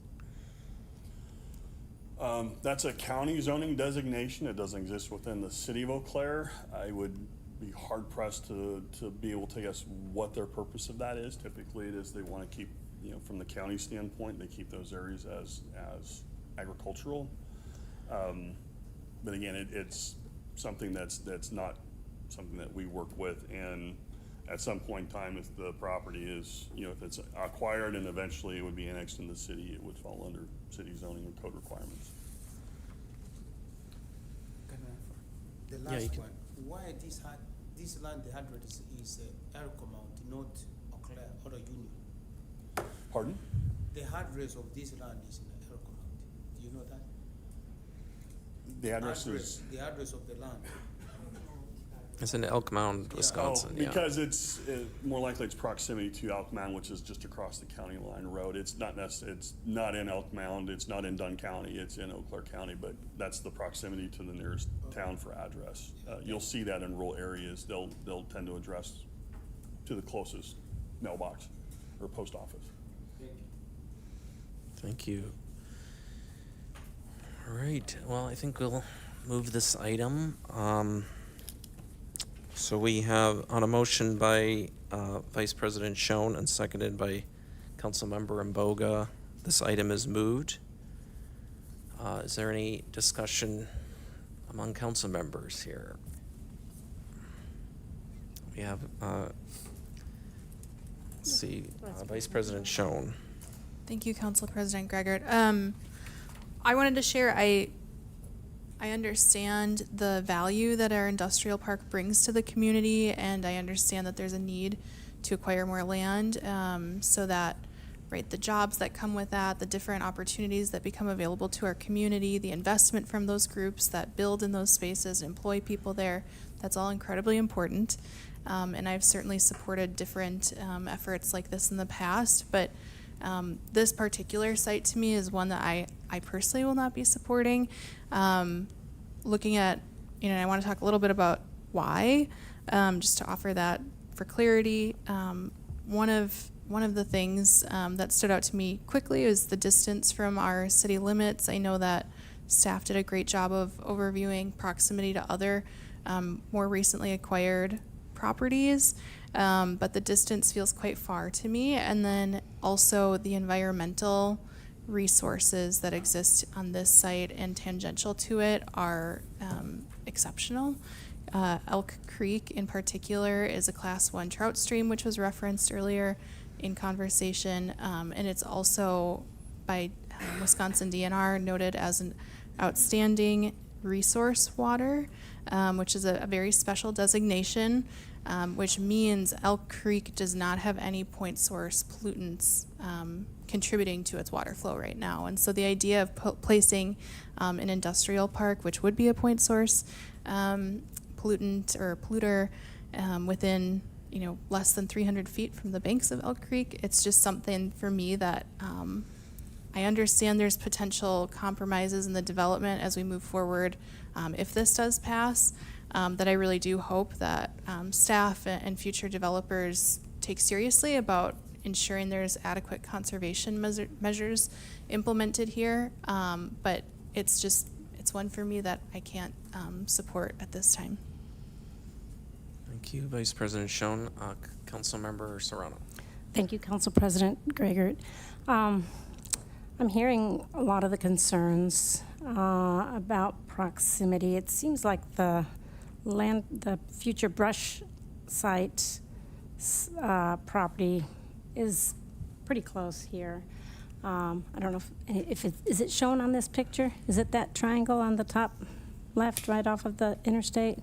That's a county zoning designation. It doesn't exist within the city of Eau Claire. I would be hard pressed to be able to guess what their purpose of that is. Typically, it is they want to keep, from the county standpoint, they keep those areas as agricultural. But again, it's something that's not something that we work with. And at some point in time, if the property is, if it's acquired and eventually it would be annexed in the city, it would fall under city zoning and code requirements. The last one, why this land, the address is Elko Mount, not Eau Claire or Union? Pardon? The address of this land is in Elko Mount. Do you know that? The address is? The address of the land. It's in Elk Mound, Wisconsin. Because it's more likely it's proximity to Elk Mound, which is just across the county line road. It's not it's not in Elk Mound. It's not in Dunn County. It's in Eau Claire County, but that's the proximity to the nearest town for address. You'll see that in rural areas. They'll tend to address to the closest mailbox or post office. Thank you. All right. Well, I think we'll move this item. So we have on a motion by Vice President Schoen and seconded by Councilmember Mboga, this item is moved. Is there any discussion among council members here? We have, let's see, Vice President Schoen. Thank you, Council President Gregor. I wanted to share, I understand the value that our industrial park brings to the community, and I understand that there's a need to acquire more land so that, right, the jobs that come with that, the different opportunities that become available to our community, the investment from those groups that build in those spaces, employ people there, that's all incredibly important. And I've certainly supported different efforts like this in the past, but this particular site to me is one that I personally will not be supporting. Looking at, and I want to talk a little bit about why, just to offer that for clarity. One of the things that stood out to me quickly is the distance from our city limits. I know that staff did a great job of overviewing proximity to other more recently acquired properties, but the distance feels quite far to me. And then also the environmental resources that exist on this site and tangential to it are exceptional. Elk Creek in particular is a Class 1 trout stream, which was referenced earlier in conversation, and it's also by Wisconsin DNR noted as an outstanding resource water, which is a very special designation, which means Elk Creek does not have any point source pollutants contributing to its water flow right now. And so the idea of placing an industrial park, which would be a point source pollutant or polluter within less than 300 feet from the banks of Elk Creek, it's just something for me that I understand there's potential compromises in the development as we move forward if this does pass, that I really do hope that staff and future developers take seriously about ensuring there's adequate conservation measures implemented here. But it's one for me that I can't support at this time. Thank you, Vice President Schoen. Councilmember Serrano. Thank you, Council President Gregor. I'm hearing a lot of the concerns about proximity. It seems like the future brush site property is pretty close here. I don't know if is it shown on this picture? Is it that triangle on the top left, right off of the interstate?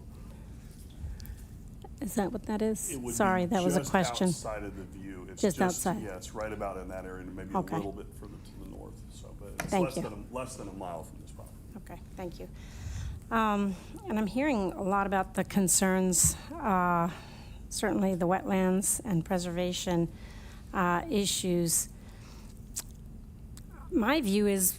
Is that what that is? Sorry, that was a question. Just outside of the view. It's just outside. Yeah, it's right about in that area, and maybe Okay. a little bit further to the north. So, but it's Thank you. less than a mile from this property. Okay, thank you. And I'm hearing a lot about the concerns, certainly the wetlands and preservation issues. My view is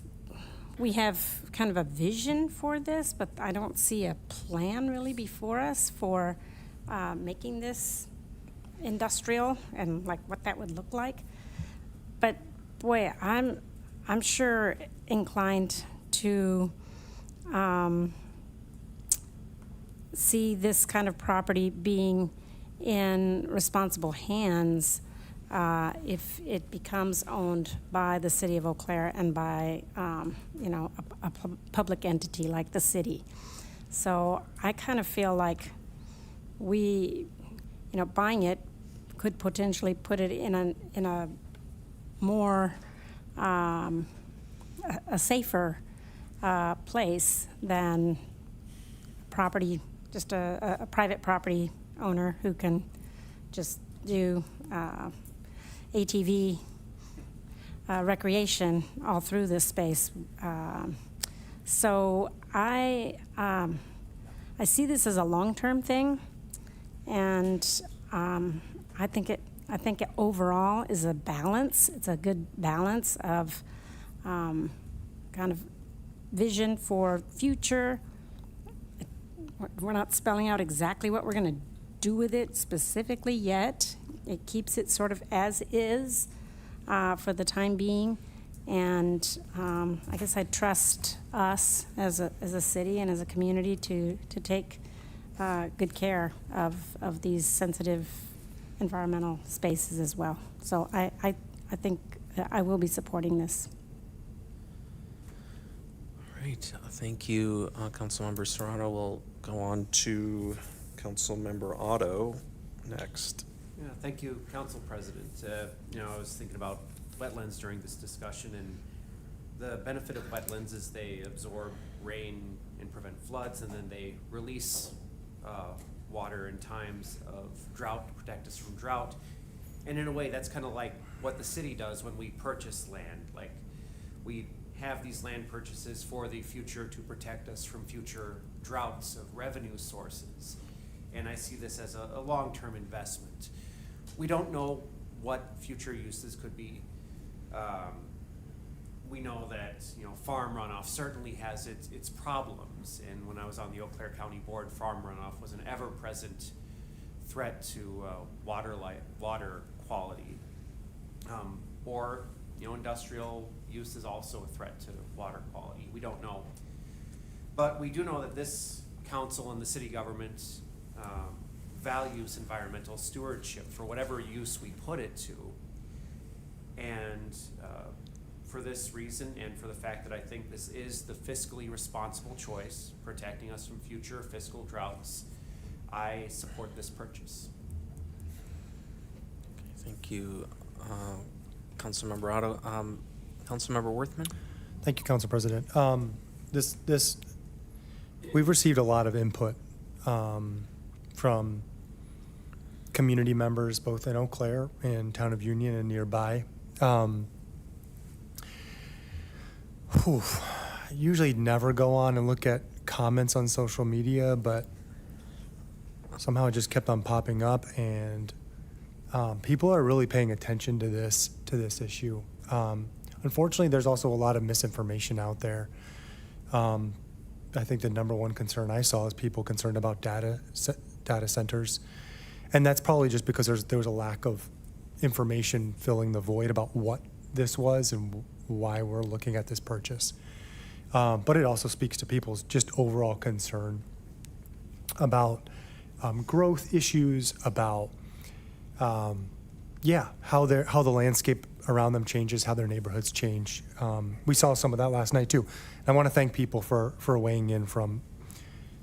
we have kind of a vision for this, but I don't see a plan really before us for making this industrial and like what that would look like. But boy, I'm sure inclined to see this kind of property being in responsible hands if it becomes owned by the city of Eau Claire and by, a public entity like the city. So I kind of feel like we, buying it could potentially put it in a more, a safer place than property, just a private property owner who can just do ATV recreation all through this space. So I see this as a long-term thing, and I think it overall is a balance. It's a good balance of kind of vision for future. We're not spelling out exactly what we're going to do with it specifically yet. It keeps it sort of as is for the time being. And I guess I trust us as a city and as a community to take good care of these sensitive environmental spaces as well. So I think that I will be supporting this. All right, thank you, Councilmember Serrano. We'll go on to Councilmember Otto next. Yeah, thank you, Council President. I was thinking about wetlands during this discussion, and the benefit of wetlands is they absorb rain and prevent floods, and then they release water in times of drought to protect us from drought. And in a way, that's kind of like what the city does when we purchase land. Like, we have these land purchases for the future to protect us from future droughts of revenue sources. And I see this as a long-term investment. We don't know what future uses could be. We know that farm runoff certainly has its problems, and when I was on the Eau Claire County Board, farm runoff was an ever-present threat to water quality. Or industrial use is also a threat to water quality. We don't know, but we do know that this council and the city government values environmental stewardship for whatever use we put it to. And for this reason, and for the fact that I think this is the fiscally responsible choice, protecting us from future fiscal droughts, I support this purchase. Thank you, Councilmember Otto. Councilmember Worthman? Thank you, Council President. We've received a lot of input from community members, both in Eau Claire and Town of Union and nearby. I usually never go on and look at comments on social media, but somehow it just kept on popping up, and people are really paying attention to this issue. Unfortunately, there's also a lot of misinformation out there. I think the number one concern I saw is people concerned about data centers, and that's probably just because there was a lack of information filling the void about what this was and why we're looking at this purchase. But it also speaks to people's just overall concern about growth issues, about how the landscape around them changes, how their neighborhoods change. We saw some of that last night too. I want to thank people for weighing in from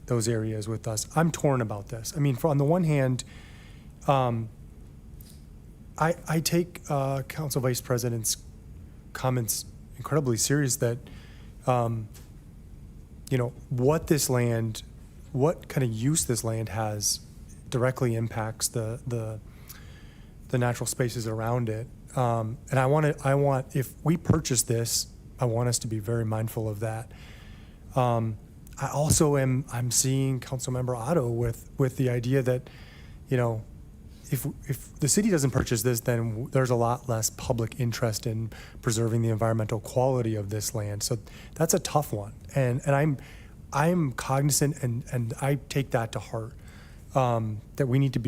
those areas with us. I'm torn about this. I mean, on the one hand, I take Council Vice President's comments incredibly serious that, what kind of use this land has directly impacts the natural spaces around it. And if we purchase this, I want us to be very mindful of that. I also I'm seeing Councilmember Otto with the idea that, you know, if the city doesn't purchase this, then there's a lot less public interest in preserving the environmental quality of this land. So that's a tough one, and I'm cognizant and I take that to heart, that we need to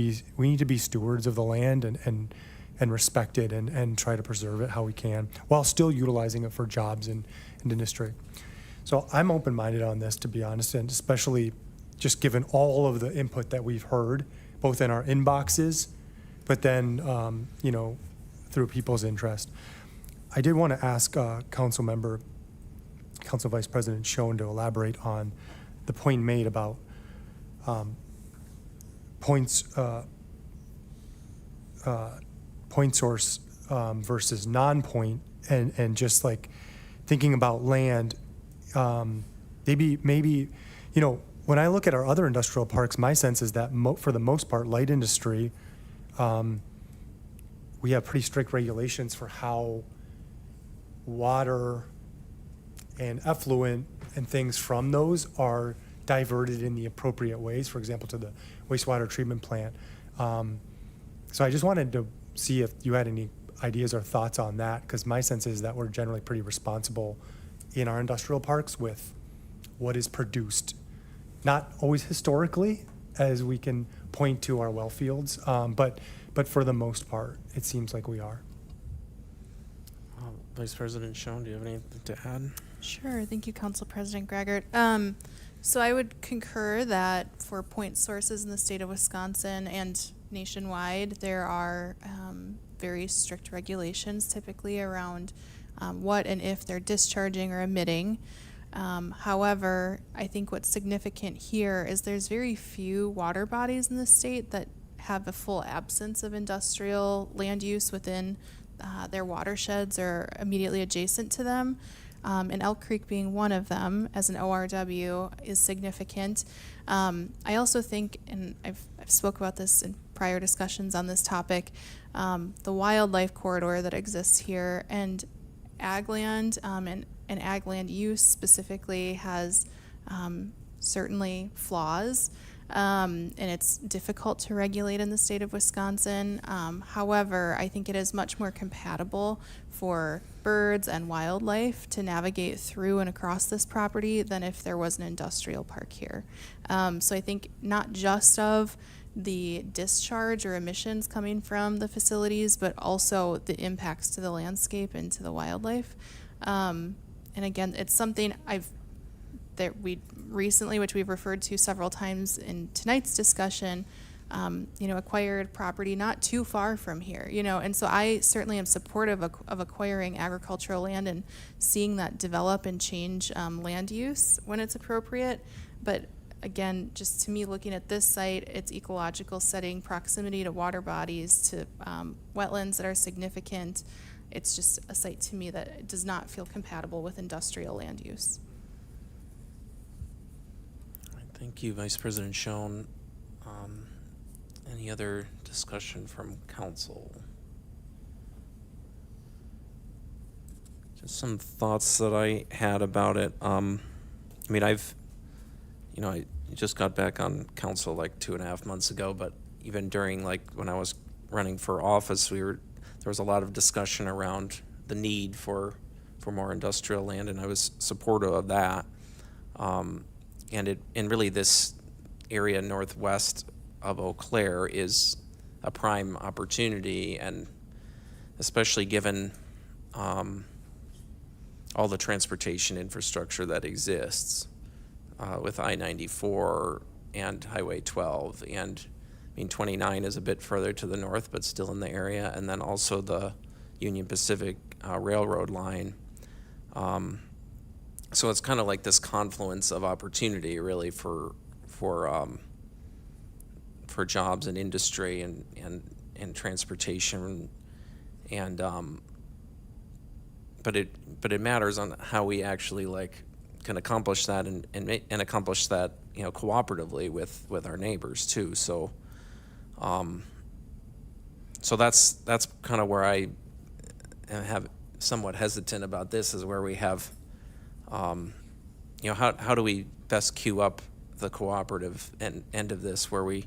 be stewards of the land and respect it and try to preserve it how we can while still utilizing it for jobs and industry. So I'm open-minded on this, to be honest, and especially just given all of the input that we've heard, both in our inboxes, but then, you know, through people's interest. I did want to ask Council Vice President Schoen to elaborate on the point made about point source versus non-point, and just like thinking about land. Maybe, you know, when I look at our other industrial parks, my sense is that for the most part, light industry, we have pretty strict regulations for how water and effluent and things from those are diverted in the appropriate ways, for example, to the wastewater treatment plant. So I just wanted to see if you had any ideas or thoughts on that, because my sense is that we're generally pretty responsible in our industrial parks with what is produced. Not always historically, as we can point to our well fields, but for the most part, it seems like we are. Vice President Schoen, do you have anything to add? Sure. Thank you, Council President Gregert. So I would concur that for point sources in the state of Wisconsin and nationwide, there are very strict regulations typically around what and if they're discharging or emitting. However, I think what's significant here is there's very few water bodies in the state that have a full absence of industrial land use within their watersheds or immediately adjacent to them. And Elk Creek being one of them as an ORW is significant. I also think, and I've spoke about this in prior discussions on this topic, the wildlife corridor that exists here and ag land and ag land use specifically has certainly flaws. And it's difficult to regulate in the state of Wisconsin. However, I think it is much more compatible for birds and wildlife to navigate through and across this property than if there was an industrial park here. So I think not just of the discharge or emissions coming from the facilities, but also the impacts to the landscape and to the wildlife. And again, it's something that we recently, which we've referred to several times in tonight's discussion, acquired property not too far from here, and so I certainly am supportive of acquiring agricultural land and seeing that develop and change land use when it's appropriate. But again, just to me, looking at this site, its ecological setting, proximity to water bodies, to wetlands that are significant, it's just a site to me that does not feel compatible with industrial land use. Thank you, Vice President Schoen. Any other discussion from council? Just some thoughts that I had about it. I just got back on council like 2.5 months ago, but even during when I was running for office, there was a lot of discussion around the need for more industrial land, and I was supportive of that. And really this area northwest of Eau Claire is a prime opportunity, and especially given all the transportation infrastructure that exists with I-94 and Highway 12, and 29 is a bit further to the north, but still in the area, and then also the Union Pacific Railroad line. So it's kind of like this confluence of opportunity, really, for jobs and industry and transportation, but it matters on how we actually can accomplish that and accomplish that cooperatively with our neighbors too. So that's kind of where I have somewhat hesitant about this, is where we have how do we best queue up the cooperative end of this, where we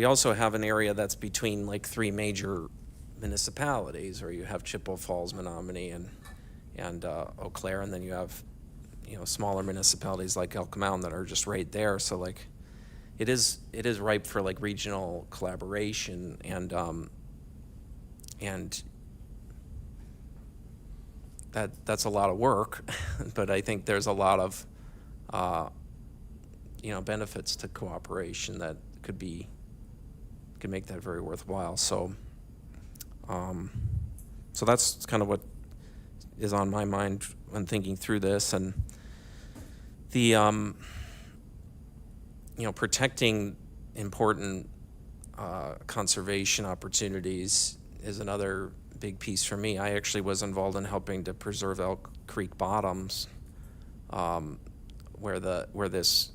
also have an area that's between like three major municipalities, or you have Chippewa Falls, Menominee, and Eau Claire, and then you have, you know, smaller municipalities like Elk Mountain that are just right there. So like, it is ripe for like regional collaboration, and that's a lot of work, but I think there's a lot of you know, benefits to cooperation that could make that very worthwhile. So so that's kind of what is on my mind when thinking through this. And the you know, protecting important conservation opportunities is another big piece for me. I actually was involved in helping to preserve Elk Creek Bottoms, where this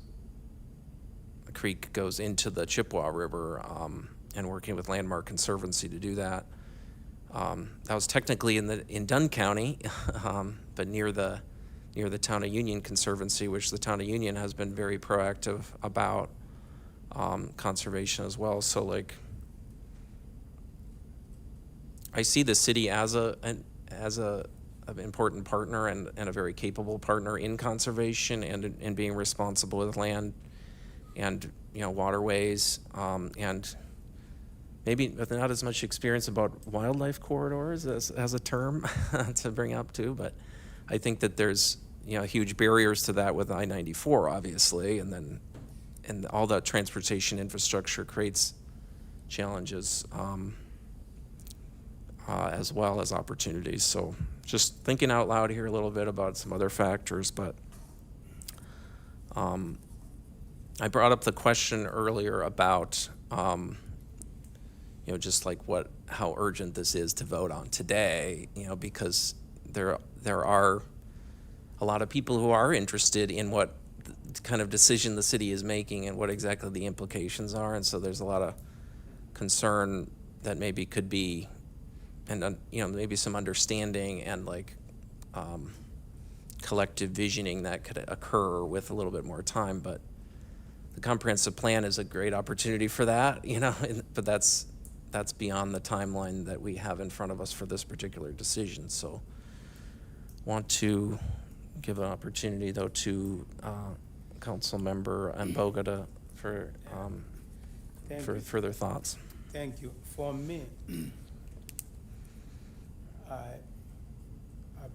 creek goes into the Chippewa River, and working with Landmark Conservancy to do that. That was technically in Dunn County, but near the Town of Union Conservancy, which the Town of Union has been very proactive about conservation as well. So like, I see the city as an important partner and a very capable partner in conservation and in being responsible with land and, you know, waterways, and maybe with not as much experience about wildlife corridors as a term to bring up too, but I think that there's, you know, huge barriers to that with I-94, obviously, and all the transportation infrastructure creates challenges as well as opportunities. So just thinking out loud here a little bit about some other factors, but I brought up the question earlier about you know, just like how urgent this is to vote on today, you know, because there are a lot of people who are interested in what kind of decision the city is making and what exactly the implications are, and so there's a lot of concern that maybe could be, and you know, maybe some understanding and like collective visioning that could occur with a little bit more time. But the comprehensive plan is a great opportunity for that, you know, but that's beyond the timeline that we have in front of us for this particular decision. So want to give an opportunity though to Councilmember Mboga for further thoughts. Thank you. For me, I've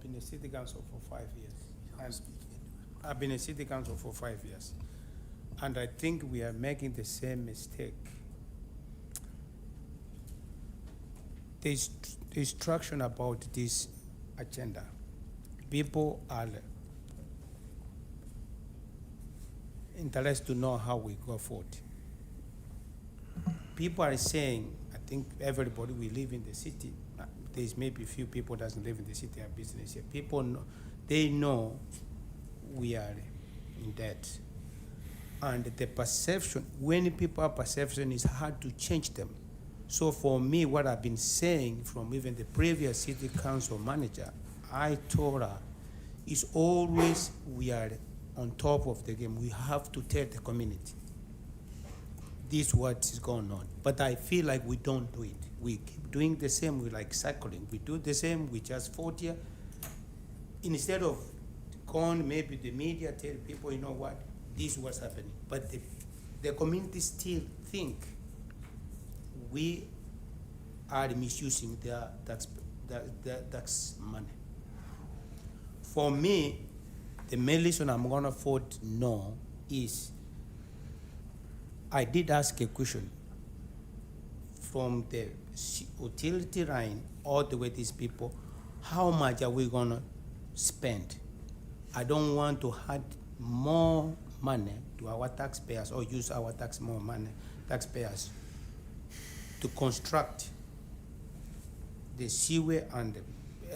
been a city council for 5 years. I've been a city council for 5 years. And I think we are making the same mistake. There's instruction about this agenda. People are interested to know how we go forward. People are saying, I think everybody will live in the city. There's maybe a few people doesn't live in the city and business here. People know, they know we are in debt. And the perception, when people have perception, it's hard to change them. So for me, what I've been saying from even the previous city council manager, I told her, it's always we are on top of the game. We have to tell the community this is what is going on. But I feel like we don't do it. We keep doing the same, we like cycling. We do the same, we just vote here. Instead of going, maybe the media tell people, you know what, this is what's happening. But the community still think we are misusing their tax money. For me, the main reason I'm gonna vote no is I did ask a question from the utility line all the way to these people, how much are we gonna spend? I don't want to add more money to our taxpayers or use our taxpayers to construct the sewer and the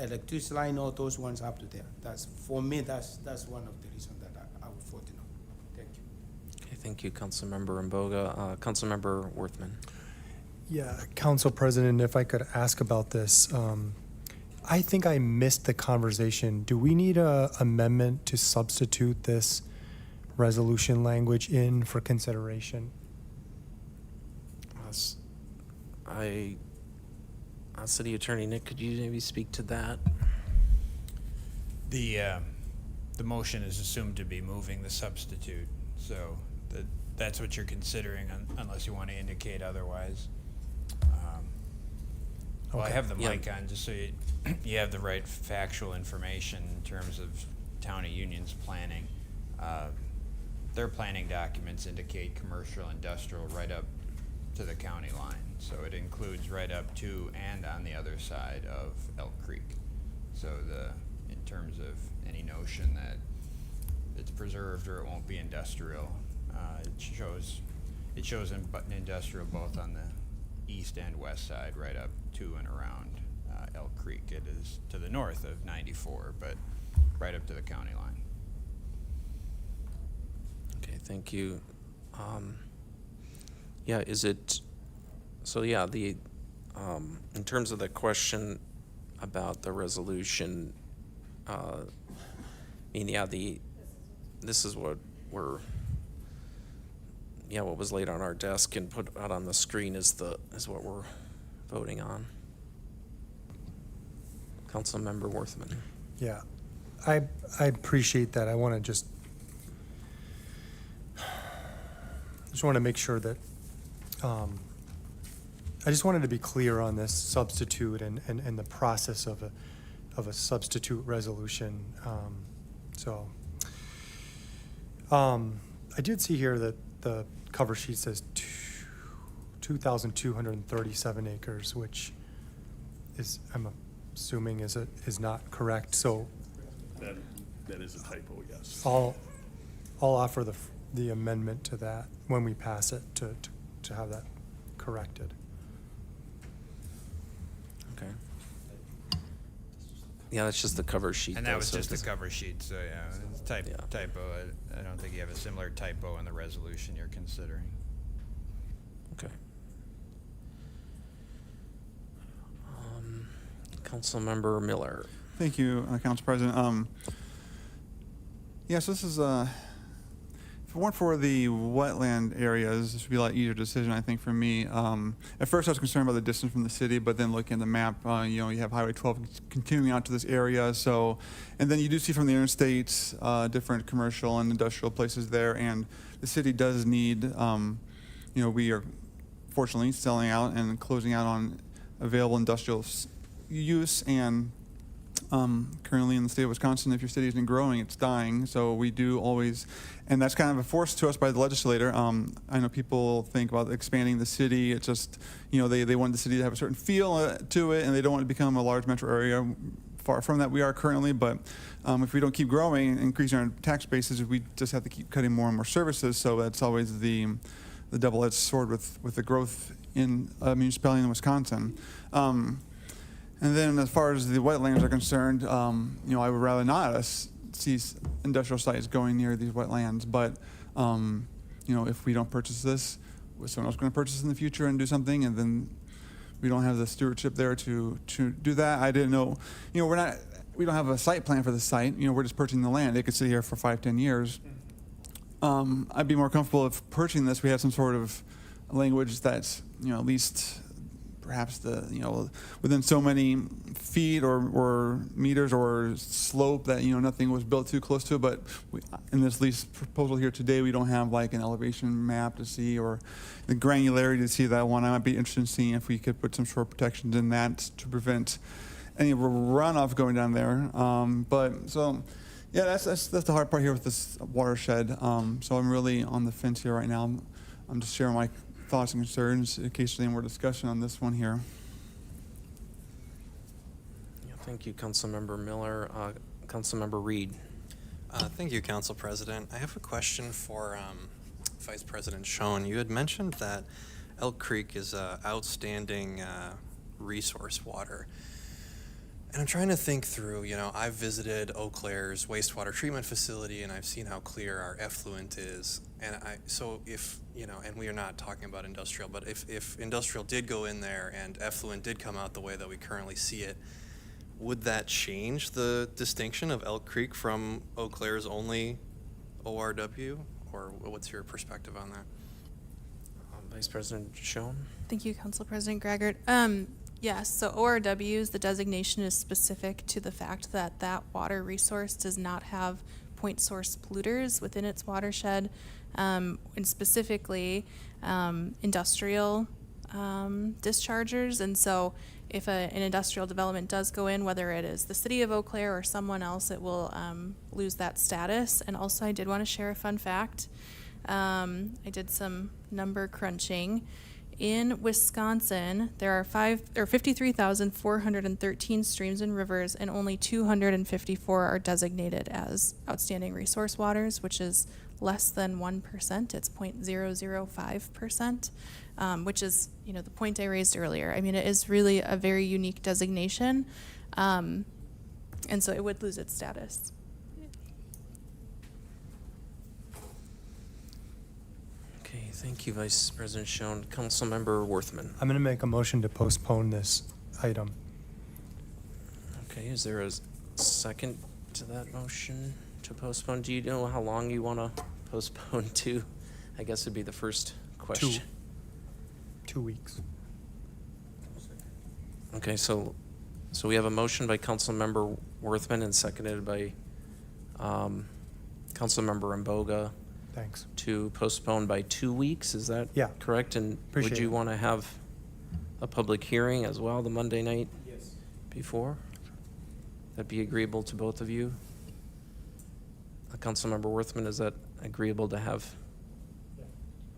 electricity line, all those ones up to there. That's, for me, that's one of the reasons that I would vote no. Thank you. Okay, thank you, Councilmember Mboga. Councilmember Worthman. Yeah, Council President, if I could ask about this. I think I missed the conversation. Do we need an amendment to substitute this resolution language in for consideration. City Attorney Nick, could you maybe speak to that? The motion is assumed to be moving the substitute, so that's what you're considering unless you want to indicate otherwise. Well, I have the mic on just so you have the right factual information in terms of Town of Union's planning. Their planning documents indicate commercial, industrial right up to the county line. So it includes right up to and on the other side of Elk Creek. So in terms of any notion that it's preserved or it won't be industrial, it shows industrial both on the east and west side, right up to and around Elk Creek. It is to the north of 94, but right up to the county line. Okay, thank you. In terms of the question about the resolution, this is what what was laid on our desk and put out on the screen is what we're voting on. Councilmember Worthman. Yeah, I appreciate that. I want to just want to make sure that I just wanted to be clear on this substitute and the process of a substitute resolution. I did see here that the cover sheet says 2,237 acres, which is, I'm assuming is not correct. So that is a typo, yes. I'll offer the amendment to that when we pass it to have that corrected. Okay. Yeah, that's just the cover sheet. And that was just the cover sheet, so yeah, it's typo. I don't think you have a similar typo in the resolution you're considering. Okay. Councilmember Miller. Thank you, Council President. Yes, this is, if it weren't for the wetland areas, this would be a lot easier decision, I think, for me. At first, I was concerned about the distance from the city, but then looking at the map, you have Highway 12 continuing out to this area. So, and then you do see from the interstate different commercial and industrial places there, and the city does need, we are fortunately selling out and closing out on available industrial use, and currently in the state of Wisconsin, if your city isn't growing, it's dying. So we do always, and that's kind of a force to us by the legislator. I know people think about expanding the city. It's just, they want the city to have a certain feel to it, and they don't want to become a large metro area. Far from that we are currently, but if we don't keep growing and increasing our tax bases, we just have to keep cutting more and more services. So that's always the double-edged sword with the growth in a municipality in Wisconsin. And then as far as the wetlands are concerned, I would rather not see industrial sites going near these wetlands. But, if we don't purchase this, someone else is going to purchase in the future and do something, and then we don't have the stewardship there to do that. I didn't know, we don't have a site plan for the site. We're just purchasing the land. It could sit here for 5-10 years. I'd be more comfortable if purchasing this, we had some sort of language that's, at least perhaps within so many feet or meters or slope that nothing was built too close to it. But in this lease proposal here today, we don't have like an elevation map to see or the granularity to see that one. I might be interested in seeing if we could put some sort of protections in that to prevent any runoff going down there. That's the hard part here with this watershed. So I'm really on the fence here right now. I'm just sharing my thoughts and concerns in case there's any more discussion on this one here. Yeah, thank you, Councilmember Miller. Councilmember Reed. Thank you, Council President. I have a question for Vice President Schoen. You had mentioned that Elk Creek is an outstanding resource water. And I'm trying to think through, I've visited Eau Claire's wastewater treatment facility, and I've seen how clear our effluent is. And and we are not talking about industrial, but if industrial did go in there and effluent did come out the way that we currently see it, would that change the distinction of Elk Creek from Eau Claire's only ORW, or what's your perspective on that? Vice President Schoen? Thank you, Council President Gregor. Yes, so ORWs, the designation is specific to the fact that that water resource does not have point source polluters within its watershed, and specifically industrial dischargers. And so if an industrial development does go in, whether it is the city of Eau Claire or someone else, it will lose that status. And also I did want to share a fun fact. I did some number crunching. In Wisconsin, there are 53,413 streams and rivers, and only 254 are designated as outstanding resource waters, which is less than 1%. It's 0.005%, which is, the point I raised earlier. I mean, it is really a very unique designation, and so it would lose its status. Okay, thank you, Vice President Schoen. Councilmember Worthman. I'm going to make a motion to postpone this item. Okay, is there a second to that motion to postpone? Do you know how long you want to postpone to? I guess it'd be the first question. 2 weeks. Okay, so we have a motion by Councilmember Worthman and seconded by Councilmember Imboga. Thanks. To postpone by 2 weeks, is that Yeah. correct? And Appreciate would you it. want to have a public hearing as well the Monday night Yes. before? That'd be agreeable to both of you? Councilmember Worthman, is that agreeable to have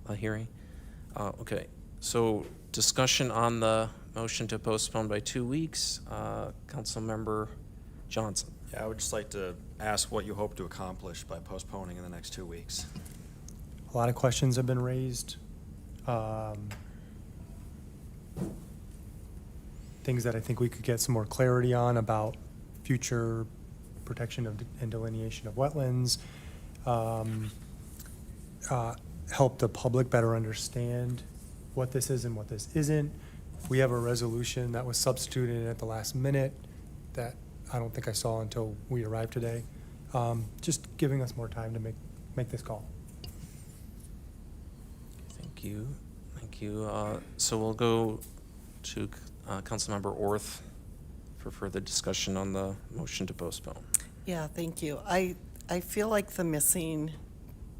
a hearing? Okay, so discussion on the motion to postpone by 2 weeks. Councilmember Johnson. Yeah, I would just like to ask what you hope to accomplish by postponing in the next 2 weeks. A lot of questions have been raised. Things that I think we could get some more clarity on about future protection of and delineation of wetlands. Help the public better understand what this is and what this isn't. We have a resolution that was substituted at the last minute that I don't think I saw until we arrived today. Just giving us more time to make this call. Thank you. Thank you. So we'll go to Councilmember Orth for further discussion on the motion to postpone. Yeah, thank you. I feel like the missing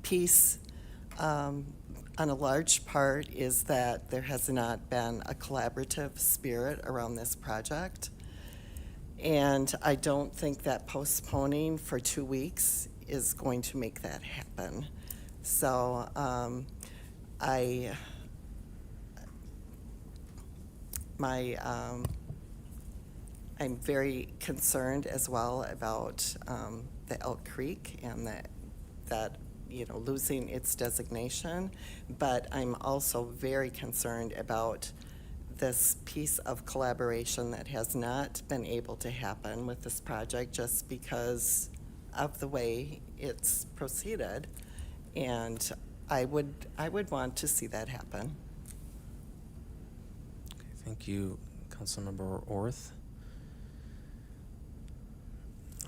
piece on a large part is that there has not been a collaborative spirit around this project. And I don't think that postponing for 2 weeks is going to make that happen. So I'm very concerned as well about the Elk Creek and that losing its designation, but I'm also very concerned about this piece of collaboration that has not been able to happen with this project just because of the way it's proceeded, and I would want to see that happen. Okay, thank you, Councilmember Orth.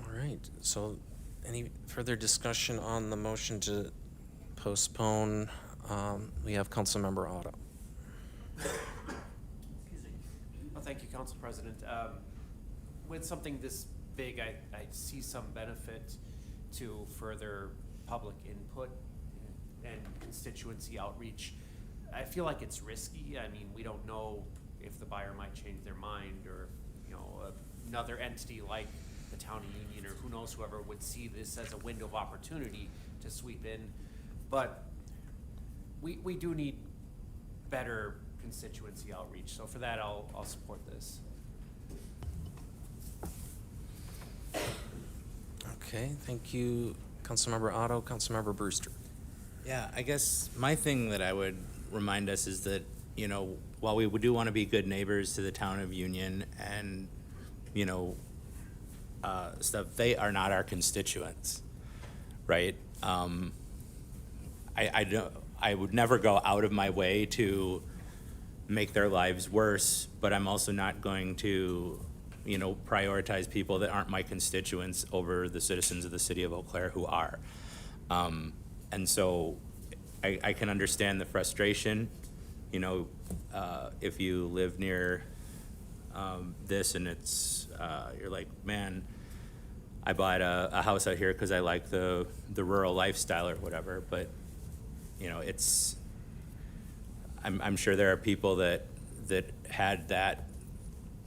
All right, so any further discussion on the motion to postpone? We have Councilmember Otto. Well, thank you, Council President. With something this big, I see some benefit to further public input and constituency outreach. I feel like it's risky. I mean, we don't know if the buyer might change their mind, or another entity like the Town of Union, or who knows, whoever would see this as a window of opportunity to sweep in. But we do need better constituency outreach. So for that, I'll support this. Okay, thank you, Councilmember Otto. Councilmember Brewster. Yeah, I guess my thing that I would remind us is that, while we do want to be good neighbors to the Town of Union and, stuff, they are not our constituents, right? I would never go out of my way to make their lives worse, but I'm also not going to, prioritize people that aren't my constituents over the citizens of the city of Eau Claire who are. And so I can understand the frustration, you know, if you live near this and it's, you're like, man, I bought a house out here because I like the rural lifestyle or whatever, but, you know, I'm sure there are people that had that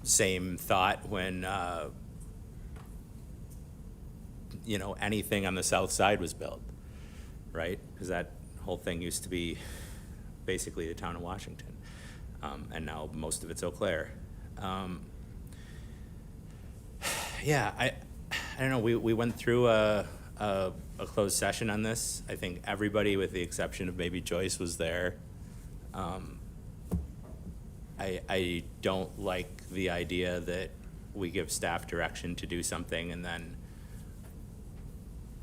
same thought when, you know, anything on the south side was built, right? Because that whole thing used to be basically the town of Washington, and now most of it's Eau Claire. Yeah, I don't know, we went through a closed session on this. I think everybody, with the exception of maybe Joyce, was there. I don't like the idea that we give staff direction to do something and then,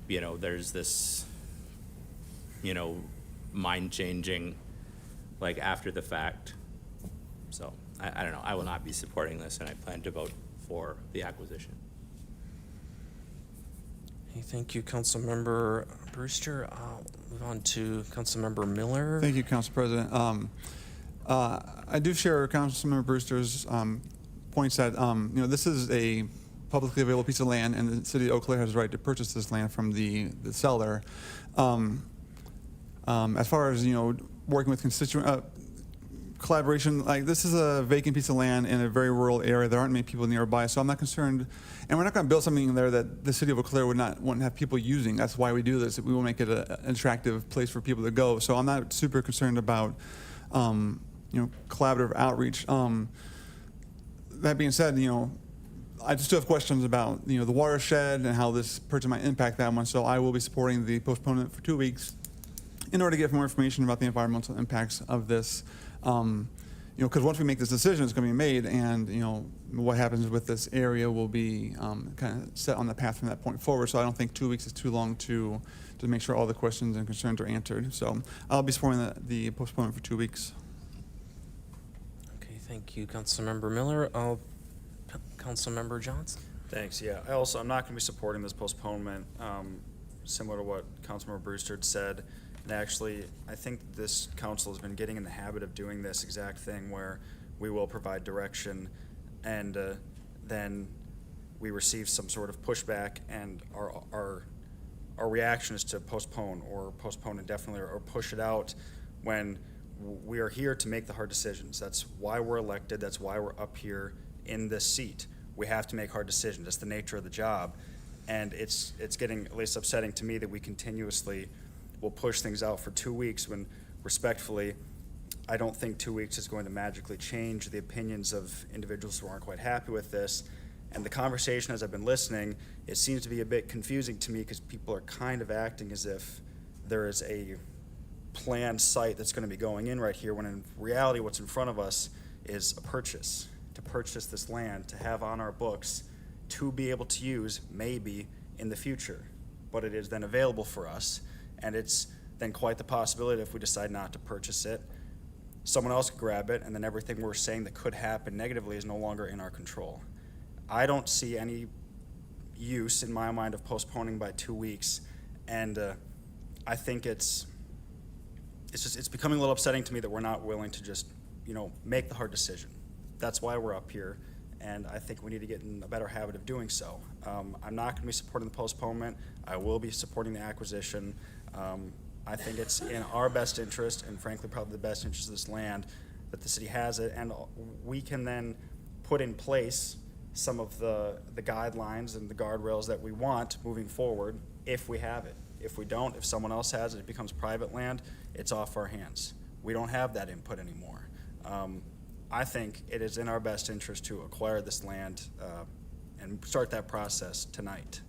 you know, there's this, you know, mind-changing, like, after the fact. So, I don't know, I will not be supporting this, and I plan to vote for the acquisition. Hey, thank you, Councilmember Brewster. I'll move on to Councilmember Miller. Thank you, Council President. I do share Councilmember Brewster's points that, you know, this is a publicly available piece of land, and the city of Eau Claire has the right to purchase this land from the seller. As far as, you know, working with constituent collaboration, like, this is a vacant piece of land in a very rural area. There aren't many people nearby, so I'm not concerned. And we're not going to build something there that the city of Eau Claire would not want to have people using. That's why we do this. We will make it an attractive place for people to go. So I'm not super concerned about, you know, collaborative outreach. That being said, you know, I just do have questions about, you know, the watershed and how this purchase might impact that one. So I will be supporting the postponement for 2 weeks in order to get more information about the environmental impacts of this. You know, because once we make this decision, it's going to be made, and, you know, what happens with this area will be kind of set on the path from that point forward. So I don't think 2 weeks is too long to make sure all the questions and concerns are answered. So I'll be supporting the postponement for 2 weeks. Okay, thank you, Councilmember Miller. Councilmember Johnson. Thanks, yeah. I'm not going to be supporting this postponement, similar to what Councilmember Brewster had said. And actually, I think this council has been getting in the habit of doing this exact thing where we will provide direction and then we receive some sort of pushback, and our reaction is to postpone indefinitely or push it out when we are here to make the hard decisions. That's why we're elected. That's why we're up here in this seat. We have to make hard decisions. That's the nature of the job. And it's getting at least upsetting to me that we continuously will push things out for 2 weeks when, respectfully, I don't think 2 weeks is going to magically change the opinions of individuals who aren't quite happy with this. And the conversation, as I've been listening, it seems to be a bit confusing to me because people are kind of acting as if there is a planned site that's going to be going in right here, when in reality what's in front of us is a purchase. To purchase this land, to have on our books, to be able to use maybe in the future. But it is then available for us, and it's then quite the possibility if we decide not to purchase it, someone else could grab it, and then everything we're saying that could happen negatively is no longer in our control. I don't see any use in my mind of postponing by 2 weeks, and I think it's becoming a little upsetting to me that we're not willing to just, you know, make the hard decision. That's why we're up here, and I think we need to get in a better habit of doing so. I'm not going to be supporting the postponement. I will be supporting the acquisition. I think it's in our best interest, and frankly probably the best interest of this land, that the city has it, and we can then put in place some of the guidelines and the guardrails that we want moving forward if we have it. If we don't, if someone else has it, it becomes private land, it's off our hands. We don't have that input anymore. I think it is in our best interest to acquire this land and start that process tonight.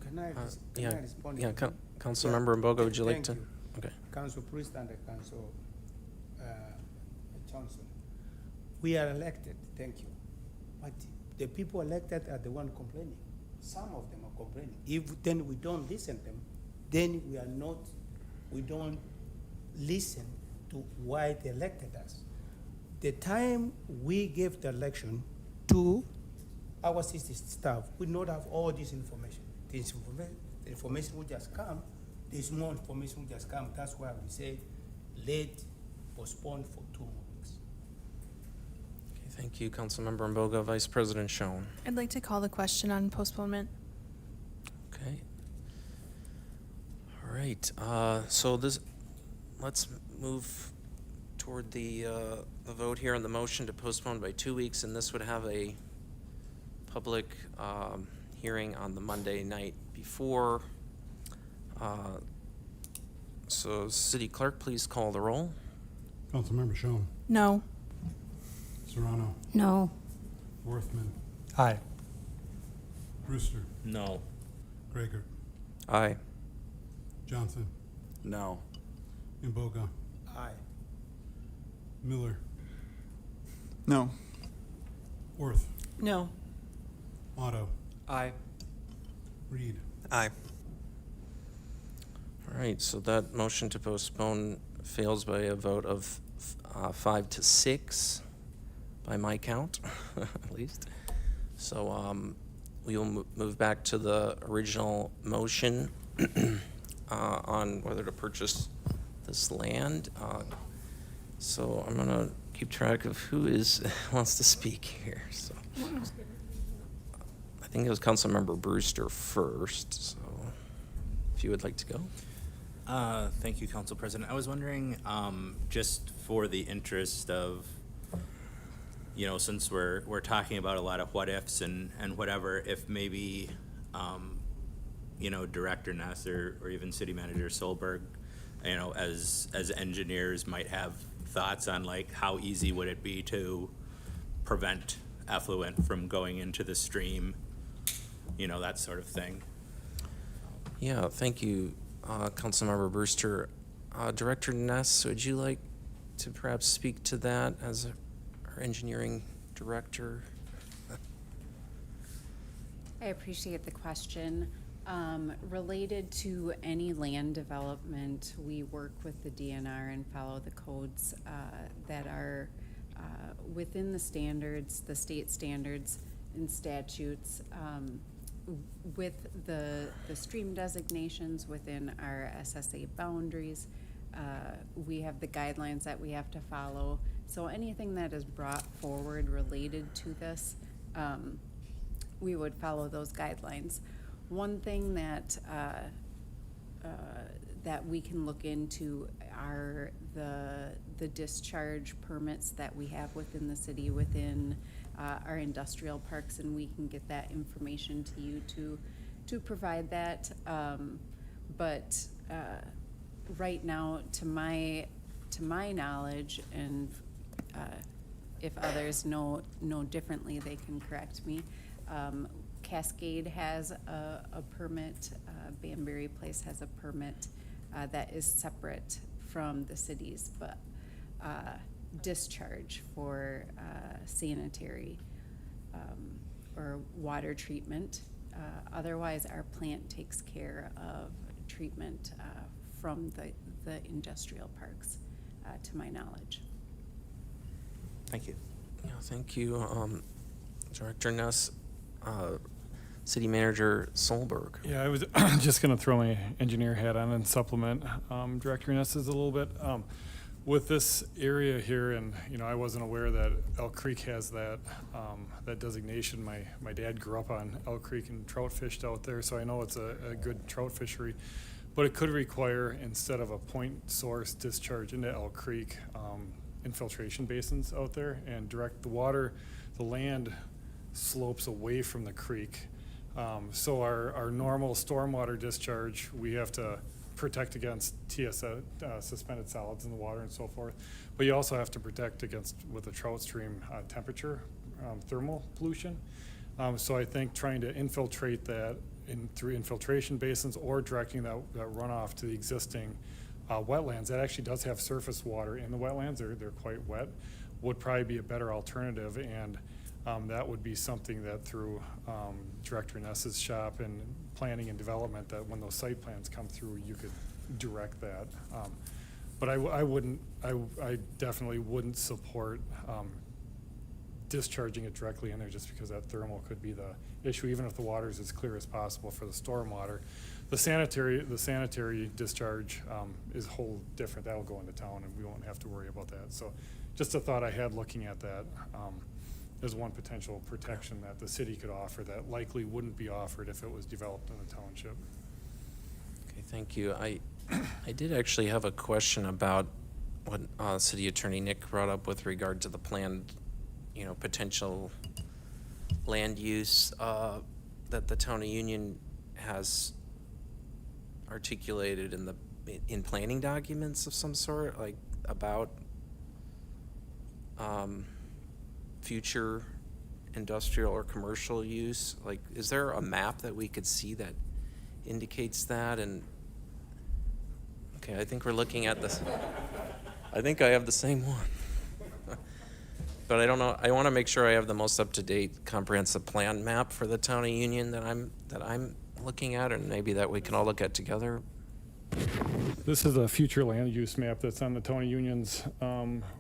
Can I Yeah, respond? yeah, Councilmember Mbogo, would you like Thank to? you. Okay. Council Priest and Council Johnson. We are elected, thank you. But the people elected are the one complaining. Some of them are complaining. If then we don't listen to them, then we don't listen to why they elected us. The time we gave the election to our city staff, we not have all this information. The information will just come. There's more information will just come. That's why we say late, postpone for 2 more weeks. Okay, thank you, Councilmember Mboga. Vice President Schoen. I'd like to call the question on postponement. Okay. All right, so let's move toward the vote here on the motion to postpone by 2 weeks, and this would have a public hearing on the Monday night before. So City Clerk, please call the roll. Councilmember Schoen, No. Serrano, No. Worthman, Aye. Brewster, No. Gregor, Aye. Johnson, No. Imboga, Aye. Miller, No. No. Otto, Aye. Reed. Aye. All right, so that motion to postpone fails by a vote of 5 to 6, by my count, at least. So we will move back to the original motion on whether to purchase this land. So I'm gonna keep track of who wants to speak here. So I think it was Councilmember Brewster first. So if you would like to go. Thank you, Council President. I was wondering, just for the interest of, since we're talking about a lot of what ifs and whatever, if maybe, Director Ness or even City Manager Solberg, as engineers might have thoughts on like how easy would it be to prevent effluent from going into the stream, that sort of thing. Yeah, thank you, Councilmember Brewster. Director Ness, would you like to perhaps speak to that as our engineering director? I appreciate the question. Related to any land development, we work with the DNR and follow the codes that are within the standards, the state standards and statutes. With the stream designations within our SSA boundaries, we have the guidelines that we have to follow. So anything that is brought forward related to this, we would follow those guidelines. One thing that that we can look into are the discharge permits that we have within the city, within our industrial parks, and we can get that information to you to provide that. But right now, to my knowledge, and if others know differently, they can correct me. Cascade has a permit, Banbury Place has a permit that is separate from the city's, but discharge for sanitary or water treatment. Otherwise, our plant takes care of treatment from the industrial parks, to my knowledge. Thank you. Yeah, thank you, Director Ness. City Manager Solberg. Yeah, I was just going to throw my engineer hat on and supplement Director Ness's a little bit. With this area here, and I wasn't aware that Elk Creek has that that designation. My dad grew up on Elk Creek and trout fished out there, so I know it's a good trout fishery. But it could require, instead of a point source discharge into Elk Creek, infiltration basins out there and direct the water. The land slopes away from the creek. So our normal stormwater discharge, we have to protect against suspended solids in the water and so forth. But you also have to protect against, with the trout stream, temperature, thermal pollution. So I think trying to infiltrate that through infiltration basins or directing that runoff to the existing wetlands, that actually does have surface water in the wetlands, they're quite wet, would probably be a better alternative. And that would be something that through Director Ness's shop and planning and development, that when those site plans come through, you could direct that. But I definitely wouldn't support discharging it directly in there just because that thermal could be the issue, even if the water is as clear as possible for the stormwater. The sanitary discharge is whole different. That'll go into town and we won't have to worry about that. So just a thought I had looking at that as one potential protection that the city could offer that likely wouldn't be offered if it was developed in the township. Okay, thank you. I did actually have a question about what City Attorney Nick brought up with regard to the planned, potential land use that the town of Union has articulated in planning documents of some sort, like about future industrial or commercial use. Like, is there a map that we could see that indicates that? And okay, I think we're looking at this. I think I have the same one. But I don't know, I want to make sure I have the most up-to-date comprehensive plan map for the town of Union that I'm looking at, and maybe that we can all look at together. This is a future land use map that's on the town of Union's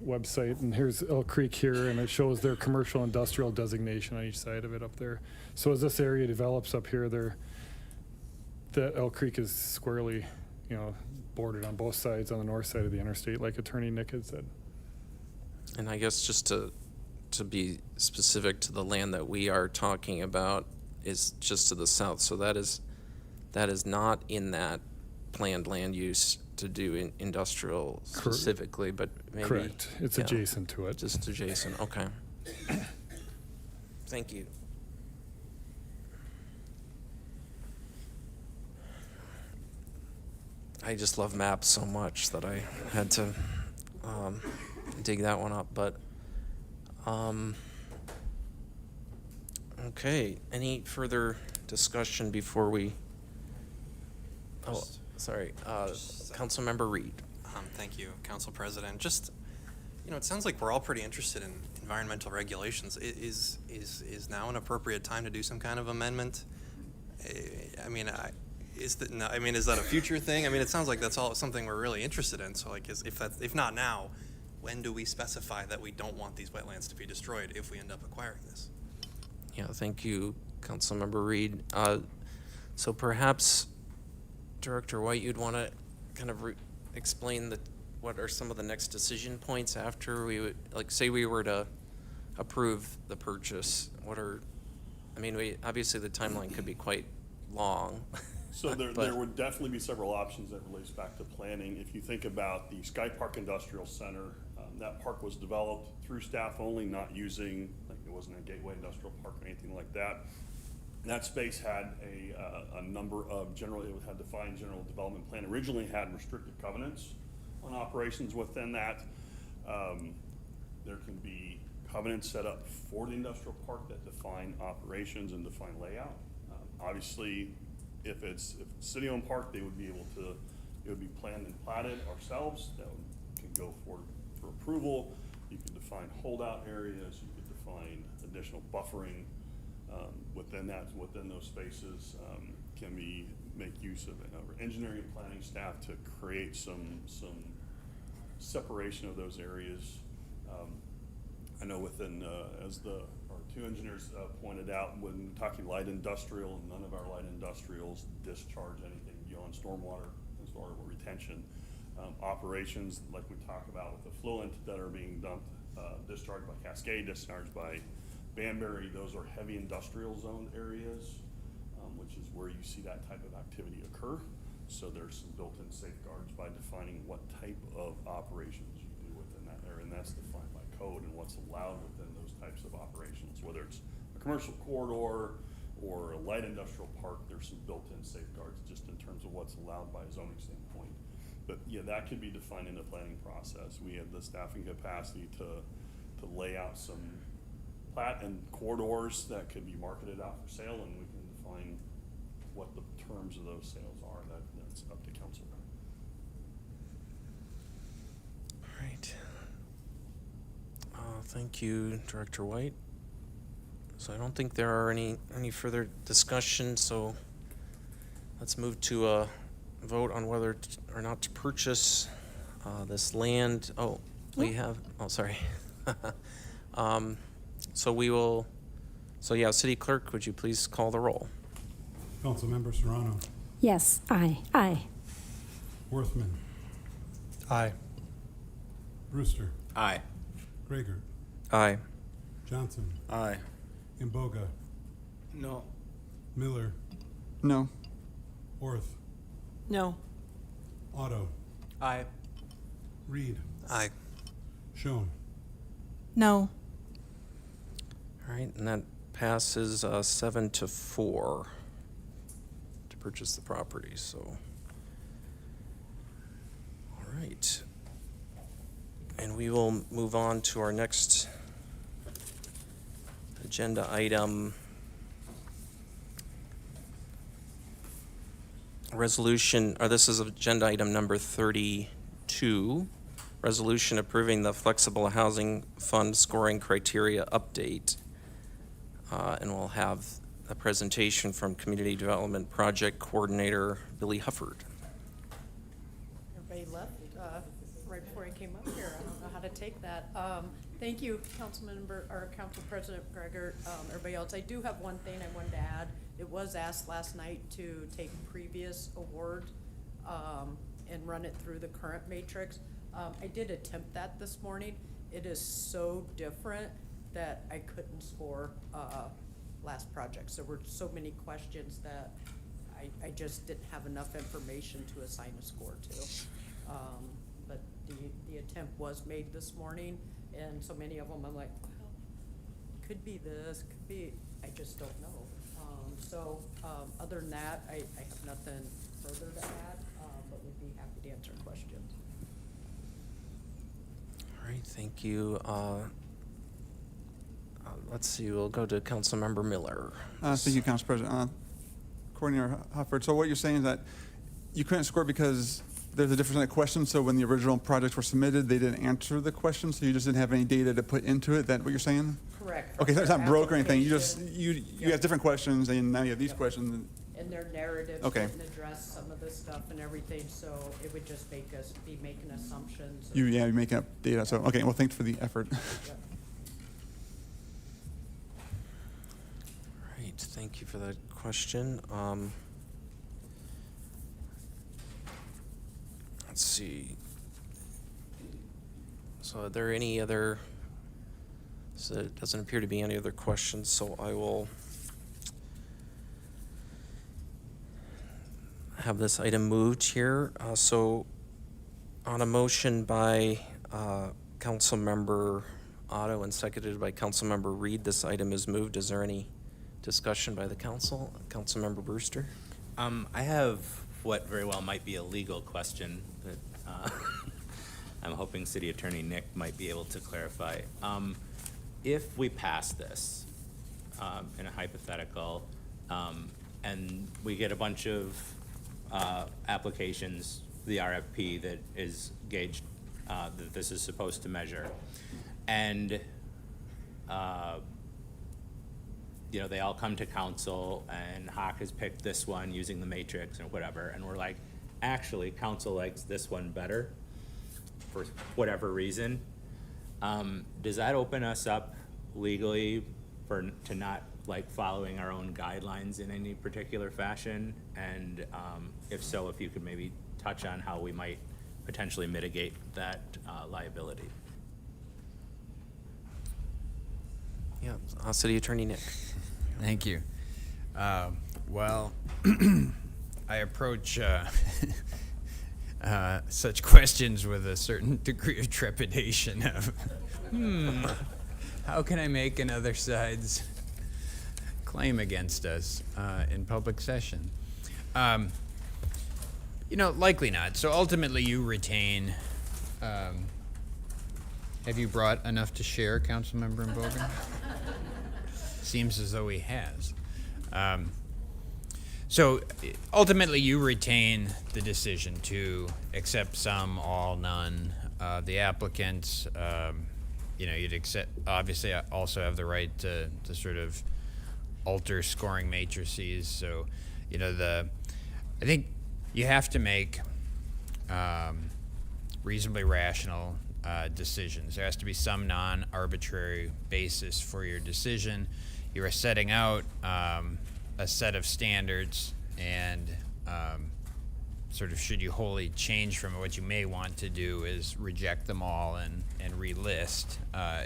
website, and here's Elk Creek here, and it shows their commercial industrial designation on each side of it up there. So as this area develops up here, the Elk Creek is squarely, bordered on both sides on the north side of the interstate, like Attorney Nick had said. And I guess just to be specific to the land that we are talking about is just to the south. So that is not in that planned land use to do industrial specifically, but maybe. Correct. It's adjacent to it. Just adjacent, okay. Thank you. I just love maps so much that I had to dig that one up, but okay, any further discussion before we Councilmember Reed. Thank you, Council President. Just, it sounds like we're all pretty interested in environmental regulations. Is now an appropriate time to do some kind of amendment? Is that a future thing? It sounds like that's all something we're really interested in. So, if not now, when do we specify that we don't want these wetlands to be destroyed if we end up acquiring this? Yeah, thank you, Councilmember Reed. So perhaps, Director White, you'd want to kind of explain what are some of the next decision points after we would, say we were to approve the purchase. Obviously the timeline could be quite long. So there would definitely be several options that relates back to planning. If you think about the Sky Park Industrial Center, that park was developed through staff only, not using, it wasn't a gateway industrial park or anything like that. That space had a number of it had defined general development plan. Originally had restricted covenants on operations within that. There can be covenants set up for the industrial park that define operations and define layout. Obviously, if it's city-owned park, it would be planned and platted ourselves. That could go for approval. You could define holdout areas. You could define additional buffering within those spaces. Can we make use of our engineering and planning staff to create some separation of those areas? I know as our two engineers pointed out, when talking light industrial, none of our light industrials discharge anything beyond stormwater and stormwater retention. Operations, like we talk about with effluent that are being dumped, discharged by Cascade, discharged by Banbury, those are heavy industrial zoned areas, which is where you see that type of activity occur. So there's some built-in safeguards by defining what type of operations you do within that area, and that's defined by code and what's allowed within those types of operations. Whether it's a commercial corridor or a light industrial park, there's some built-in safeguards just in terms of what's allowed by a zoning standpoint. But yeah, that could be defined in the planning process. We have the staffing capacity to lay out some plat and corridors that could be marketed out for sale, and we can define what the terms of those sales are. That's up to council. All right. Thank you, Director White. So I don't think there are any further discussion, so let's move to a vote on whether or not to purchase this land. Oh, we have, sorry. City Clerk, would you please call the roll? Councilmember Serrano, Yes, aye. Aye. Worthman, Aye. Brewster, Aye. Gregert, Aye. Johnson, Aye. Imboga, No. Miller, No. No. Orth, Otto, Aye. Reed, Aye. Schoen. No. All right, and that passes 7-4 to purchase the property, so. All right. And we will move on to our next agenda item. This is agenda item number 32. Resolution approving the Flexible Housing Fund scoring criteria update. And we'll have a presentation from Community Development Project Coordinator Billy Hufford. Everybody left right before I came up here. I don't know how to take that. Thank you, Council President Gregor, everybody else. I do have one thing I wanted to add. It was asked last night to take previous award and run it through the current matrix. I did attempt that this morning. It is so different that I couldn't score last projects. There were so many questions that I just didn't have enough information to assign a score to. But the attempt was made this morning, and so many of them I'm like, well, could be this, could be, I just don't know. Other than that, I have nothing further to add, but would be happy to answer questions. All right, thank you. Let's see, we'll go to Councilmember Miller. Thank you, Council President. Coordinator Hufford, so what you're saying is that you couldn't score because there's a difference in the question, so when the original projects were submitted, they didn't answer the question, so you just didn't have any data to put into it? That what you're saying? Correct. Okay, so it's not broke or anything. You Application. you have different questions, and now you have these questions. And their narratives Okay. didn't address some of this stuff and everything, so it would just make us be making assumptions. You're making up data. So okay, well, thanks for the effort. Yep. All right, thank you for that question. Let's see. So are there any other, so it doesn't appear to be any other questions, so I will have this item moved here. So on a motion by Councilmember Otto and seconded by Councilmember Reed, this item is moved. Is there any discussion by the council? Councilmember Brewster? I have what very well might be a legal question that I'm hoping City Attorney Nick might be able to clarify. If we pass this in a hypothetical, and we get a bunch of applications, the RFP that is gauged, that this is supposed to measure, and they all come to council, and Hawk has picked this one using the matrix and whatever, and we're like, actually, council likes this one better for whatever reason. Does that open us up legally to not like following our own guidelines in any particular fashion? And if so, if you could maybe touch on how we might potentially mitigate that liability. Yeah, City Attorney Nick. Thank you. Well, I approach such questions with a certain degree of trepidation of, how can I make another side's claim against us in public session? Likely not. So ultimately you retain, have you brought enough to share, Councilmember Imboga? Seems as though he has. So ultimately, you retain the decision to accept some, all, none. The applicants, you'd accept. Obviously, also have the right to sort of alter scoring matrices. So, I think you have to make reasonably rational decisions. There has to be some non-arbitrary basis for your decision. You are setting out a set of standards, and sort of should you wholly change from it, what you may want to do is reject them all and relist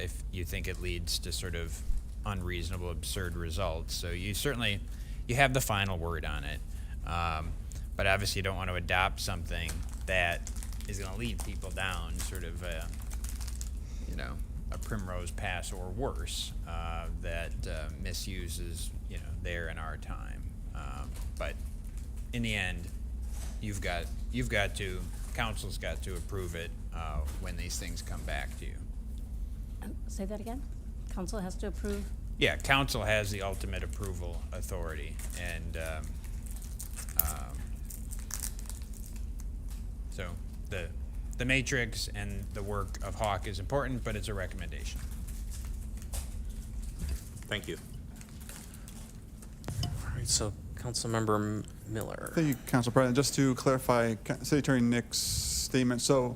if you think it leads to sort of unreasonable, absurd results. So you certainly, you have the final word on it. But obviously you don't want to adopt something that is going to lead people down sort of a Primrose Pass or worse, that misuses, their and our time. But in the end, council's got to approve it when these things come back to you. Say that again? Council has to approve? Yeah, council has the ultimate approval authority, and so the matrix and the work of Hawk is important, but it's a recommendation. Thank you. All right, so Councilmember Miller. Thank you, Council President. Just to clarify City Attorney Nick's statement. So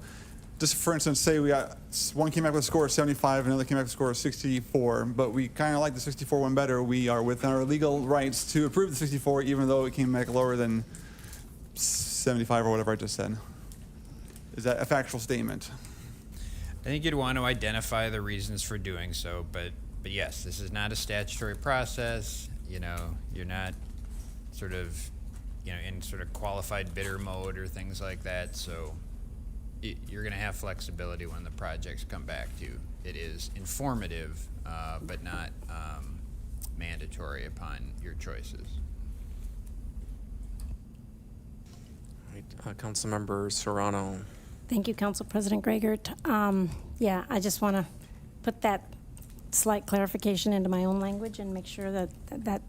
just for instance, say we got one came back with a score of 75, another came back with a score of 64, but we kind of like the 64 one better. We are within our legal rights to approve the 64, even though it came back lower than 75 or whatever I just said. Is that a factual statement? I think you'd want to identify the reasons for doing so, but yes, this is not a statutory process. You're not sort of, in sort of qualified bidder mode or things like that. So you're going to have flexibility when the projects come back to you. It is informative, but not mandatory upon your choices. All right, Councilmember Serrano. Thank you, Council President Gregert. Yeah, I just want to put that slight clarification into my own language and make sure that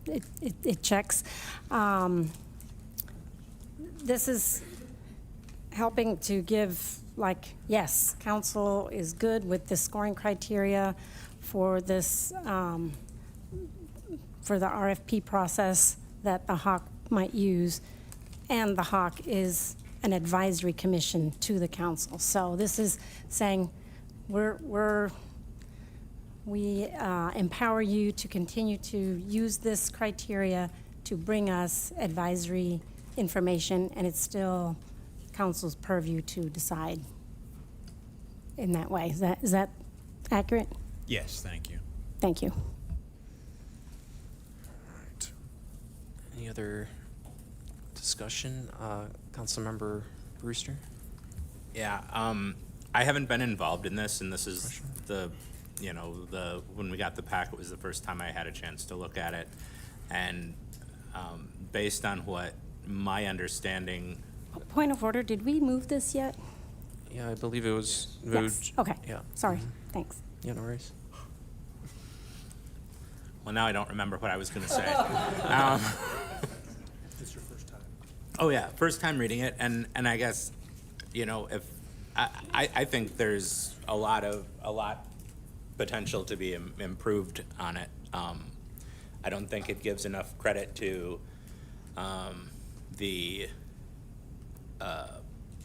it checks. This is helping to give, yes, council is good with the scoring criteria for this, for the RFP process that the Hawk might use, and the Hawk is an advisory commission to the council. So this is saying we empower you to continue to use this criteria to bring us advisory information, and it's still council's purview to decide in that way. Is that accurate? Yes, thank you. Thank you. All right. Any other discussion? Councilmember Brewster? Yeah, I haven't been involved in this, and this is when we got the packet was the first time I had a chance to look at it. And based on what my understanding. Point of order, did we move this yet? Yeah, I believe it was moved. Yes, okay. Yeah. Sorry, thanks. Yeah, no worries. Well, now I don't remember what I was going to say. It's your first time. Oh yeah, first time reading it, and I guess, if I think there's a lot potential to be improved on it. I don't think it gives enough credit to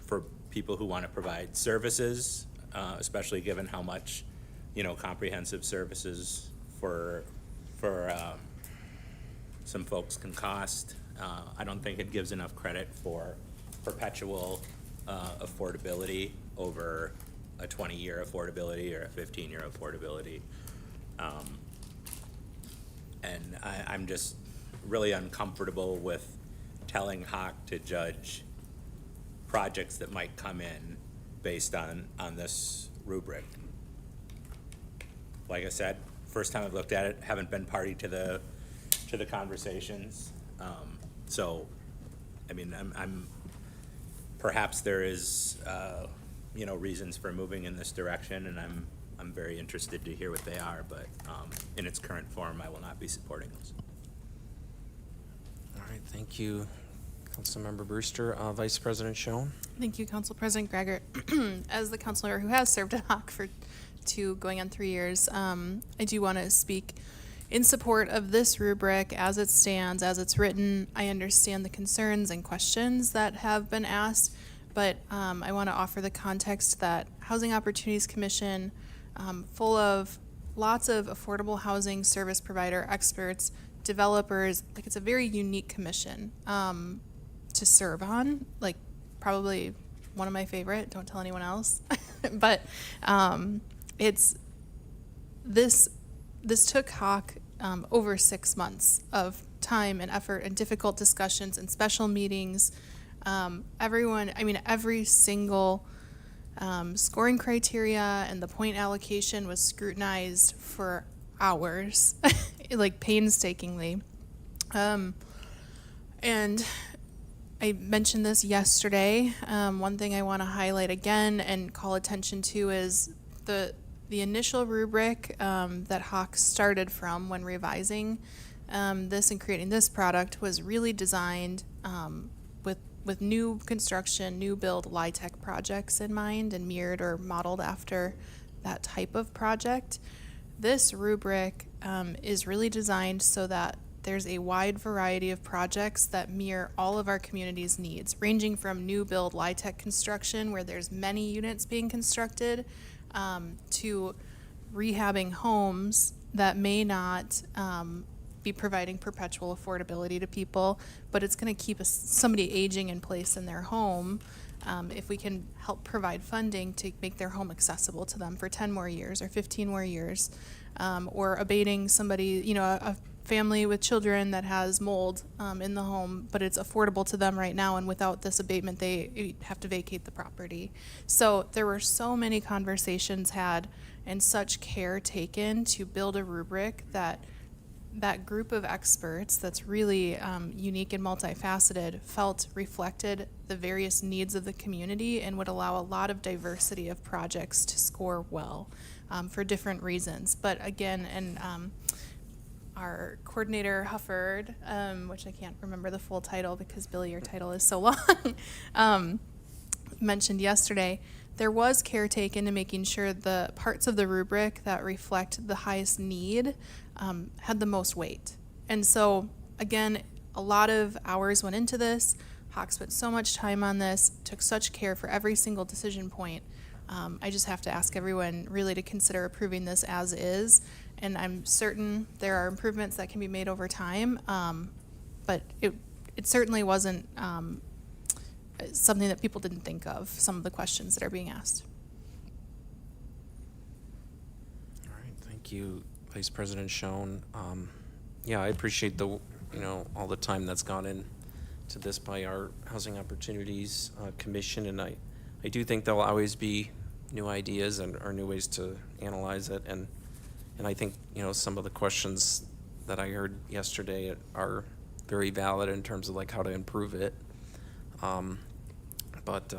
for people who want to provide services, especially given how much comprehensive services for some folks can cost. I don't think it gives enough credit for perpetual affordability over a 20-year affordability or a 15-year affordability. And I'm just really uncomfortable with telling Hawk to judge projects that might come in based on this rubric. Like I said, first time I've looked at it, haven't been party to the conversations. So, I mean, I'm perhaps there is reasons for moving in this direction, and I'm very interested to hear what they are, but in its current form, I will not be supporting those. All right, thank you, Councilmember Brewster. Vice President Schoen. Thank you, Council President Gregor. As the councilor who has served at Hawk for 2 going on 3 years, I do want to speak in support of this rubric as it stands, as it's written. I understand the concerns and questions that have been asked, but I want to offer the context that Housing Opportunities Commission, full of lots of affordable housing service provider experts, developers, like it's a very unique commission to serve on, like probably one of my favorite, don't tell anyone else. But this took Hawk over 6 months of time and effort and difficult discussions and special meetings. Every single scoring criteria and the point allocation was scrutinized for hours, like painstakingly. And I mentioned this yesterday. One thing I want to highlight again and call attention to is the initial rubric that Hawk started from when revising this and creating this product was really designed with new construction, new build LIHTC projects in mind and mirrored or modeled after that type of project. This rubric is really designed so that there's a wide variety of projects that mirror all of our community's needs, ranging from new build LIHTC construction, where there's many units being constructed, to rehabbing homes that may not be providing perpetual affordability to people, but it's going to keep somebody aging in place in their home if we can help provide funding to make their home accessible to them for 10 more years or 15 more years, or abating somebody, a family with children that has mold in the home, but it's affordable to them right now, and without this abatement, they have to vacate the property. So there were so many conversations had and such care taken to build a rubric that group of experts that's really unique and multifaceted felt reflected the various needs of the community and would allow a lot of diversity of projects to score well for different reasons. But again, and our coordinator Hufford, which I can't remember the full title because Billy, your title is so long, mentioned yesterday, there was care taken to making sure the parts of the rubric that reflect the highest need had the most weight. And so, again, a lot of hours went into this. Hawk spent so much time on this, took such care for every single decision point. I just have to ask everyone really to consider approving this as is. And I'm certain there are improvements that can be made over time, but it certainly wasn't something that people didn't think of, some of the questions that are being asked. All right, thank you, Vice President Schoen. Yeah, I appreciate all the time that's gone into this by our Housing Opportunities Commission, and I do think there'll always be new ideas or new ways to analyze it, and I think some of the questions that I heard yesterday are very valid in terms of like how to improve it. But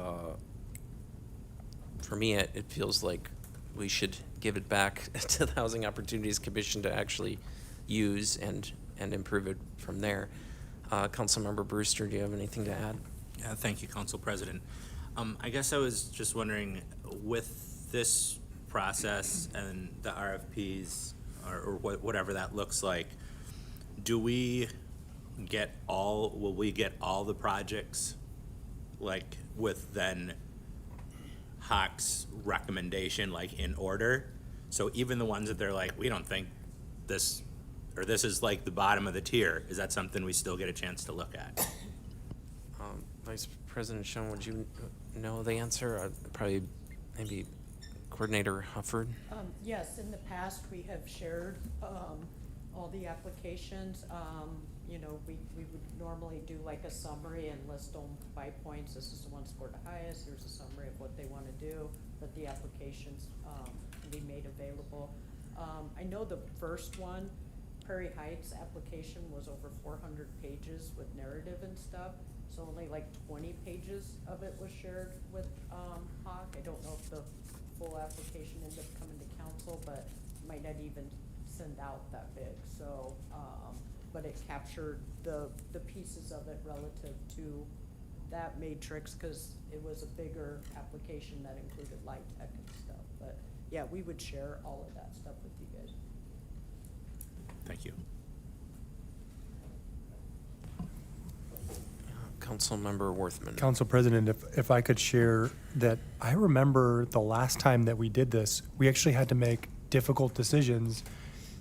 for me, it feels like we should give it back to the Housing Opportunities Commission to actually use and improve it from there. Councilmember Brewster, do you have anything to add? Yeah, thank you, Council President. I guess I was just wondering, with this process and the RFPs or whatever that looks like, will we get all the projects, like with then Hawk's recommendation, like in order? So even the ones that they're like, we don't think this, or this is like the bottom of the tier, is that something we still get a chance to look at? Vice President Schoen, would you know the answer? Probably maybe Coordinator Hufford? Yes, in the past, we have shared all the applications. We would normally do like a summary and list them by points. This is the one scored the highest. Here's a summary of what they want to do, that the applications can be made available. I know the first one, Prairie Heights application, was over 400 pages with narrative and stuff. So only like 20 pages of it was shared with Hawk. I don't know if the full application ended up coming to council, but might not even send out that big. So, but it captured the pieces of it relative to that matrix, because it was a bigger application that included LIHTC and stuff. But yeah, we would share all of that stuff with you guys. Thank you. Councilmember Worthman. Council President, if I could share that, I remember the last time that we did this, we actually had to make difficult decisions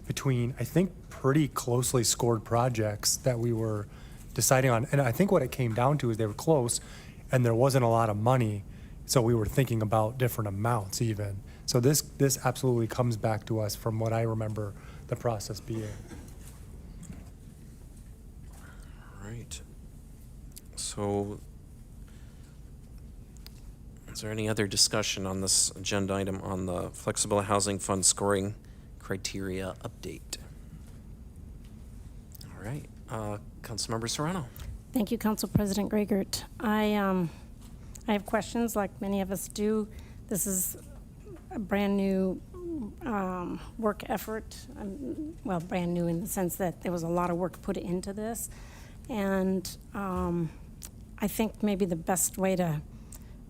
between, I think, pretty closely scored projects that we were deciding on. And I think what it came down to is they were close and there wasn't a lot of money. So we were thinking about different amounts even. So this absolutely comes back to us from what I remember the process being. All right. So, is there any other discussion on this agenda item on the Flexible Housing Fund scoring criteria update? All right, Councilmember Serrano. Thank you, Council President Gregert. I have questions like many of us do. This is a brand-new work effort. Well, brand new in the sense that there was a lot of work put into this. And I think maybe the best way to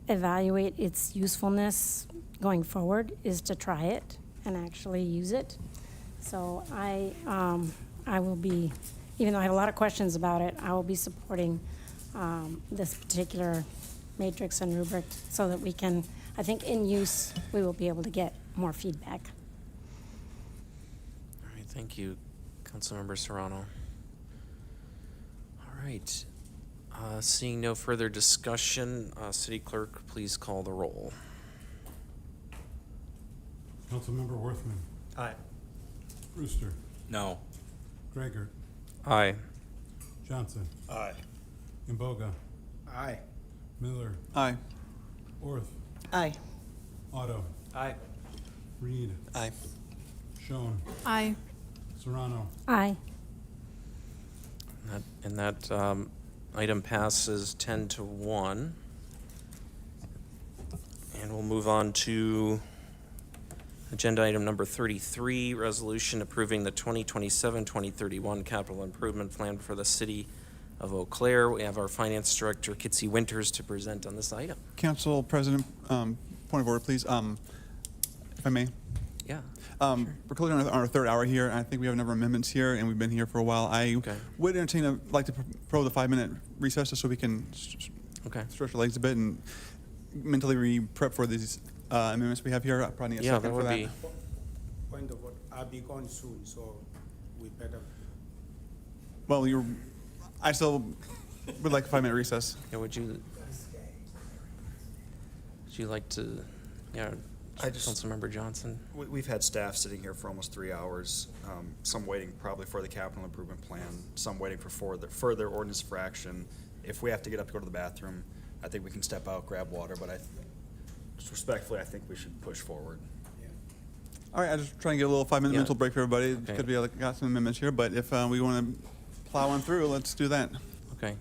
evaluate its usefulness going forward is to try it and actually use it. So I will be, even though I have a lot of questions about it, I will be supporting this particular matrix and rubric so that we can, I think in use, we will be able to get more feedback. All right, thank you, Councilmember Serrano. All right, seeing no further discussion, City Clerk, please call the roll. Councilmember Worthman. Aye. Brewster. No. Gregor. Aye. Johnson. Aye. Imboga. Aye. Miller. Aye. Orth. Aye. Otto. Aye. Reed. Aye. Schoen. Aye. Serrano. Aye. And that item passes 10-1. And we'll move on to agenda item number 33, resolution approving the 2027-2031 capital improvement plan for the city of Eau Claire. We have our finance director, Kitsy Winters, to present on this item. Council President, point of order, please. If I may. Yeah. We're closing on our third hour here, and I think we have a number of amendments here, and we've been here for a while. I would entertain, like to propose a 5-minute recess just so we can stretch our legs a bit and mentally re-prep for these amendments we have here. I probably need a second for that. Point of order, I'll be gone soon, so we better. Well, I still would like a 5-minute recess. Yeah, would you like to, Councilmember Johnson? We've had staff sitting here for almost 3 hours, some waiting probably for the capital improvement plan, some waiting for further ordinance for action. If we have to get up to go to the bathroom, I think we can step out, grab water, but just respectfully, I think we should push forward. All right, I just trying to get a little 5-minute Yeah. mental break for everybody. Okay. Could be got some amendments here, but if we want to plow on through, let's do that. Okay.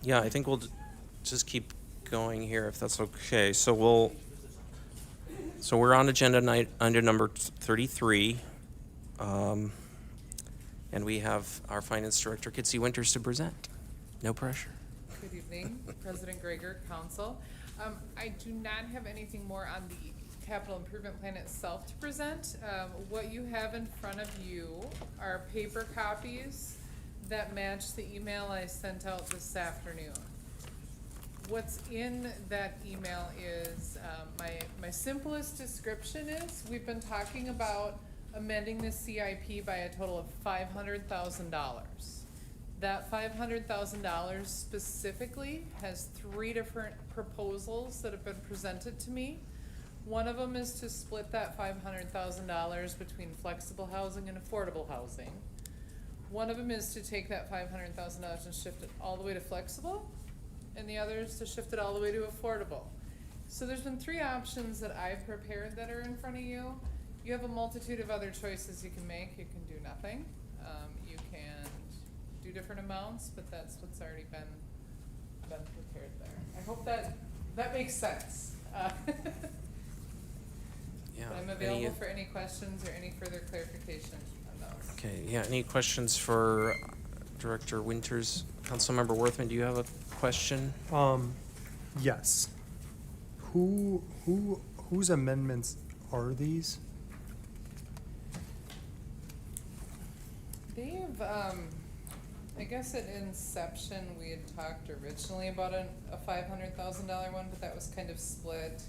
Yeah, I think we'll just keep going here if that's okay. So we're on agenda night under number 33. And we have our finance director, Kitsy Winters, to present. No pressure. Good evening, President Gregor, Council. I do not have anything more on the capital improvement plan itself to present. What you have in front of you are paper copies that match the email I sent out this afternoon. What's in that email is, my simplest description is, we've been talking about amending the CIP by a total of $500,000. That $500,000 specifically has 3 different proposals that have been presented to me. One of them is to split that $500,000 between flexible housing and affordable housing. One of them is to take that $500,000 and shift it all the way to flexible, and the other is to shift it all the way to affordable. So there's been 3 options that I've prepared that are in front of you. You have a multitude of other choices you can make. You can do nothing. You can do different amounts, but that's what's already been prepared there. I hope that makes sense. Yeah. But I'm available for any questions or any further clarification on those. Okay, yeah, any questions for Director Winters? Councilmember Worthman, do you have a question? Yes. Whose amendments are these? I guess at inception, we had talked originally about a $500,000 one, but that was kind of split.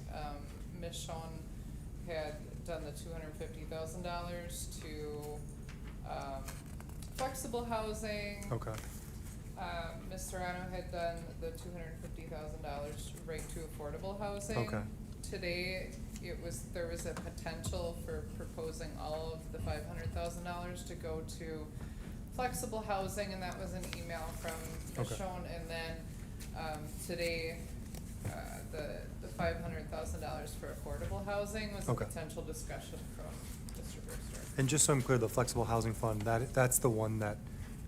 Ms. Schoen had done the $250,000 to flexible housing. Okay. Ms. Serrano had done the $250,000 right to affordable housing. Okay. Today, there was a potential for proposing all of the $500,000 to go to flexible housing, and that was an email from Ms. Okay. Schoen. And then today, the $500,000 for affordable housing was a Okay. potential discussion from Mr. Brewster. And just so I'm clear, the Flexible Housing Fund, that's the one that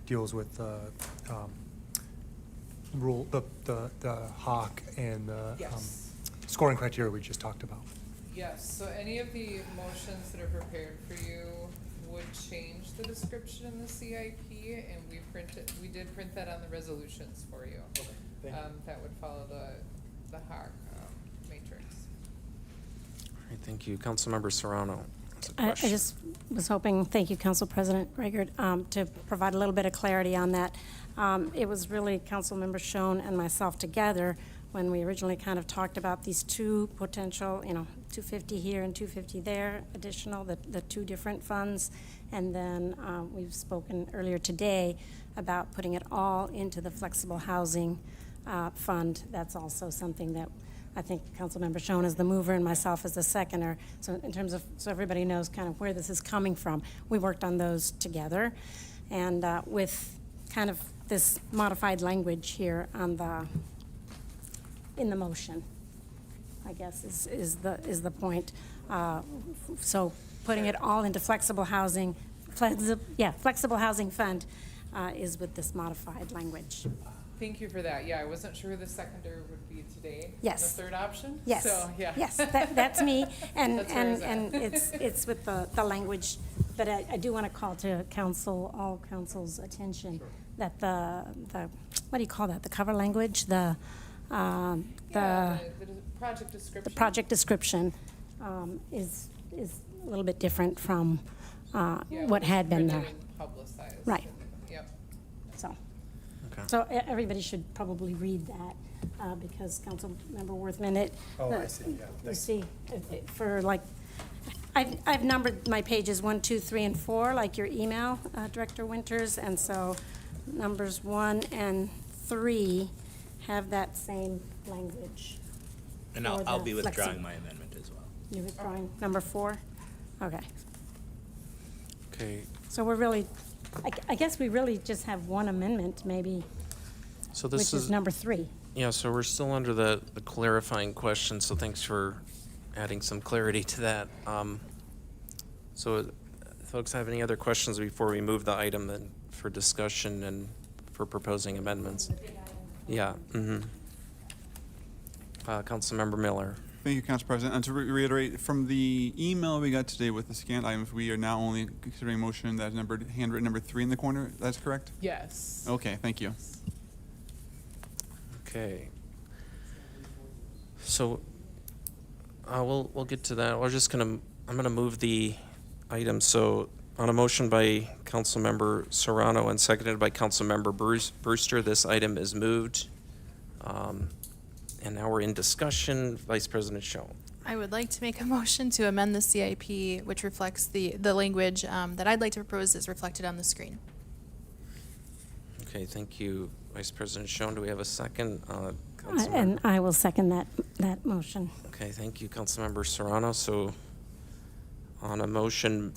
deals with the rule, the HOC and the Yes. scoring criteria we just talked about. Yes, so any of the motions that are prepared for you would change the description in the CIP, and we did print that on the resolutions for you. Okay, thank you. That would follow the HOC matrix. All right, thank you. Councilmember Serrano has a I question. just was hoping, thank you, Council President Gregor, to provide a little bit of clarity on that. It was really Councilmember Schoen and myself together when we originally kind of talked about these two potential, 250 here and 250 there, additional, the two different funds. And then we've spoken earlier today about putting it all into the flexible housing fund. That's also something that I think Councilmember Schoen is the mover and myself as the seconder. So in terms of, so everybody knows kind of where this is coming from, we worked on those together. And with kind of this modified language here on in the motion, I guess is the point. So putting it all into flexible housing, flexible housing fund is with this modified language. Thank you for that. Yeah, I wasn't sure who the seconder would be today. Yes. The third option? Yes. So, yeah. Yes, that's me, and That's where it's at. it's with the language, but I do want to call to all council's attention that the what do you call that? The cover language, the project description. the project description is a little bit different from what had been there. Printed and publicized. Right. Yep. So. Okay. So everybody should probably read that, because Councilmember Worthman, I see, yeah. You see, for like, I've numbered my pages 1, 2, 3, and 4, like your email, Director Winters, and so numbers 1 and 3 have that same language. And for I'll the be withdrawing flexi- my amendment as well. You're withdrawing number 4? Okay. Okay, So we're really, I guess we really just have one amendment, maybe, so which this is number 3. Yeah, so we're still under the clarifying question, so thanks for adding some clarity to that. So folks have any other questions before we move the item then for discussion and for proposing amendments? Yeah, Councilmember Miller. Thank you, Council President. And to reiterate, from the email we got today with the scanned items, we are now only considering motion that's numbered, handwritten number 3 in the corner. That's correct? Yes. Okay, thank you. Okay. So, we'll get to that. I'm gonna move the item. So, on a motion by Councilmember Serrano and seconded by Councilmember Brewster, this item is moved. And now we're in discussion. Vice President Schoen. I would like to make a motion to amend the CIP, which reflects the language that I'd like to propose is reflected on the screen. Okay, thank you, Vice President Schoen. Do we have a second? And I will second that motion. Okay, thank you, Councilmember Serrano. So on a motion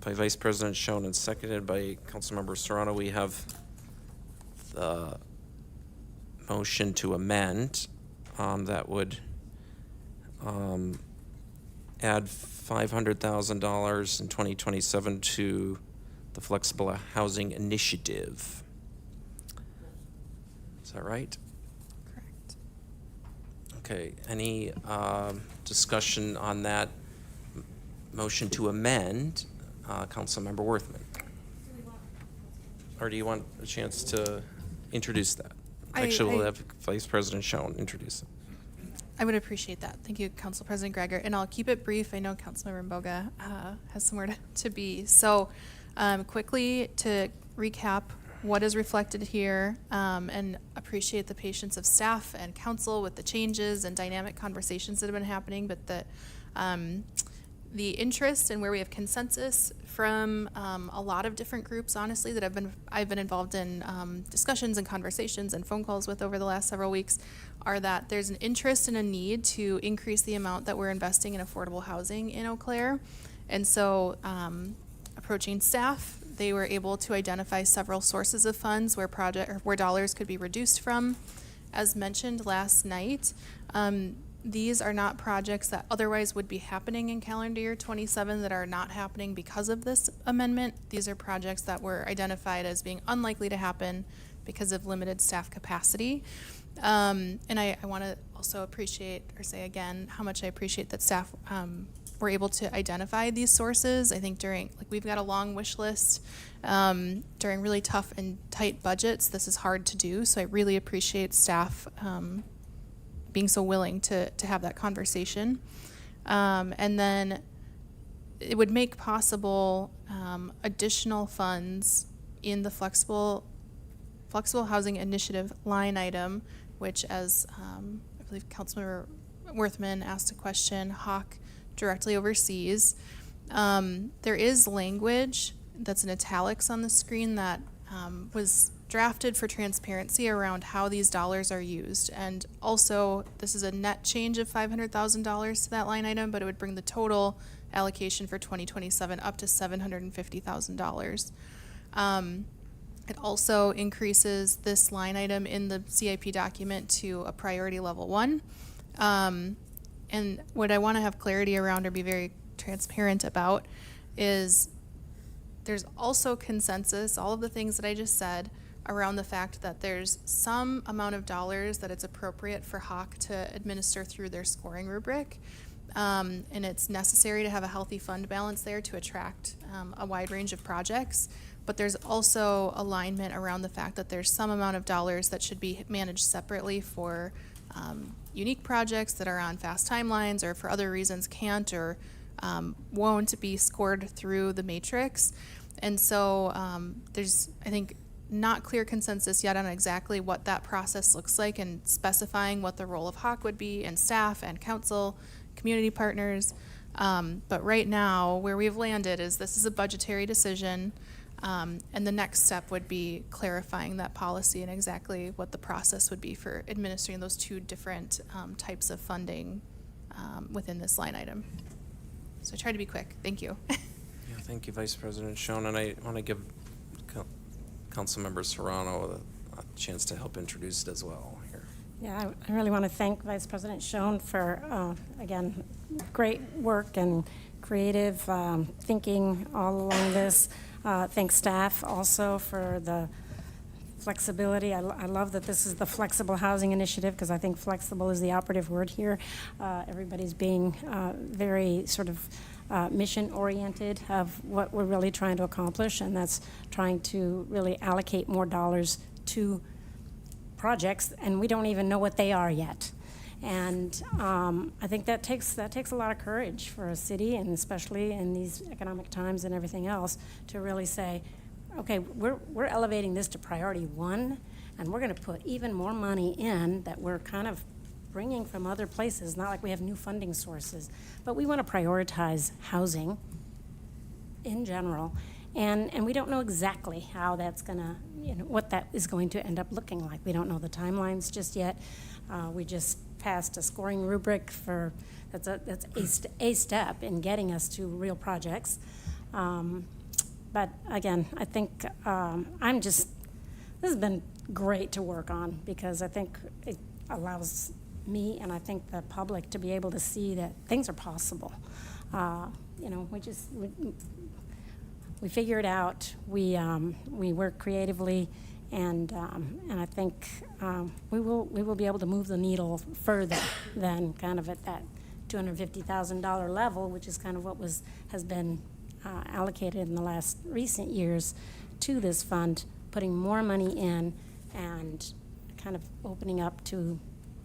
by Vice President Schoen and seconded by Councilmember Serrano, we have the motion to amend that would add $500,000 in 2027 to the Flexible Housing Initiative. Is that right? Correct. Okay, any discussion on that motion to amend? Councilmember Worthman? Or do you want a chance to introduce that? Actually, we'll have Vice President Schoen introduce it. I would appreciate that. Thank you, Council President Gregor. And I'll keep it brief. I know Councilmember Mboga has somewhere to be. So quickly to recap what is reflected here, and appreciate the patience of staff and council with the changes and dynamic conversations that have been happening, but the interest and where we have consensus from a lot of different groups, honestly, that I've been involved in discussions and conversations and phone calls with over the last several weeks, are that there's an interest and a need to increase the amount that we're investing in affordable housing in Eau Claire. And so, approaching staff, they were able to identify several sources of funds where dollars could be reduced from. As mentioned last night, these are not projects that otherwise would be happening in calendar year 27 that are not happening because of this amendment. These are projects that were identified as being unlikely to happen because of limited staff capacity. And I want to also appreciate, or say again, how much I appreciate that staff were able to identify these sources. I think we've got a long wish list. During really tough and tight budgets, this is hard to do. So I really appreciate staff being so willing to have that conversation. And then it would make possible additional funds in the flexible housing initiative line item, which, as I believe Councilmember Worthman asked a question, Hawk directly oversees. There is language that's in italics on the screen that was drafted for transparency around how these dollars are used. And also, this is a net change of $500,000 to that line item, but it would bring the total allocation for 2027 up to $750,000. It also increases this line item in the CIP document to a priority level 1. And what I want to have clarity around or be very transparent about is there's also consensus, all of the things that I just said, around the fact that there's some amount of dollars that it's appropriate for Hawk to administer through their scoring rubric. And it's necessary to have a healthy fund balance there to attract a wide range of projects. But there's also alignment around the fact that there's some amount of dollars that should be managed separately for unique projects that are on fast timelines or for other reasons can't or won't be scored through the matrix. And so there's, I think, not clear consensus yet on exactly what that process looks like and specifying what the role of Hawk would be and staff and council, community partners. But right now, where we've landed is this is a budgetary decision. And the next step would be clarifying that policy and exactly what the process would be for administering those two different types of funding within this line item. So I tried to be quick. Thank you. Yeah, thank you, Vice President Schoen, and I want to give Councilmember Serrano a chance to help introduce it as well here. Yeah, I really want to thank Vice President Schoen for, again, great work and creative thinking all along this. Thank staff also for the flexibility. I love that this is the Flexible Housing Initiative because I think flexible is the operative word here. Everybody's being very sort of mission-oriented of what we're really trying to accomplish, and that's trying to really allocate more dollars to projects, and we don't even know what they are yet. And I think that takes a lot of courage for a city, and especially in these economic times and everything else, to really say, okay, we're elevating this to priority 1, and we're going to put even more money in that we're kind of bringing from other places. Not like we have new funding sources, but we want to prioritize housing in general, and we don't know exactly how that's going to, what that is going to end up looking like. We don't know the timelines just yet. We just passed a scoring rubric for that's a step in getting us to real projects. But again, I think this has been great to work on because I think it allows me and I think the public to be able to see that things are possible. We figure it out. We work creatively, and I think we will be able to move the needle further than kind of at that $250,000 level, which is kind of what has been allocated in the last recent years to this fund, putting more money in and kind of opening up to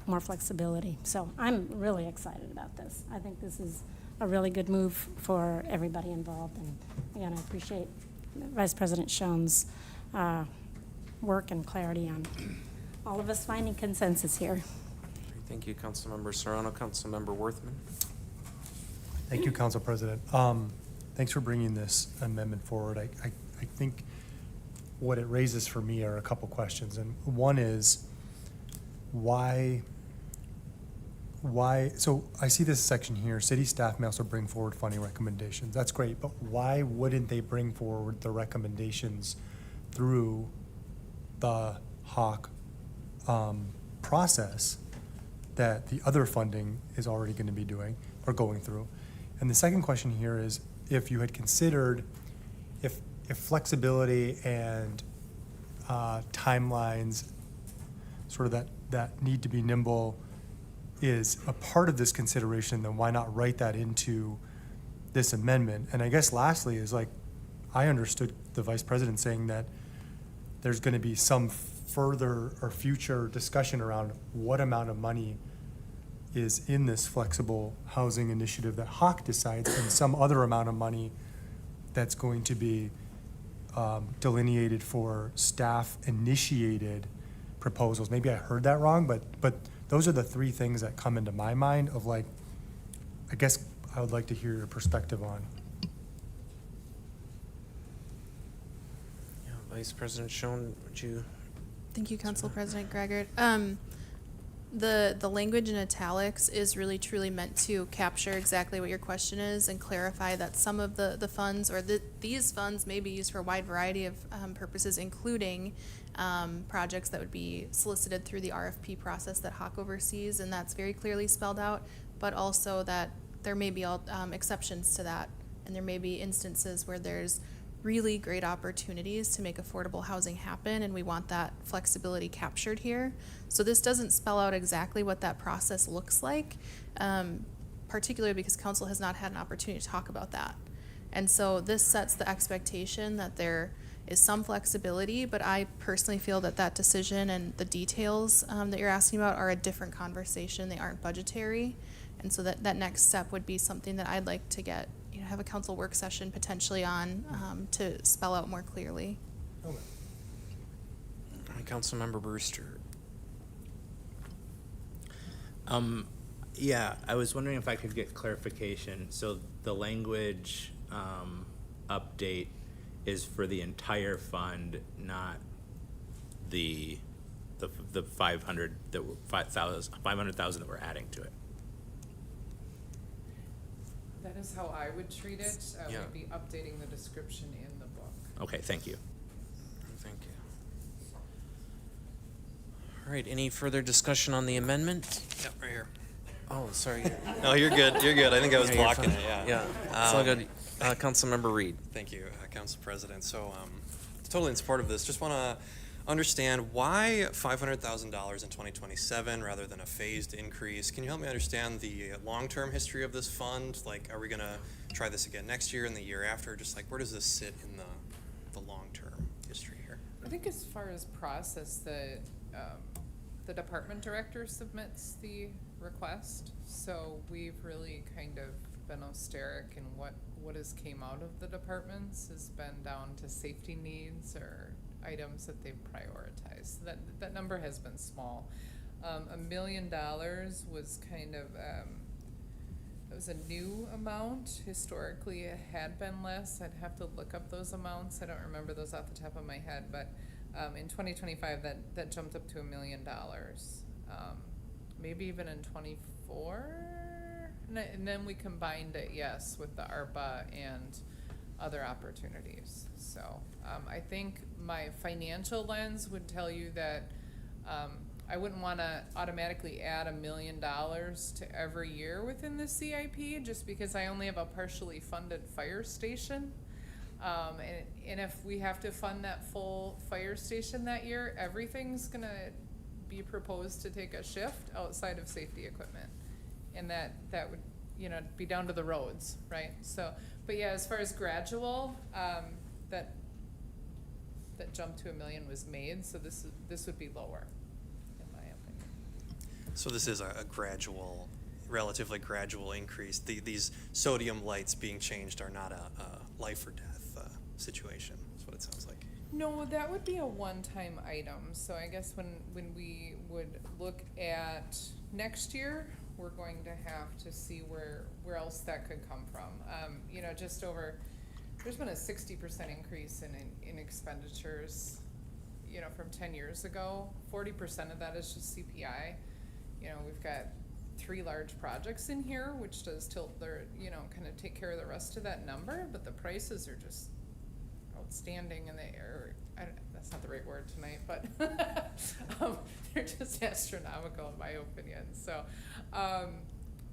more flexibility. So I'm really excited about this. I think this is a really good move for everybody involved. And again, I appreciate Vice President Schoen's work and clarity on all of us finding consensus here. Thank you, Councilmember Serrano. Councilmember Worthman. Thank you, Council President. Thanks for bringing this amendment forward. I think what it raises for me are a couple questions. And one is, why, so I see this section here, city staff may also bring forward funding recommendations. That's great, but why wouldn't they bring forward the recommendations through the HAWK process that the other funding is already going to be doing or going through? And the second question here is, if you had considered if flexibility and timelines, sort of that need to be nimble, is a part of this consideration, then why not write that into this amendment? And I guess lastly is, like, I understood the Vice President saying that there's going to be some further or future discussion around what amount of money is in this flexible housing initiative that HAWK decides, and some other amount of money that's going to be delineated for staff-initiated proposals. Maybe I heard that wrong, but those are the three things that come into my mind of, like, I guess I would like to hear your perspective on. Yeah, Vice President Schoen, would you? Thank you, Council President Gregor. The language in italics is really truly meant to capture exactly what your question is and clarify that some of the funds or these funds may be used for a wide variety of purposes, including projects that would be solicited through the RFP process that HAWK oversees, and that's very clearly spelled out, but also that there may be exceptions to that, and there may be instances where there's really great opportunities to make affordable housing happen, and we want that flexibility captured here. So this doesn't spell out exactly what that process looks like, particularly because council has not had an opportunity to talk about that. And so this sets the expectation that there is some flexibility, but I personally feel that that decision and the details that you're asking about are a different conversation. They aren't budgetary. And so that next step would be something that I'd like to get, have a council work session potentially on to spell out more clearly. Okay. Councilmember Brewster. Yeah, I was wondering if I could get clarification. So the language update is for the entire fund, not the 500 that 500,000 that we're adding to it. That is how I would treat it. Yeah. We'd be updating the description in the book. Okay, thank you. Thank you. All right, any further discussion on the amendment? Yep, right here. Oh, sorry. No, you're good. You're good. I think I was Yeah, you're blocking fine. it. Yeah. Yeah, it's all good. Councilmember Reed. Thank you, Council President. So, totally in support of this. Just want to understand why $500,000 in 2027 rather than a phased increase. Can you help me understand the long-term history of this fund? Like, are we going to try this again next year and the year after? Just like, where does this sit in the long-term history here? I think as far as process, the department director submits the request. So we've really kind of been austeric in what has came out of the departments has been down to safety needs or items that they've prioritized. That number has been small. $1 million was kind of, it was a new amount. Historically, it had been less. I'd have to look up those amounts. I don't remember those off the top of my head, but in 2025, that jumped up to $1 million. Maybe even in 24, and then we combined it, yes, with the ARPA and other opportunities. So I think my financial lens would tell you that I wouldn't want to automatically add $1 million to every year within the CIP just because I only have a partially funded fire station. And if we have to fund that full fire station that year, everything's going to be proposed to take a shift outside of safety equipment. And that would, be down to the roads, right? So, but yeah, as far as gradual, that jump to $1 million was made, so this would be lower, in my opinion. So this is a gradual, relatively gradual increase. These sodium lights being changed are not a life or death situation. That's what it sounds like. No, that would be a one-time item, so I guess when we would look at next year, we're going to have to see where else that could come from. You know, there's been a 60% increase in expenditures, you know, from 10 years ago. 40% of that is just CPI. You know, we've got 3 large projects in here, which does tilt their, you know, kind of take care of the rest of that number, but the prices are just outstanding, and that's not the right word tonight, but they're just astronomical in my opinion. So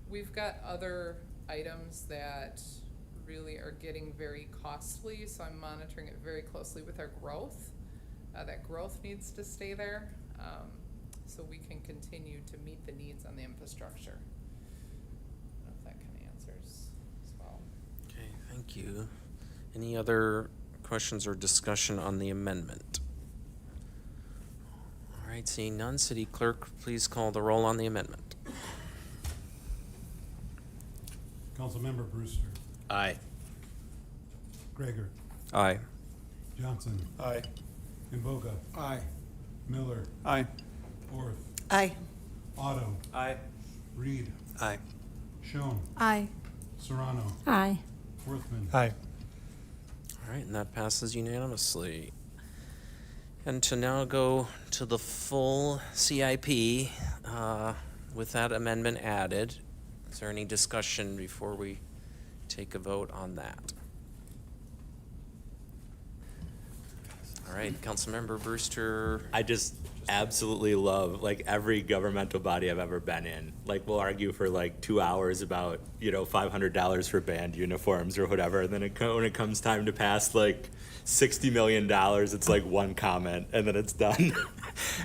we've got other items that really are getting very costly, so I'm monitoring it very closely with our growth. That growth needs to stay there, so we can continue to meet the needs on the infrastructure. I don't know if that kind of answers as well. Okay, thank you. Any other questions or discussion on the amendment? All right, seeing none, City Clerk, please call the roll on the amendment. Councilmember Brewster. Aye. Gregor. Aye. Johnson. Aye. Imboga. Aye. Miller. Aye. Orth. Aye. Otto. Aye. Reed. Aye. Schoen. Aye. Serrano. Aye. Worthman. Aye. All right, and that passes unanimously. And to now go to the full CIP with that amendment added. Is there any discussion before we take a vote on that? All right, Councilmember Brewster. I just absolutely love, like, every governmental body I've ever been in. Like, we'll argue for like 2 hours about, you know, $500 for band uniforms or whatever, and then when it comes time to pass like $60 million, it's like one comment and then it's done.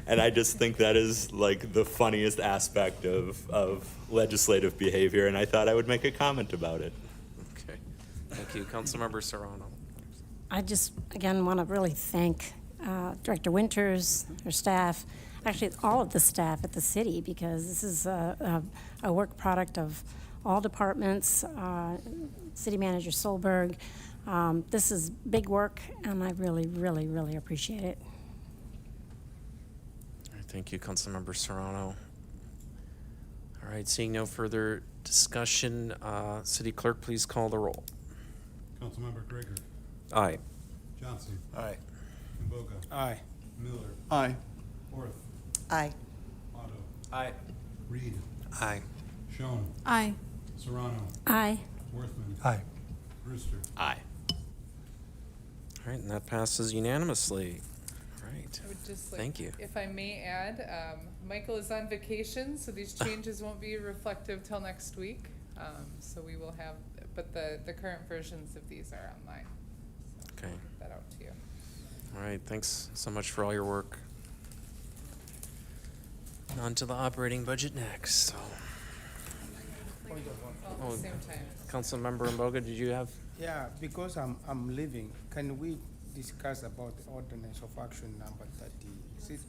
And I just think that is like the funniest aspect of legislative behavior, and I thought I would make a comment about it. Okay, thank you. Councilmember Serrano. I just, again, want to really thank Director Winters, her staff, actually all of the staff at the city, because this is a work product of all departments, City Manager Solberg. This is big work, and I really, really, really appreciate it. All right, thank you, Councilmember Serrano. All right, seeing no further discussion, City Clerk, please call the roll. Councilmember Gregor. Aye. Johnson. Aye. Imboga. Aye. Miller. Aye. Orth. Aye. Otto. Aye. Reed. Aye. Schoen. Aye. Serrano. Aye. Worthman. Aye. Brewster. Aye. All right, and that passes unanimously. All right. I would just like, Thank you. if I may add, Michael is on vacation, so these changes won't be reflective till next week. So we will have, but the current versions of these are online. So Okay. I'll get that out to you. All right, thanks so much for all your work. And on to the operating budget next. So, All at the same time. Councilmember Mboga, did you have? Yeah, because I'm leaving, can we discuss about the ordinance of action number 30? Is it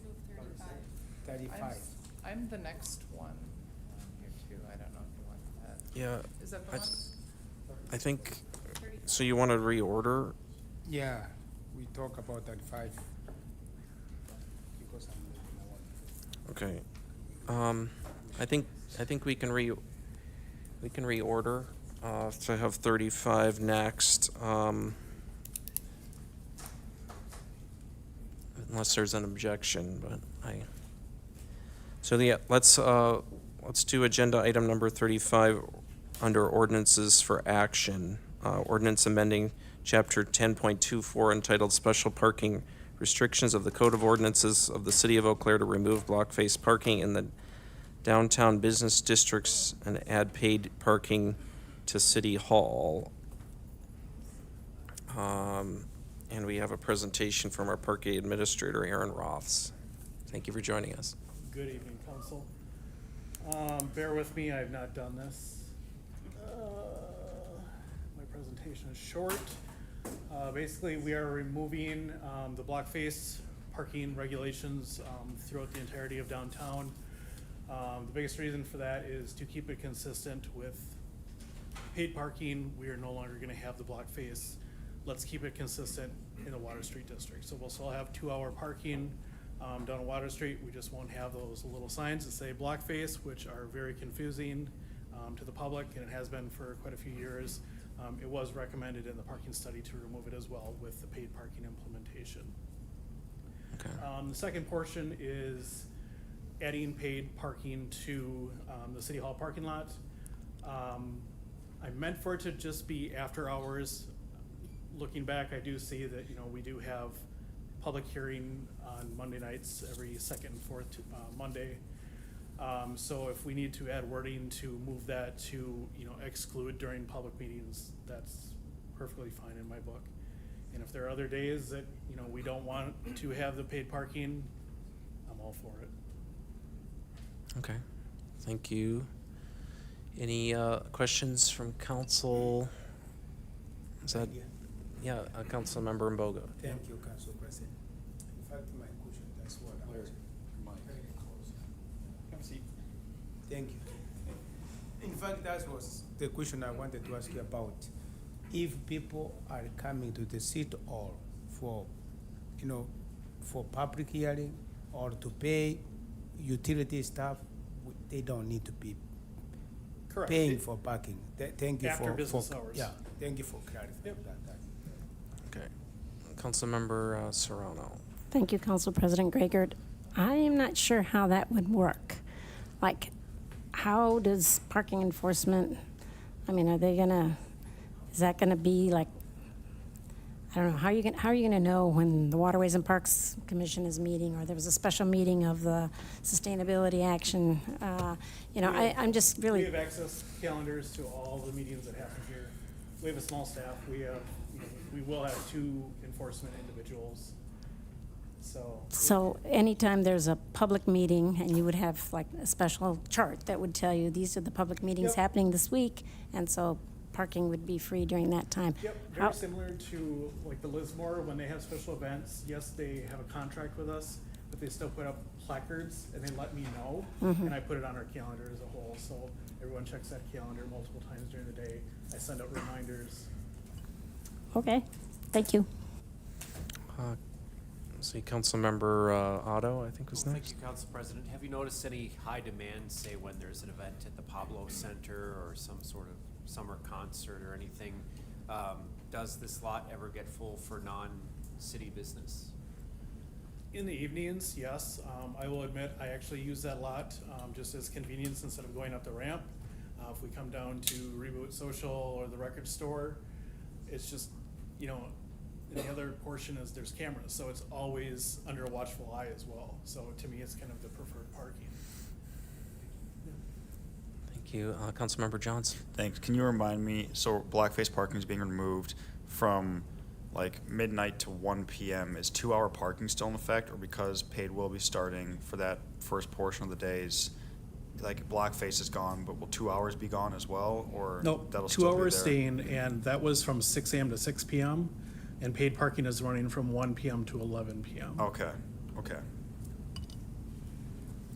35? I'm the next one here too. I don't know if you want that. Yeah. Is that the one? I think, so you want to reorder? Yeah, we talk about 35. Because I'm leaving, I want. Okay. I think we can reorder to have 35 next. Unless there's an objection, but so yeah, let's do agenda item number 35 under ordinances for action. Ordinance amending chapter 10.24 entitled Special Parking Restrictions of the Code of Ordinances of the City of Eau Claire to remove block face parking in the downtown business districts and add paid parking to City Hall. And we have a presentation from our parking administrator, Aaron Roths. Thank you for joining us. Good evening, council. Bear with me, I have not done this. My presentation is short. Basically, we are removing the block face parking regulations throughout the entirety of downtown. The biggest reason for that is to keep it consistent with paid parking. We are no longer going to have the block face let's keep it consistent in the Water Street district. So we'll still have 2-hour parking down on Water Street. We just won't have those little signs that say block face, which are very confusing to the public, and it has been for quite a few years. It was recommended in the parking study to remove it as well with the paid parking implementation. Okay. The second portion is adding paid parking to the City Hall parking lot. I meant for it to just be after hours. Looking back, I do see that, you know, we do have public hearing on Monday nights, every second and fourth Monday. So if we need to add wording to move that to, you know, exclude during public meetings, that's perfectly fine in my book. And if there are other days that, you know, we don't want to have the paid parking, I'm all for it. Okay, thank you. Any questions from council? Is that, yeah, Councilmember Mbogo. Thank you, Council President. In fact, my question, that's what I was. Have a seat. Thank you. In fact, that was the question I wanted to ask you about. If people are coming to the city hall for, you know, for public hearing or to pay utility stuff, they don't need to be Correct. paying for parking. Thank you After for business hours. Yeah, thank you for clarifying that. Okay. Councilmember Serrano. Thank you, Council President Gregor. I am not sure how that would work. Like, how does parking enforcement, I mean, are they gonna, is that gonna be like, I don't know, how are you gonna know when the Waterways and Parks Commission is meeting, or there was a special meeting of the Sustainability Action? You know, I'm just really. We have access calendars to all the meetings that happen here. We have a small staff. We have, you know, we will have 2 enforcement individuals. So anytime there's a public meeting, and you would have like a special chart that would tell you, these are the public meetings Yep. happening this week, and so parking would be free during that time. Yep, very similar to like the Lismore, when they have special events, yes, they have a contract with us, but they still put up placards and they let me know, and I put it on our calendar as a whole, so everyone checks that calendar multiple times during the day. I send out reminders. Okay, thank you. See, Councilmember Otto, I think was Thank next. you, Council President. Have you noticed any high demand, say when there's an event at the Pablo Center or some sort of summer concert or anything? Does this lot ever get full for non-city business? In the evenings, yes. I will admit, I actually use that lot just as convenience instead of going up the ramp. If we come down to Reboot Social or the record store, it's just, you know, and the other portion is there's cameras, so it's always under a watchful eye as well. So to me, it's kind of the preferred parking. Thank you. Councilmember Johnson. Thanks. Can you remind me, so blackface parking is being removed from like midnight to 1 p.m. Is 2-hour parking still in effect, or because paid will be starting for that first portion of the days, like blackface is gone, but will 2 hours be gone as well, or Nope, that'll 2 still be hours there? staying, and that was from 6 a.m. to 6 p.m. And paid parking is running from 1 p.m. to 11 p.m. Okay, okay.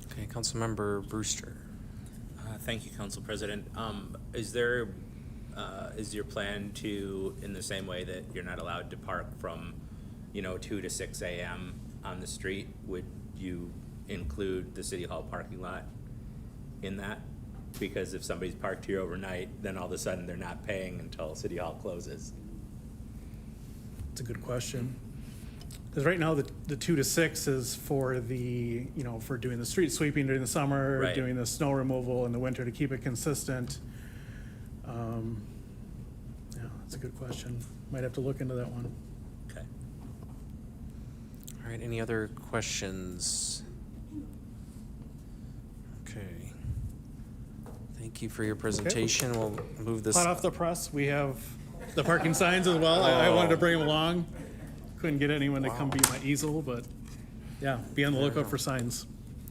Okay, Councilmember Brewster. Thank you, Council President. Is your plan to, in the same way that you're not allowed to park from, 2 to 6 a.m. on the street, would you include the City Hall parking lot in that? Because if somebody's parked here overnight, then all of a sudden they're not paying until City Hall closes. It's a good question. Because right now, the 2 to 6 is for the, for doing the street sweeping during the summer, Right. doing the snow removal in the winter to keep it consistent. Yeah, that's a good question. Might have to look into that one. Okay. All right, any other questions? Okay. Thank you for your presentation. We'll move this. Hot off the press, we have the parking signs as well. I wanted to bring them along. Couldn't get anyone to come beat my easel, but yeah, be on the lookout for signs.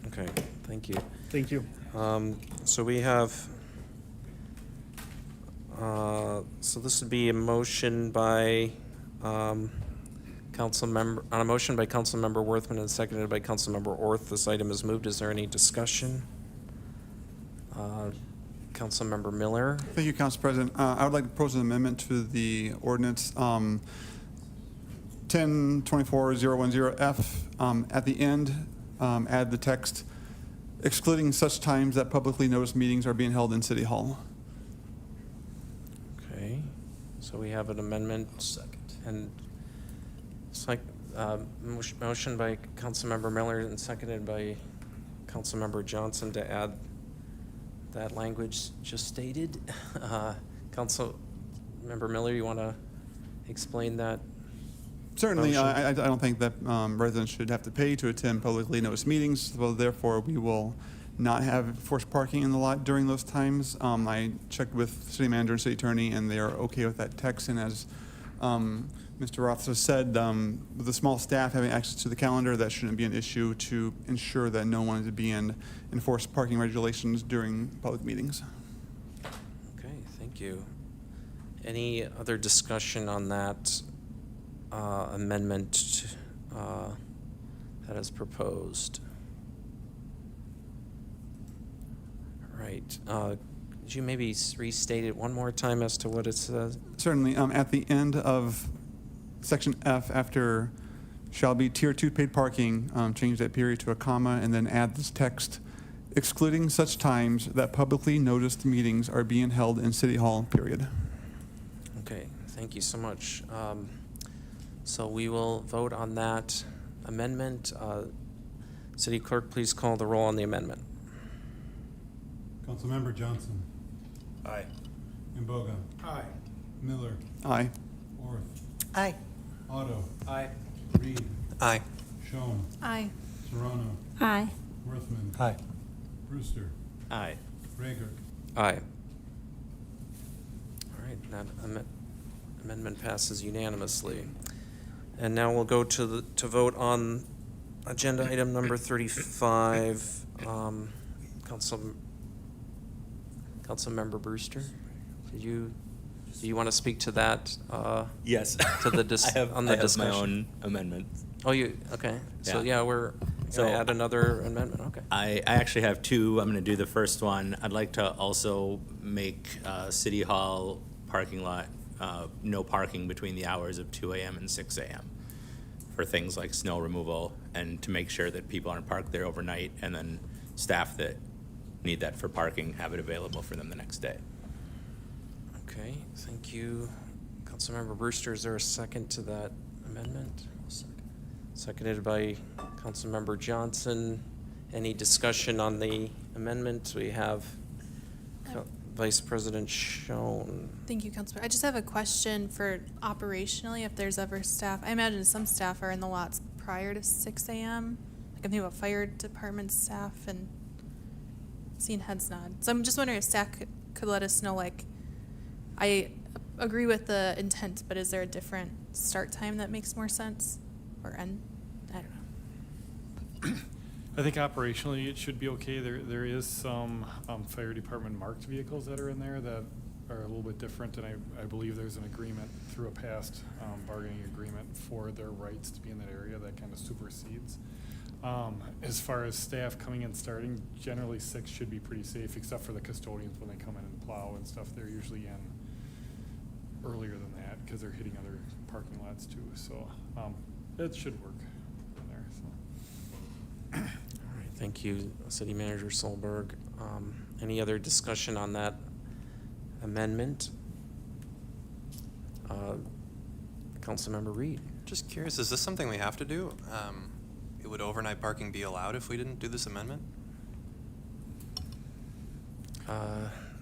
Okay, thank you. Thank you. So we have, so this would be a motion by Councilmember, on a motion by Councilmember Worthman and seconded by Councilmember Orth. This item is moved. Is there any discussion? Councilmember Miller. Thank you, Council President. I would like to propose an amendment to the ordinance 1024-010F. At the end, add the text, excluding such times that publicly noticed meetings are being held in City Hall. Okay, so we have an amendment. Second. And it's like, motion by Councilmember Miller and seconded by Councilmember Johnson to add that language just stated. Councilmember Miller, you want to explain that? Certainly, motion? I don't think that residents should have to pay to attend publicly noticed meetings, well, therefore, we will not have forced parking in the lot during those times. I checked with city manager and city attorney, and they are okay with that text, and as Mr. Roth has said, with the small staff having access to the calendar, that shouldn't be an issue to ensure that no one is being enforced parking regulations during public meetings. Okay, thank you. Any other discussion on that amendment that is proposed? All right. Could you maybe restate it one more time as to what it says? Certainly, at the end of section F, after shall be tier 2 paid parking, change that period to a comma and then add this text, excluding such times that publicly noticed meetings are being held in City Hall, period. Okay, thank you so much. So we will vote on that amendment. City Clerk, please call the roll on the amendment. Councilmember Johnson. Aye. Imboga. Aye. Miller. Aye. Orth. Aye. Otto. Aye. Reed. Aye. Schoen. Aye. Serrano. Aye. Worthman. Aye. Brewster. Aye. Rager. Aye. All right, that amendment passes unanimously. And now we'll go to vote on agenda item number 35. Councilmember Brewster, do you want to speak to that? Yes. To the I have my own amendment. Oh, okay. So Yeah. we're So- going to add another amendment, okay. I actually have two. I'm going to do the first one. I'd like to also make City Hall parking lot no parking between the hours of 2 a.m. and 6 a.m. for things like snow removal and to make sure that people aren't parked there overnight, and then staff that need that for parking have it available for them the next day. Okay, thank you. Councilmember Brewster, is there a second to that amendment? Seconded by Councilmember Johnson. Any discussion on the amendment? We have Vice President Schoen. Thank you, Councilor. I just have a question for operationally, if there's ever staff. I imagine some staff are in the lots prior to 6 a.m. Like I'm thinking about fire department staff and seeing heads nod. So I'm just wondering if staff could let us know, like, I agree with the intent, but is there a different start time that makes more sense? Or end? I don't know. I think operationally it should be okay. There is some fire department marked vehicles that are in there that are a little bit different, and I believe there's an agreement through a past bargaining agreement for their rights to be in that area that kind of supersedes. As far as staff coming and starting, generally 6 should be pretty safe, except for the custodians when they come in and plow and stuff. They're usually in earlier than that because they're hitting other parking lots too. So it should work in there. So. All right, thank you, City Manager Solberg. Any other discussion on that amendment? Councilmember Reed. Just curious, is this something we have to do? Would overnight parking be allowed if we didn't do this amendment?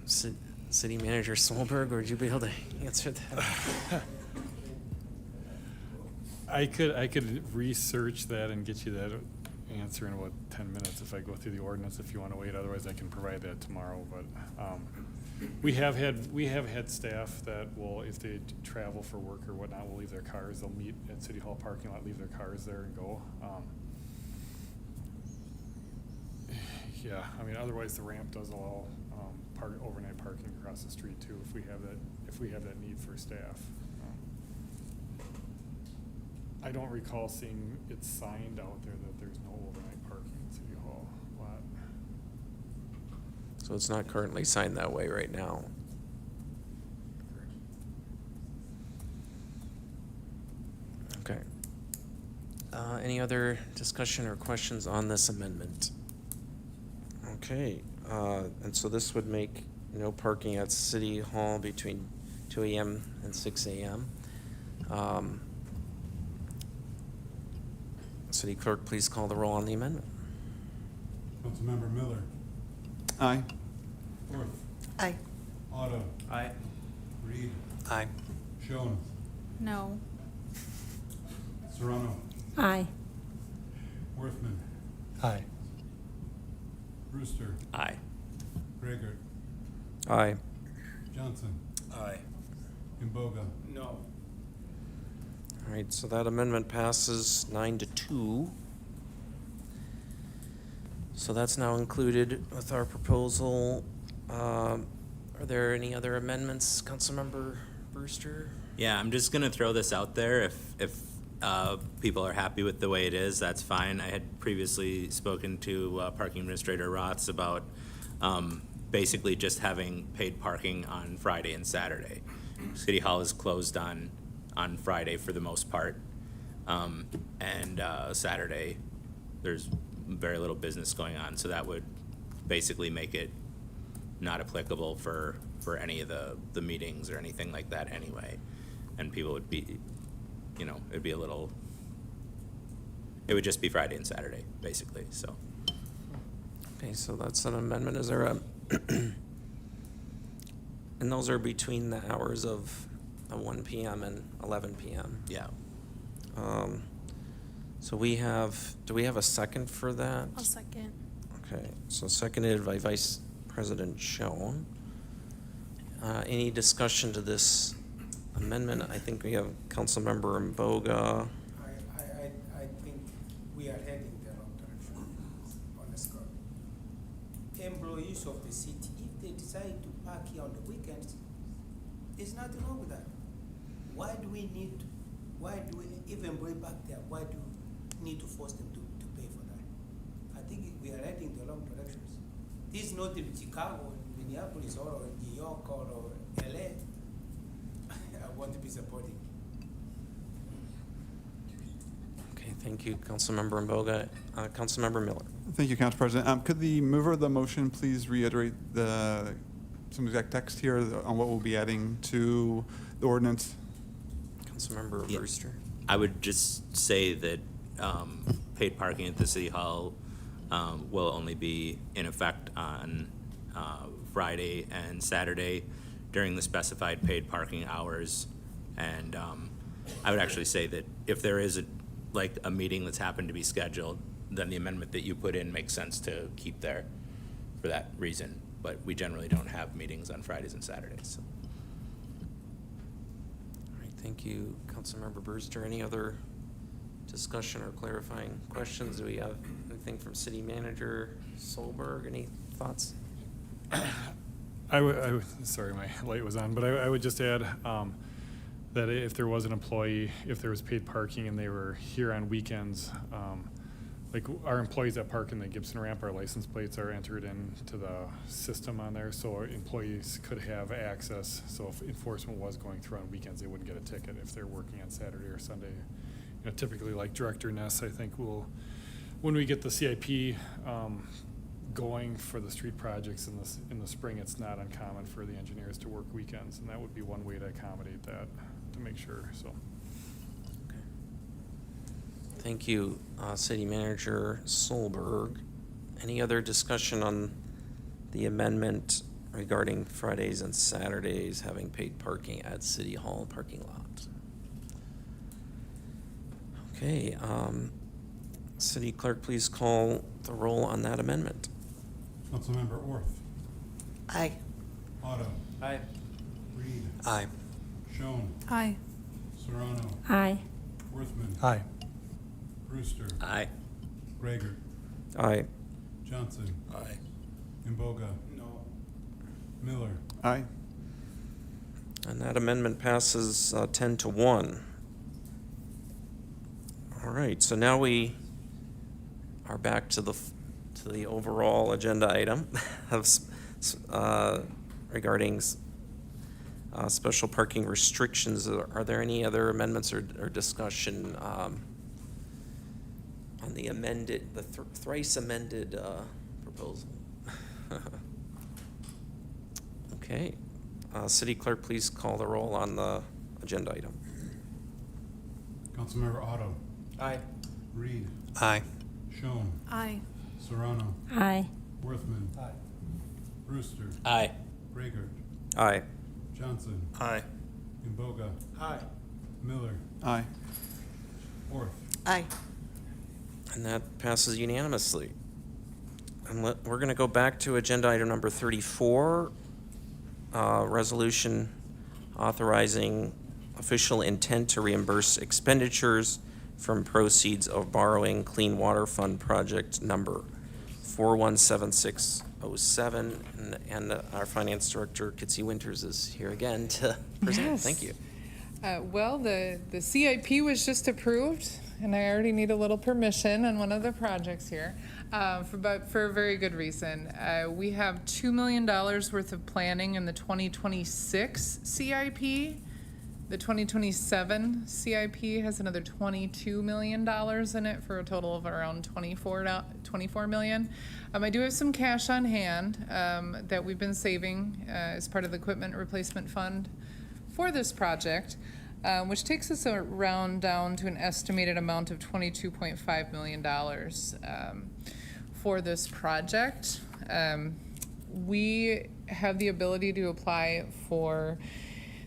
City Manager Solberg, would you be able to answer that? I could research that and get you that answer in about 10 minutes if I go through the ordinance, if you want to wait. Otherwise, I can provide that tomorrow. But we have had staff that will, if they travel for work or whatnot, will leave their cars. They'll meet at City Hall parking lot, leave their cars there, and go. Yeah, I mean, otherwise the ramp does allow overnight parking across the street too, if we have that need for staff. I don't recall seeing it signed out there that there's no overnight parking in City Hall lot. So it's not currently signed that way right now. Okay. Any other discussion or questions on this amendment? Okay, and so this would make no parking at City Hall between 2 AM and 6 AM. City Clerk, please call the roll on the amendment. Councilmember Miller. Aye. Orth. Aye. Otto. Aye. Reed. Aye. Schoen. No. Serrano. Aye. Worthman. Aye. Brewster. Aye. Gregert. Aye. Johnson. Aye. Imboga. No. All right, so that amendment passes 9-2. So that's now included with our proposal. Are there any other amendments, Councilmember Brewster? Yeah, I'm just gonna throw this out there. If people are happy with the way it is, that's fine. I had previously spoken to Parking Administrator Roths about basically just having paid parking on Friday and Saturday. City Hall is closed on Friday for the most part, and Saturday there's very little business going on. So that would basically make it not applicable for any of the meetings or anything like that anyway. And people would be, it'd be it would just be Friday and Saturday, basically, so. Okay, so that's an amendment. Is there a, and those are between the hours of 1 PM and 11 PM? Yeah. So do we have a second for that? I'll second. Okay, so seconded by Vice President Schoen. Any discussion to this amendment? I think we have Councilmember Mboga. I think we are heading the wrong direction on the score. Employees of the city, if they decide to park here on the weekends, there's nothing wrong with that. Why do we, if employee park there, why do we need to force them to pay for that? I think we are heading the wrong directions. This is not in Chicago, Minneapolis, or New York, or LA. I want to be supporting. Okay, thank you, Councilmember Mboga. Councilmember Miller. Thank you, Council President. Could the mover of the motion please reiterate some exact text here on what we'll be adding to the ordinance? Councilmember Yeah. Brewster. I would just say that paid parking at the City Hall will only be in effect on Friday and Saturday during the specified paid parking hours. And I would actually say that if there is a meeting that's happened to be scheduled, then the amendment that you put in makes sense to keep there for that reason. But we generally don't have meetings on Fridays and Saturdays. So. All right, thank you, Councilmember Brewster. Any other discussion or clarifying questions? Do we have anything from City Manager Solberg? Any thoughts? Sorry, my light was on, but I would just add that if there was an employee, if there was paid parking and they were here on weekends, like our employees that park in the Gibson ramp, our license plates are entered into the system on there, so our employees could have access. So if enforcement was going through on weekends, they wouldn't get a ticket if they're working on Saturday or Sunday. Typically, like Director Ness, I think when we get the CIP going for the street projects in the spring, it's not uncommon for the engineers to work weekends, and that would be one way to accommodate that, to make sure, so. Okay. Thank you, City Manager Solberg. Any other discussion on the amendment regarding Fridays and Saturdays having paid parking at City Hall parking lot? Okay, City Clerk, please call the roll on that amendment. Councilmember Orth. Aye. Otto. Aye. Reed. Aye. Schoen. Aye. Serrano. Aye. Worthman. Aye. Brewster. Aye. Gregert. Aye. Johnson. Aye. Imboga. No. Miller. Aye. And that amendment passes 10-1. All right, so now we are back to the overall agenda item of regarding special parking restrictions. Are there any other amendments or discussion on the amended, the thrice amended proposal? Okay. City Clerk, please call the roll on the agenda item. Councilmember Otto. Aye. Reed. Aye. Schoen. Aye. Serrano. Aye. Worthman. Brewster. Aye. Grayert. Aye. Johnson. Aye. Imboga. Aye. Miller. Aye. Orth. Aye. And that passes unanimously. And we're going to go back to agenda item number 34, resolution authorizing official intent to reimburse expenditures from proceeds of borrowing Clean Water Fund project number 417607. And our finance director, Kitsy Winters, is here again to present. Yes. Thank you. Well, the CIP was just approved, and I already need a little permission on one of the projects here, for a very good reason. We have $2 million worth of planning in the 2026 CIP. The 2027 CIP has another $22 million in it for a total of around 24 million. I do have some cash on hand that we've been saving as part of the equipment replacement fund for this project, which takes us around down to an estimated amount of $22.5 million for this project. We have the ability to apply for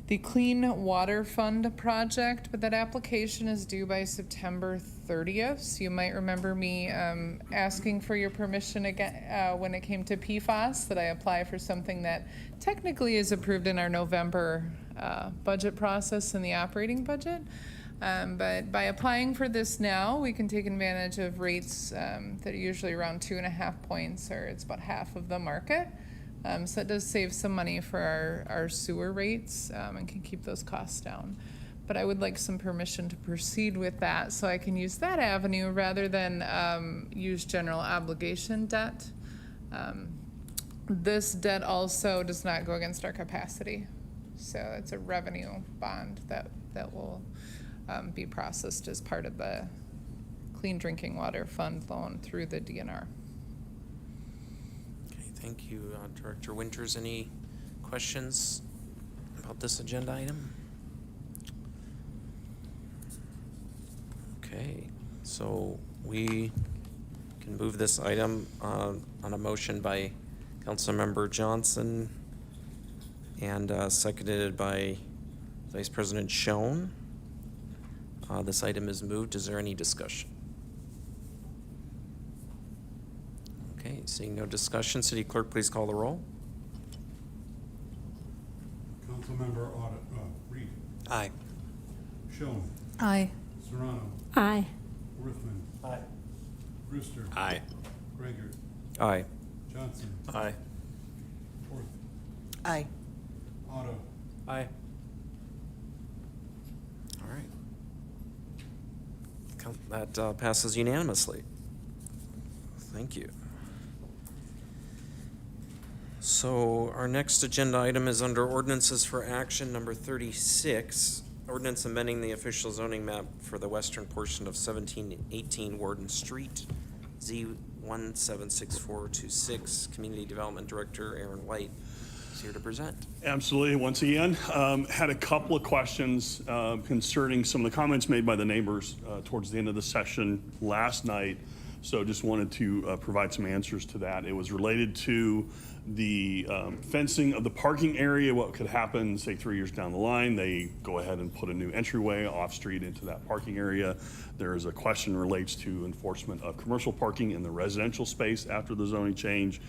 the Clean Water Fund project, but that application is due by September 30th. So you might remember me asking for your permission again when it came to PFAS, that I apply for something that technically is approved in our November budget process in the operating budget. But by applying for this now, we can take advantage of rates that are usually around 2.5 points, or it's about half of the market. So it does save some money for our sewer rates and can keep those costs down. But I would like some permission to proceed with that so I can use that avenue rather than use general obligation debt. This debt also does not go against our capacity. So it's a revenue bond that will be processed as part of the Clean Drinking Water Fund loan through the DNR. Thank you, Director Winters. Any questions about this agenda item? Okay, so we can move this item on a motion by Councilmember Johnson and seconded by Vice President Schoen. This item is moved. Is there any discussion? Okay, seeing no discussion, City Clerk, please call the roll. Councilmember Otto. Reed. Aye. Schoen. Aye. Serrano. Aye. Worthman. Aye. Brewster. Aye. Grayert. Aye. Johnson. Aye. Orth. Aye. Otto. Aye. All right. That passes unanimously. Thank you. So our next agenda item is under ordinances for action number 36. Ordinance amending the official zoning map for the western portion of 1718 Warden Street, Z176426. Community Development Director Aaron White is here to present. Absolutely. Once again, had a couple of questions concerning some of the comments made by the neighbors towards the end of the session last night. So just wanted to provide some answers to that. It was related to the fencing of the parking area, what could happen, say 3 years down the line, they go ahead and put a new entryway off-street into that parking area. There is a question relates to enforcement of commercial parking in the residential space after the zoning change,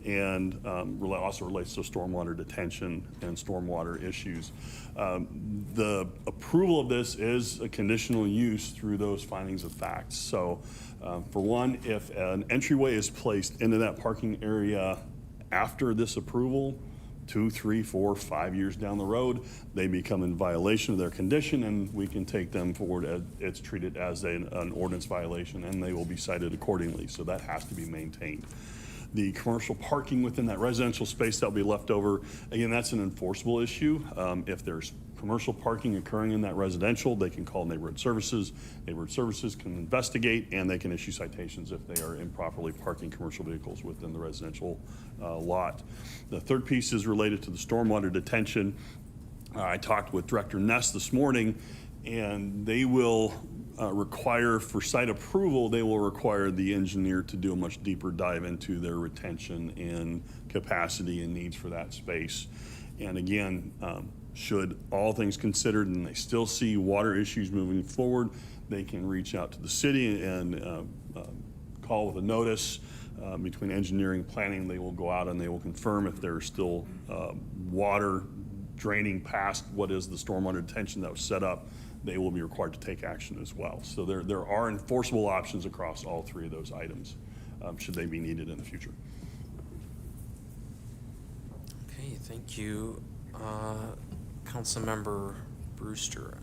and also relates to stormwater detention and stormwater issues. The approval of this is a conditional use through those findings of facts. So for one, if an entryway is placed into that parking area after this approval, 2, 3, 4, 5 years down the road, they become in violation of their condition, and we can take them forward as it's treated as an ordinance violation, and they will be cited accordingly. So that has to be maintained. The commercial parking within that residential space that'll be left over, again, that's an enforceable issue. If there's commercial parking occurring in that residential, they can call neighborhood services. Neighborhood services can investigate, and they can issue citations if they are improperly parking commercial vehicles within the residential lot. The third piece is related to the stormwater detention. I talked with Director Ness this morning, and they will require, for site approval, they will require the engineer to do a much deeper dive into their retention and capacity and needs for that space. And again, should all things considered and they still see water issues moving forward, they can reach out to the city and call with a notice. Between engineering and planning, they will go out and they will confirm if there's still water draining past what is the stormwater detention that was set up. They will be required to take action as well. So there are enforceable options across all three of those items, should they be needed in the future. Okay, thank you. Councilmember Brewster.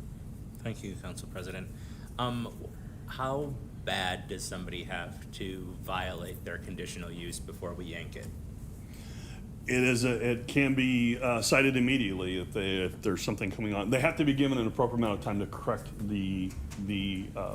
Thank you, Council President. How bad does somebody have to violate their conditional use before we yank it? It can be cited immediately if there's something coming on. They have to be given an appropriate amount of time to correct the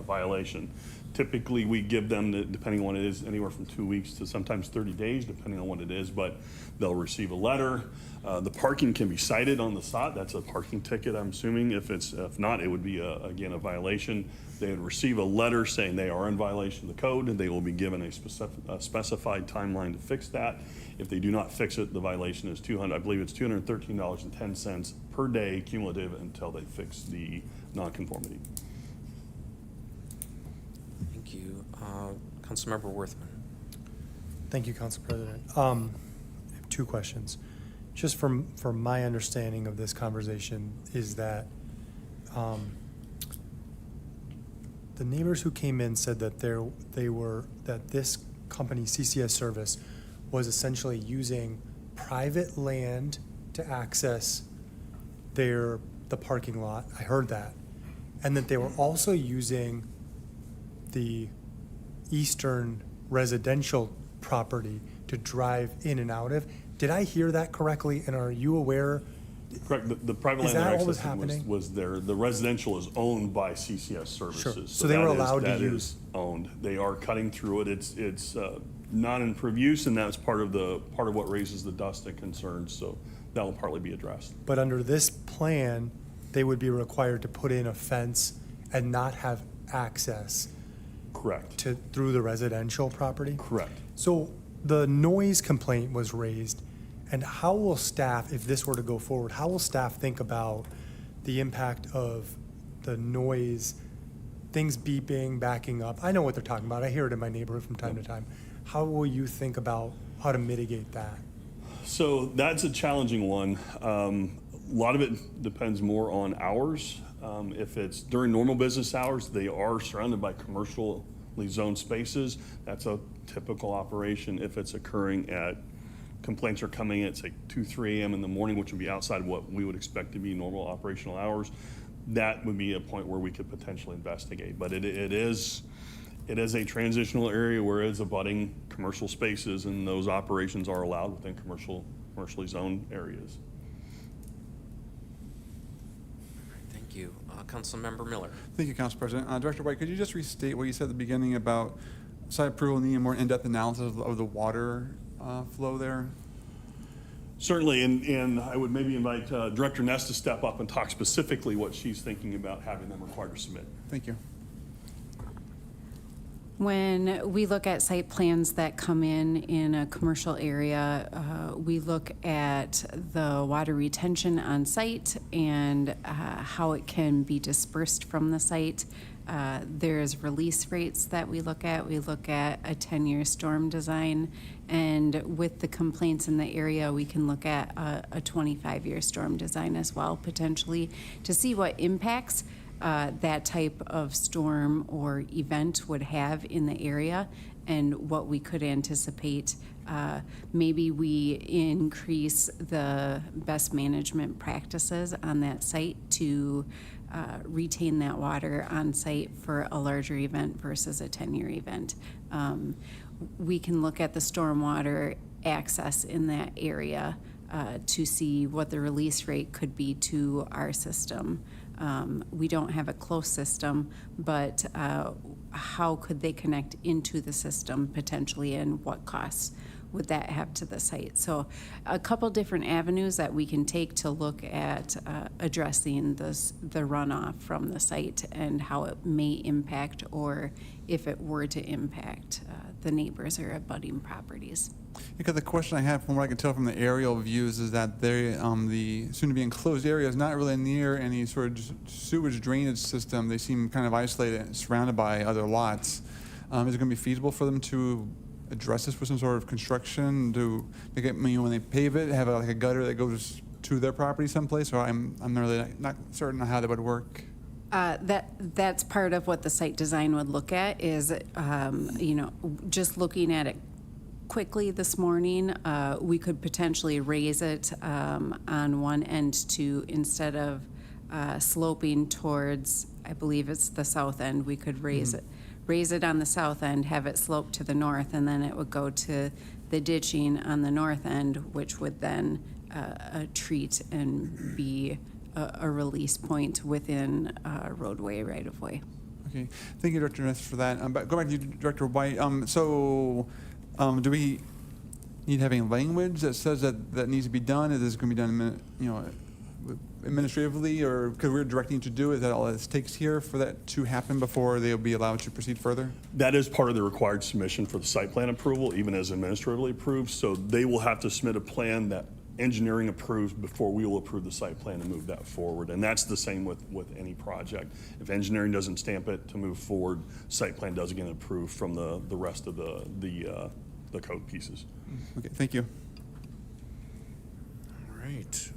violation. Typically, we give them, depending on what it is, anywhere from 2 weeks to sometimes 30 days, depending on what it is, but they'll receive a letter. The parking can be cited on the spot. That's a parking ticket, I'm assuming. If not, it would be, again, a violation. They would receive a letter saying they are in violation of the code, and they will be given a specified timeline to fix that. If they do not fix it, the violation is $213.10 per day cumulative until they fix the nonconformity. Thank you. Councilmember Worthman. Thank you, Council President. I have two questions. Just from my understanding of this conversation is that the neighbors who came in said that that this company, CCS Service, was essentially using private land to access the parking lot. I heard that. And that they were also using the eastern residential property to drive in and out of. Did I hear that correctly? And are you aware? Correct. The private Is land that they're all that's accessing happening? was there. The residential is owned by CCS Services. Sure. So they were allowed to that use- is owned. They are cutting through it. It's not in use, and that's part of what raises the dust and concerns. So that will partly be addressed. But under this plan, they would be required to put in a fence and not have access Correct. through the residential property? Correct. So the noise complaint was raised, and how will staff, if this were to go forward, how will staff think about the impact of the noise, things beeping, backing up? I know what they're talking about. I hear it in my neighborhood from time to time. How will you think about how to mitigate that? So that's a challenging one. A lot of it depends more on hours. If it's during normal business hours, they are surrounded by commercially zoned spaces. That's a typical operation. If it's occurring complaints are coming at, say, 2, 3 a.m. in the morning, which would be outside what we would expect to be normal operational hours, that would be a point where we could potentially investigate. But it is a transitional area where it's abutting commercial spaces, and those operations are allowed within commercially zoned areas. Thank you. Councilmember Miller. Thank you, Council President. Director White, could you just restate what you said at the beginning about site approval needing more in-depth analysis of the water flow there? Certainly, and I would maybe invite Director Ness to step up and talk specifically what she's thinking about having them required to submit. Thank you. When we look at site plans that come in a commercial area, we look at the water retention on site and how it can be dispersed from the site. There's release rates that we look at. We look at a 10-year storm design, and with the complaints in the area, we can look at a 25-year storm design as well, potentially, to see what impacts that type of storm or event would have in the area and what we could anticipate. Maybe we increase the best management practices on that site to retain that water on site for a larger event versus a 10-year event. we can look at the stormwater access in that area to see what the release rate could be to our system. We don't have a closed system, but how could they connect into the system potentially, and what costs would that have to the site? So a couple different avenues that we can take to look at addressing the runoff from the site and how it may impact, or if it were to impact the neighbors or abutting properties. Because the question I have, from what I can tell from the aerial views, is that the soon-to-be enclosed area is not really near any sort of sewage drainage system. They seem kind of isolated and surrounded by other lots. Is it going to be feasible for them to address this with some sort of construction? To make it, when they pave it, have like a gutter that goes to their property someplace? Or I'm really not certain on how that would work. That's part of what the site design would look at, is just looking at it quickly this morning, we could potentially raise it on one end to, instead of sloping towards, I believe it's the south end, we could raise it on the south end, have it slope to the north, and then it would go to the ditching on the north end, which would then treat and be a release point within a roadway right-of-way. Okay, thank you, Director Ness, for that. But go back to you, Director White. Do we need having language that says that needs to be done? Is this going to be done, administratively, or because we're directing you to do it? Is that all it takes here for that to happen before they'll be allowed to proceed further? That is part of the required submission for the site plan approval, even as administratively approved. So they will have to submit a plan that engineering approves before we will approve the site plan and move that forward. And that's the same with any project. If engineering doesn't stamp it to move forward, site plan does get approved from the rest of the code pieces. Okay, thank you. All right.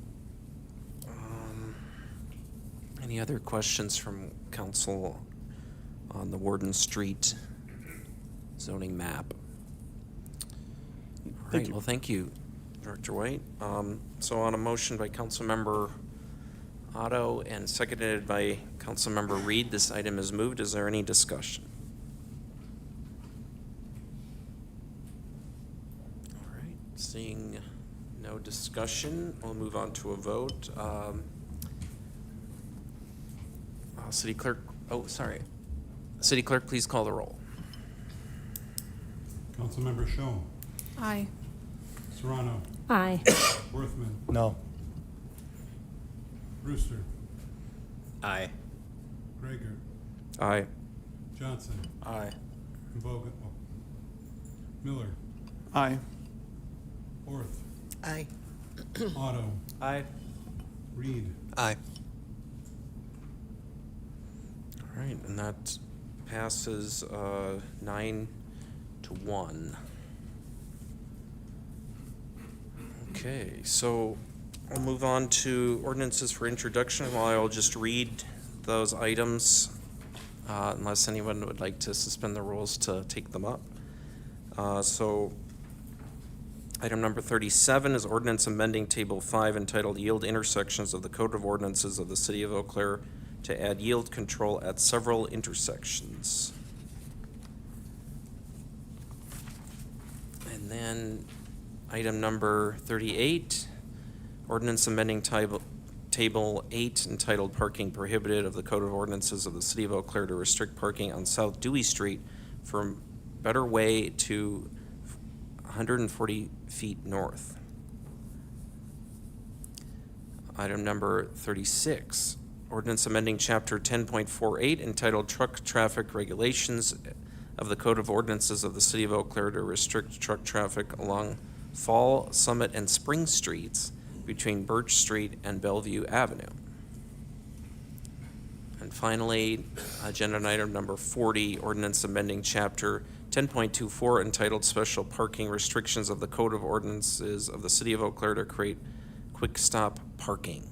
Any other questions from council on the Warden Street zoning map? All right, well, thank you, Director White. So on a motion by Councilmember Otto and seconded by Councilmember Reed, this item is moved. Is there any discussion? All right, seeing no discussion, we'll move on to a vote. City Clerk, City Clerk, please call the roll. Councilmember Schoen, Aye. Serrano, Aye. Worthman, No. Brewster, Aye. Gregor, Aye. Johnson, Aye. Vogt, Miller, Aye. Orth, Aye. Otto, Aye. Reed, Aye. All right, and that passes 9-1. Okay, so I'll move on to ordinances for introduction. While I'll just read those items, unless anyone would like to suspend the rules to take them up. So item number 37 is ordinance amending Table 5 entitled Yield Intersections of the Code of Ordinances of the City of Eau Claire to add yield control at several intersections. And then item number 38, ordinance amending Table 8 entitled Parking Prohibited of the Code of Ordinances of the City of Eau Claire to restrict parking on South Dewey Street from Better Way to 140 feet north. Item number 36, ordinance amending Chapter 10.48 entitled Truck Traffic Regulations of the Code of Ordinances of the City of Eau Claire to restrict truck traffic along Fall, Summit, and Spring Streets between Birch Street and Bellevue Avenue. And finally, agenda item number 40, ordinance amending Chapter 10.24 entitled Special Parking Restrictions of the Code of Ordinances of the City of Eau Claire to create quick stop parking.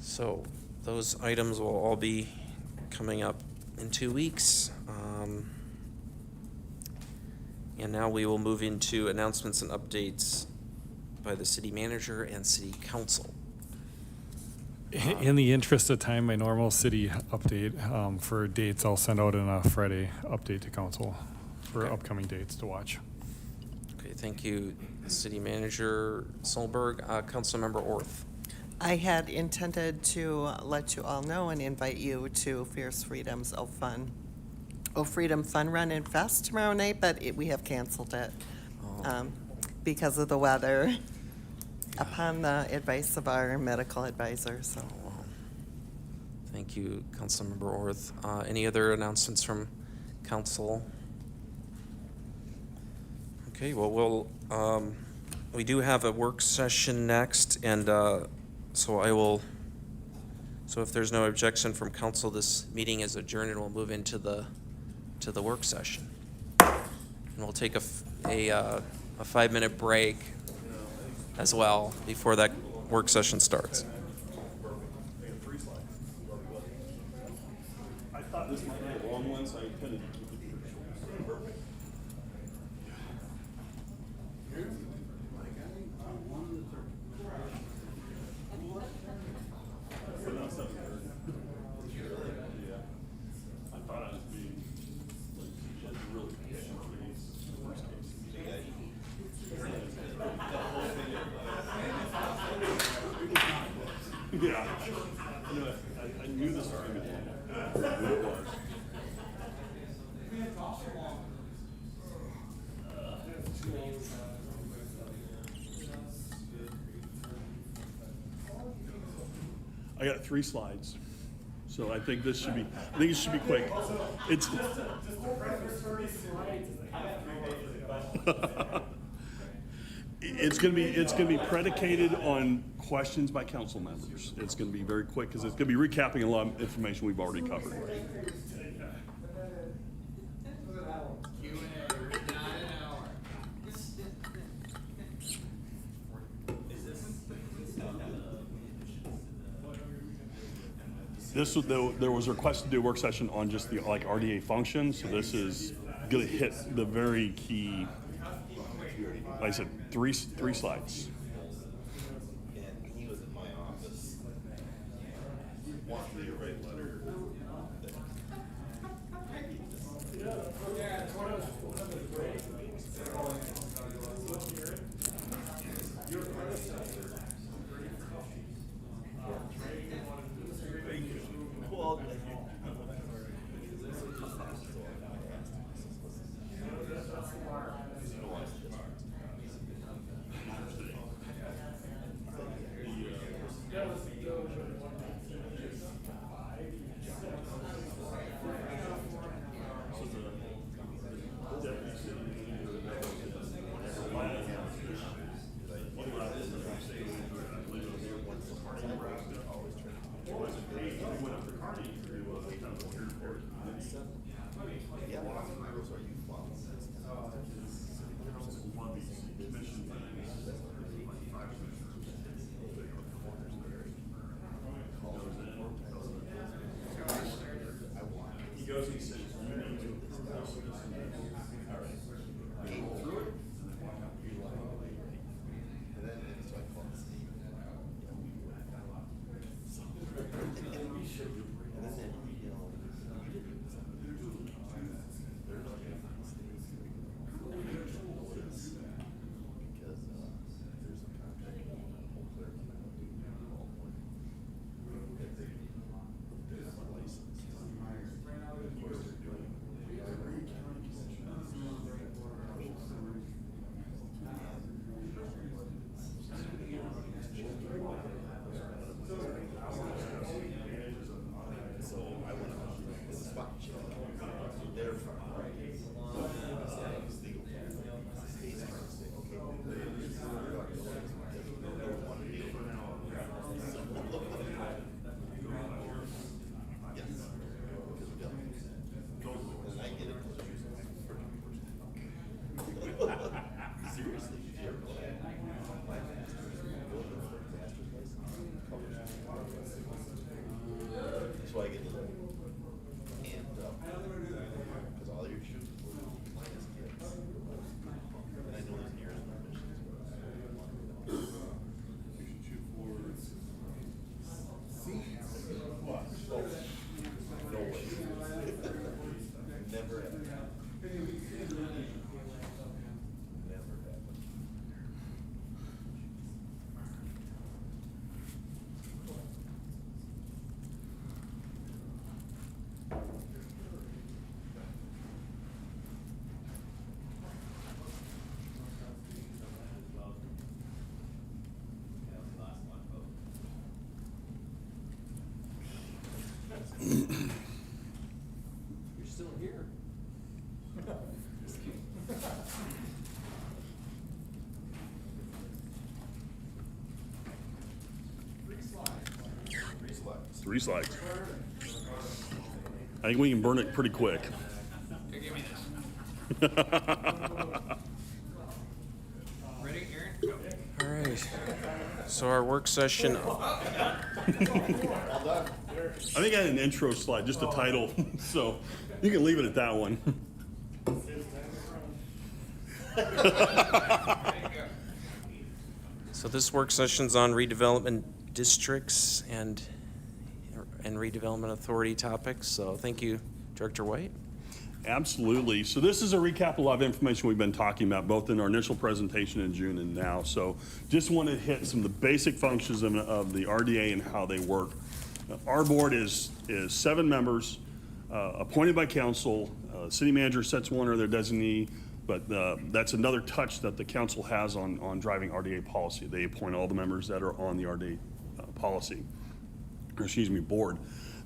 So those items will all be coming up in 2 weeks. And now we will move into announcements and updates by the city manager and city council. In the interest of time, my normal city update for dates, I'll send out in a Friday update to council for Okay. upcoming dates to watch. Okay, thank you, City Manager Solberg. Councilmember Orth. I had intended to let you all know and invite you to Fierce Freedom's Freedom Fun Run and Fest tomorrow night, but we have canceled it because of the weather, upon the advice of our medical advisor, so. Thank you, Councilmember Orth. Any other announcements from council? Okay, well, we do have a work session next, and so if there's no objection from council, this meeting is adjourned and we'll move into the work session. And we'll take a 5-minute break as well before that work session starts. I thought this might be a long one, so I intended to keep it short. Perfect. I thought I was being, really worst case. Yeah. You know, I knew this was gonna be long. I knew it was. I got 3 slides, so I think this should be. I think it should be quick. It's gonna be predicated on questions by council members. It's gonna be very quick because it's gonna be recapping a lot of information we've already covered. There was a request to do a work session on just the RDA function, so this is gonna hit the very key. Like I said, three slides. And he was in my office. Wanted me to write a letter. Well, So I get to hand up, because all your shoes minus kids. And I know there's years of missions. You should shoot for C. 3 slides. I think we can burn it pretty quick. Here, give me this. Ready, Aaron? Go. All right. So our work session, I think I had an intro slide, just a title, so you can leave it at that one. so this work session's on redevelopment districts and redevelopment authority topics. So thank you, Director White. Absolutely. So this is a recap of a lot of information we've been talking about, both in our initial presentation in June and now. So just want to hit some of the basic functions of the RDA and how they work. Our board is 7 members, appointed by council. City manager sets one or their designee, but that's another touch that the council has on driving RDA policy. They appoint all the members that are on the RDA board.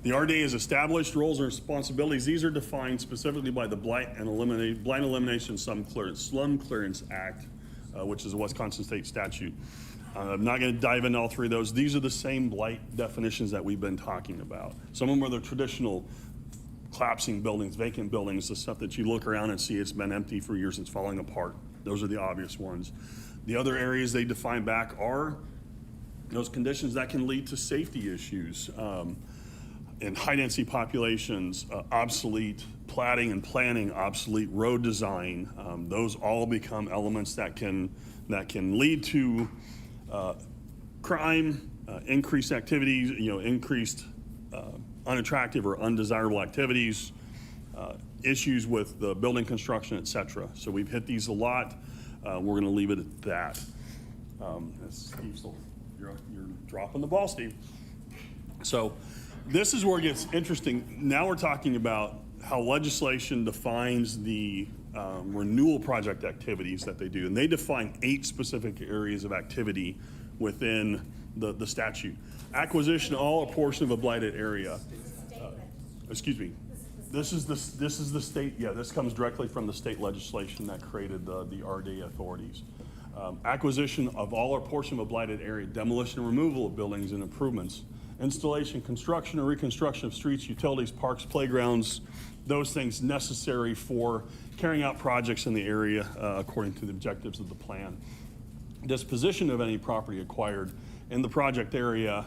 The RDA has established roles and responsibilities. These are defined specifically by the Blight Elimination Slum Clearance Act, which is a Wisconsin state statute. I'm not going to dive into all 3 of those. These are the same blight definitions that we've been talking about. Some of them are the traditional collapsing buildings, vacant buildings, the stuff that you look around and see it's been empty for years, it's falling apart. Those are the obvious ones. The other areas they define back are those conditions that can lead to safety issues. In high-density populations, obsolete platting and planning, obsolete road design, those all become elements that can lead to crime, increased activities, increased unattractive or undesirable activities, issues with the building construction, et cetera. So we've hit these a lot. We're going to leave it at that. You're dropping the ball, Steve. So this is where it gets interesting. Now we're talking about how legislation defines the renewal project activities that they do. And they define 8 specific areas of activity within the statute. Acquisition, all or portion of a blighted area. Excuse me. This is the state, yeah, this comes directly from the state legislation that created the RDA authorities. Acquisition of all or portion of a blighted area, demolition and removal of buildings and improvements, installation, construction, or reconstruction of streets, utilities, parks, playgrounds, those things necessary for carrying out projects in the area according to the objectives of the plan. Disposition of any property acquired in the project area,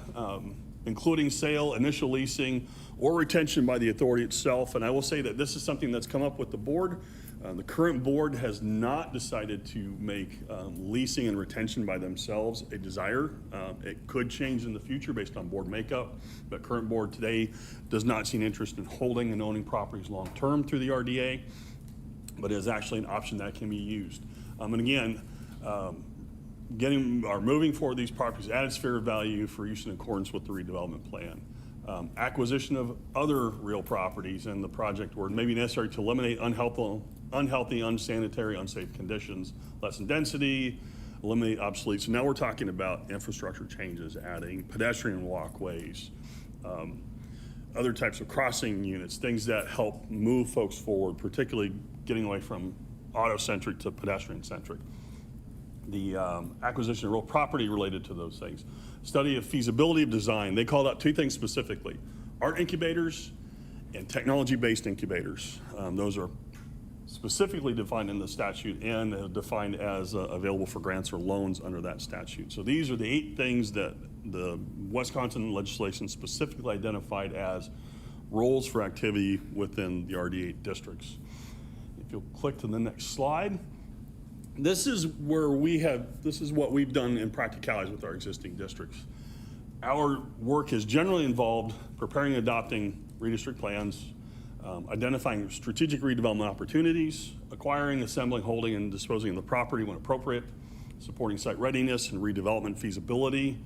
including sale, initial leasing, or retention by the authority itself. And I will say that this is something that's come up with the board. The current board has not decided to make leasing and retention by themselves a desire. It could change in the future based on board makeup, but current board today does not see an interest in holding and owning properties long-term through the RDA, but it is actually an option that can be used. And again, moving forward these properties at its fair value for use in accordance with the redevelopment plan. Acquisition of other real properties in the project where it may be necessary to eliminate unhealthy, unsanitary, unsafe conditions, lessen density, eliminate obsolete. So now we're talking about infrastructure changes, adding pedestrian walkways, other types of crossing units, things that help move folks forward, particularly getting away from auto-centric to pedestrian-centric. The acquisition of real property related to those things. Study of feasibility of design. They called out 2 things specifically: art incubators and technology-based incubators. Those are specifically defined in the statute and defined as available for grants or loans under that statute. So these are the 8 things that the Wisconsin legislation specifically identified as roles for activity within the RD8 districts. If you'll click to the next slide. This is what we've done in practicalities with our existing districts. Our work has generally involved preparing and adopting redistrict plans, identifying strategic redevelopment opportunities, acquiring, assembling, holding, and disposing of the property when appropriate, supporting site readiness and redevelopment feasibility,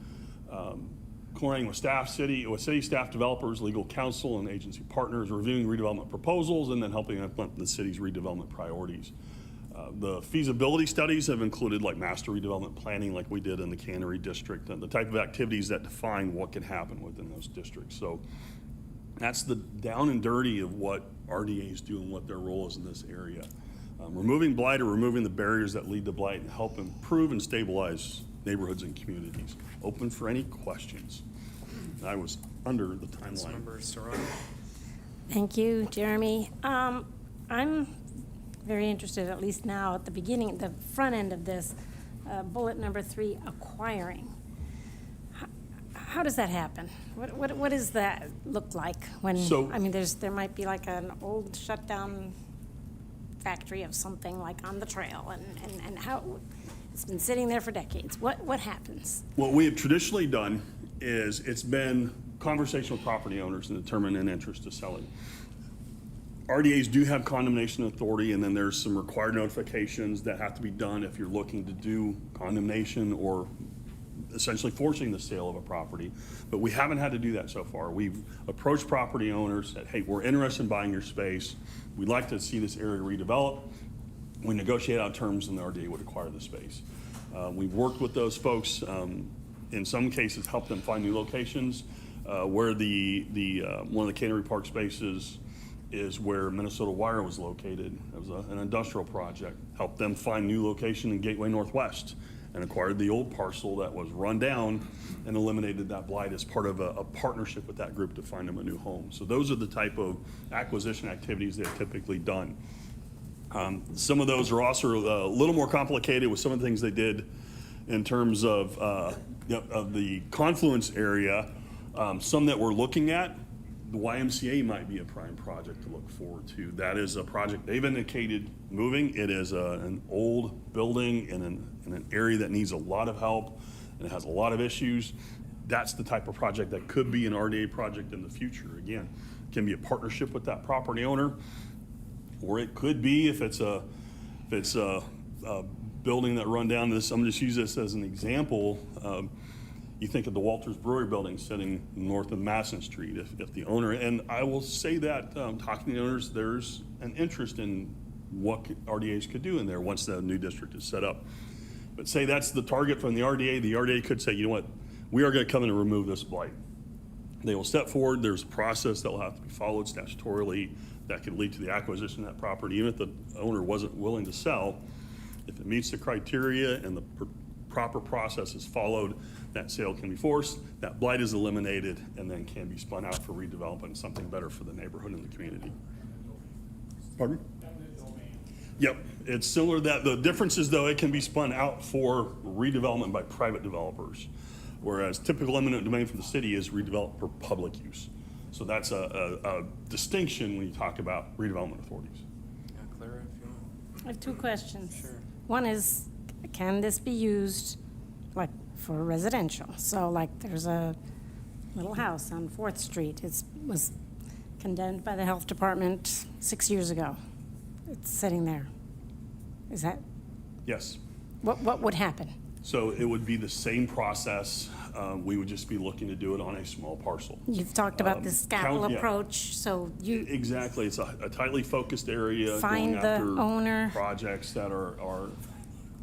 coordinating with city staff, developers, legal counsel, and agency partners, reviewing redevelopment proposals, and then helping implement the city's redevelopment priorities. The feasibility studies have included like master redevelopment planning like we did in the Cannery District and the type of activities that define what can happen within those districts. So that's the down and dirty of what RDAs do and what their role is in this area. Removing blight or removing the barriers that lead to blight and help improve and stabilize neighborhoods and communities. Open for any questions. I was under the timeline. Councilmember Serrano? Thank you, Jeremy. I'm very interested, at least now, at the beginning, the front end of this, bullet number 3, acquiring. How does that happen? What does that look like when, So- I mean, there might be like an old shutdown factory of something like on the trail, and how, it's been sitting there for decades. What happens? What we have traditionally done is it's been conversation with property owners and determine an interest to selling. RDAs do have condemnation authority, and then there's some required notifications that have to be done if you're looking to do condemnation or essentially forcing the sale of a property. But we haven't had to do that so far. We've approached property owners, said, hey, we're interested in buying your space. We'd like to see this area redeveloped. We negotiate out terms and the RDA would acquire the space. We've worked with those folks, in some cases helped them find new locations. Where one of the Cannery Park spaces is where Minnesota Wire was located. It was an industrial project. Helped them find new location in Gateway Northwest and acquired the old parcel that was run down and eliminated that blight as part of a partnership with that group to find them a new home. So those are the type of acquisition activities they've typically done. Some of those are also a little more complicated with some of the things they did in terms of the confluence area. Some that we're looking at, the YMCA might be a prime project to look forward to. That is a project they've indicated moving. It is an old building in an area that needs a lot of help and it has a lot of issues. That's the type of project that could be an RDA project in the future. Again, it can be a partnership with that property owner, or it could be if it's a building that run down this. I'm just use this as an example. You think of the Walters Brewery building sitting north of Madison Street. If the owner, and I will say that, talking to the owners, there's an interest in what RDAs could do in there once the new district is set up. But say that's the target from the RDA could say, you know what, we are going to come in and remove this blight. They will step forward. There's a process that will have to be followed statutorily that could lead to the acquisition of that property, even if the owner wasn't willing to sell. If it meets the criteria and the proper process is followed, that sale can be forced, that blight is eliminated, and then can be spun out for redevelopment, something better for the neighborhood and the community. Pardon? Yep, it's similar. That the difference is, though, it can be spun out for redevelopment by private developers, whereas typical eminent domain for the city is redeveloped for public use. So that's a distinction when you talk about redevelopment authorities. Yeah, Clara, if you want. I have 2 questions. Sure. One is, can this be used like for residential? So like there's a little house on 4th Street. It was condemned by the health department 6 years ago. It's sitting there. Is that, Yes. what would happen? So it would be the same process. We would just be looking to do it on a small parcel. You've talked about this scaffold yeah. approach, so you Exactly. It's a tightly focused area Find going the after owner. projects that are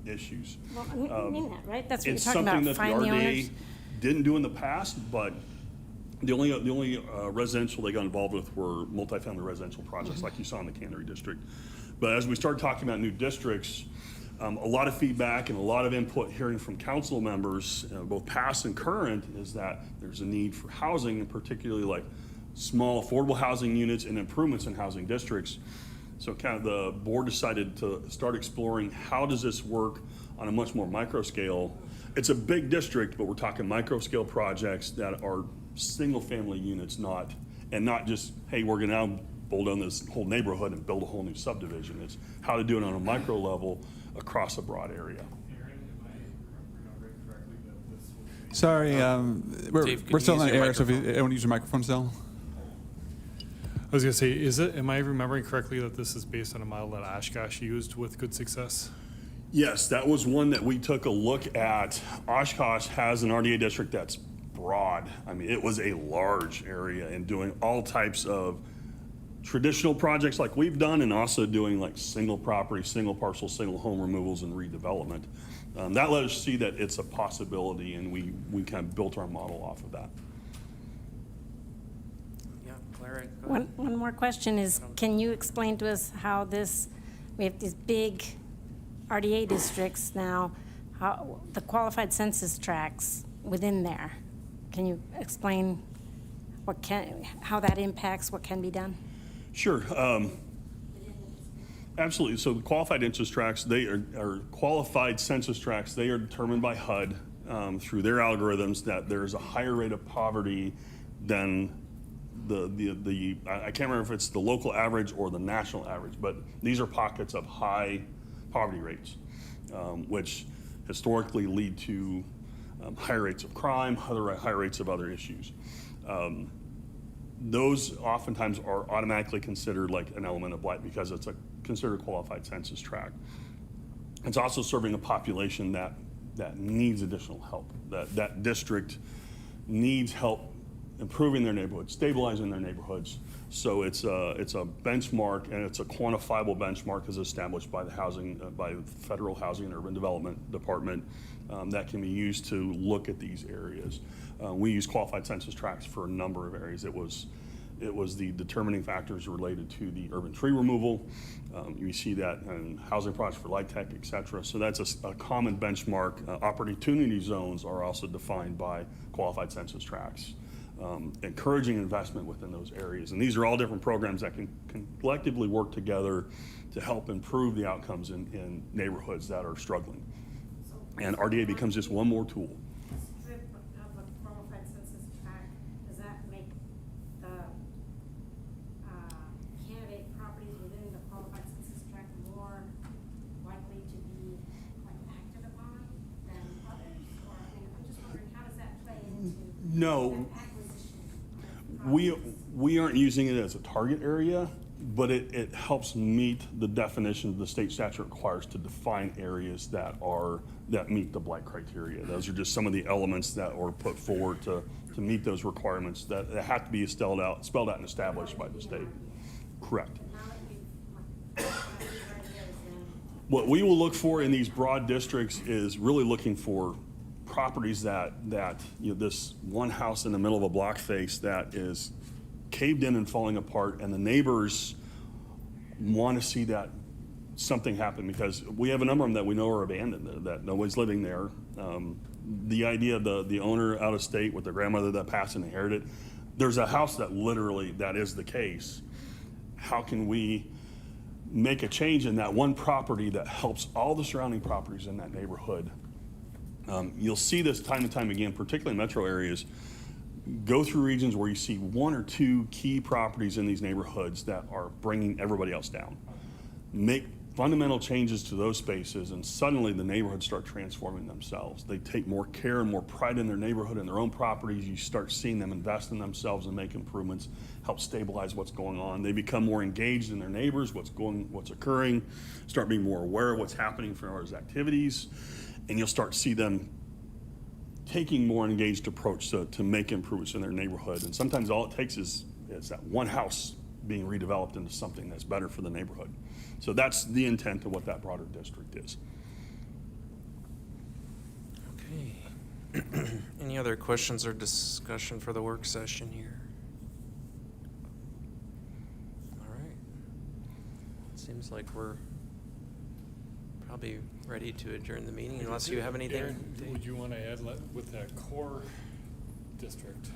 issues. Well, I mean that, right? That's what you're It's talking something about, that the find the RDA owners. didn't do in the past, but the only residential they got involved with were multifamily residential projects like you saw in the Cannery District. But as we started talking about new districts, a lot of feedback and a lot of input hearing from council members, both past and current, is that there's a need for housing, and particularly like small affordable housing units and improvements in housing districts. So kind of the board decided to start exploring how does this work on a much more micro scale. It's a big district, but we're talking micro scale projects that are single family units, not just, hey, we're gonna now build on this whole neighborhood and build a whole new subdivision. It's how to do it on a micro level across a broad area. Sorry, Dave, we're can still you on use your air, so if microphone? everyone use your microphone still. I was gonna say, am I remembering correctly that this is based on a model that Oshkosh used with good success? Yes, that was one that we took a look at. Oshkosh has an RDA district that's broad. I mean, it was a large area and doing all types of traditional projects like we've done, and also doing like single property, single parcel, single home removals and redevelopment. That let us see that it's a possibility, and we kind of built our model off of that. Yeah, Clara, go ahead. One more question is, can you explain to us how we have these big RDA districts now, how the qualified census tracts within there? Can you explain how that impacts what can be done? Sure. Absolutely. So the qualified interest tracts, they are qualified census tracts. They are determined by HUD through their algorithms that there's a higher rate of poverty than I can't remember if it's the local average or the national average, but these are pockets of high poverty rates, which historically lead to higher rates of crime, higher rates of other issues. Those oftentimes are automatically considered like an element of blight because it's considered a qualified census tract. It's also serving a population that needs additional help. That district needs help improving their neighborhoods, stabilizing their neighborhoods. So it's a benchmark, and it's a quantifiable benchmark as established by the Federal Housing and Urban Development Department that can be used to look at these areas. We use qualified census tracts for a number of areas. It was the determining factors related to the urban tree removal. You see that in housing projects for light tech, et cetera. So that's a common benchmark. Opportunity zones are also defined by qualified census tracts, encouraging investment within those areas. And these are all different programs that can collectively work together to help improve the outcomes in neighborhoods that are struggling. And RDA becomes just one more tool. Strip of a qualified census tract, does that make the candidate properties within the qualified census tract more likely to be acted upon than others? Or, I mean, I'm just wondering, how does that play into No, we aren't using it as a target area, but it helps meet the definition the state statute requires to define areas that meet the blight criteria. Those are just some of the elements that were put forward to meet those requirements that have to be spelled out and established by the state. Correct. What we will look for in these broad districts is really looking for properties that this one house in the middle of a block face that is caved in and falling apart, and the neighbors want to see that something happen because we have a number of them that we know are abandoned, that nobody's living there. The idea of the owner out of state with their grandmother that passed and inherited, there's a house that literally that is the case. How can we make a change in that one property that helps all the surrounding properties in that neighborhood? You'll see this time and time again, particularly in metro areas. Go through regions where you see one or two key properties in these neighborhoods that are bringing everybody else down. Make fundamental changes to those spaces, and suddenly the neighborhoods start transforming themselves. They take more care and more pride in their neighborhood and their own properties. You start seeing them invest in themselves and make improvements, help stabilize what's going on. They become more engaged in their neighbors, what's occurring, start being more aware of what's happening for those activities, and you'll start to see them taking more engaged approach to make improvements in their neighborhood. And sometimes all it takes is that one house being redeveloped into something that's better for the neighborhood. So that's the intent of what that broader district is. Okay. Any other questions or discussion for the work session here? All right. Seems like we're probably ready to adjourn the meeting unless you have anything. Darren, would you want to add with that core district,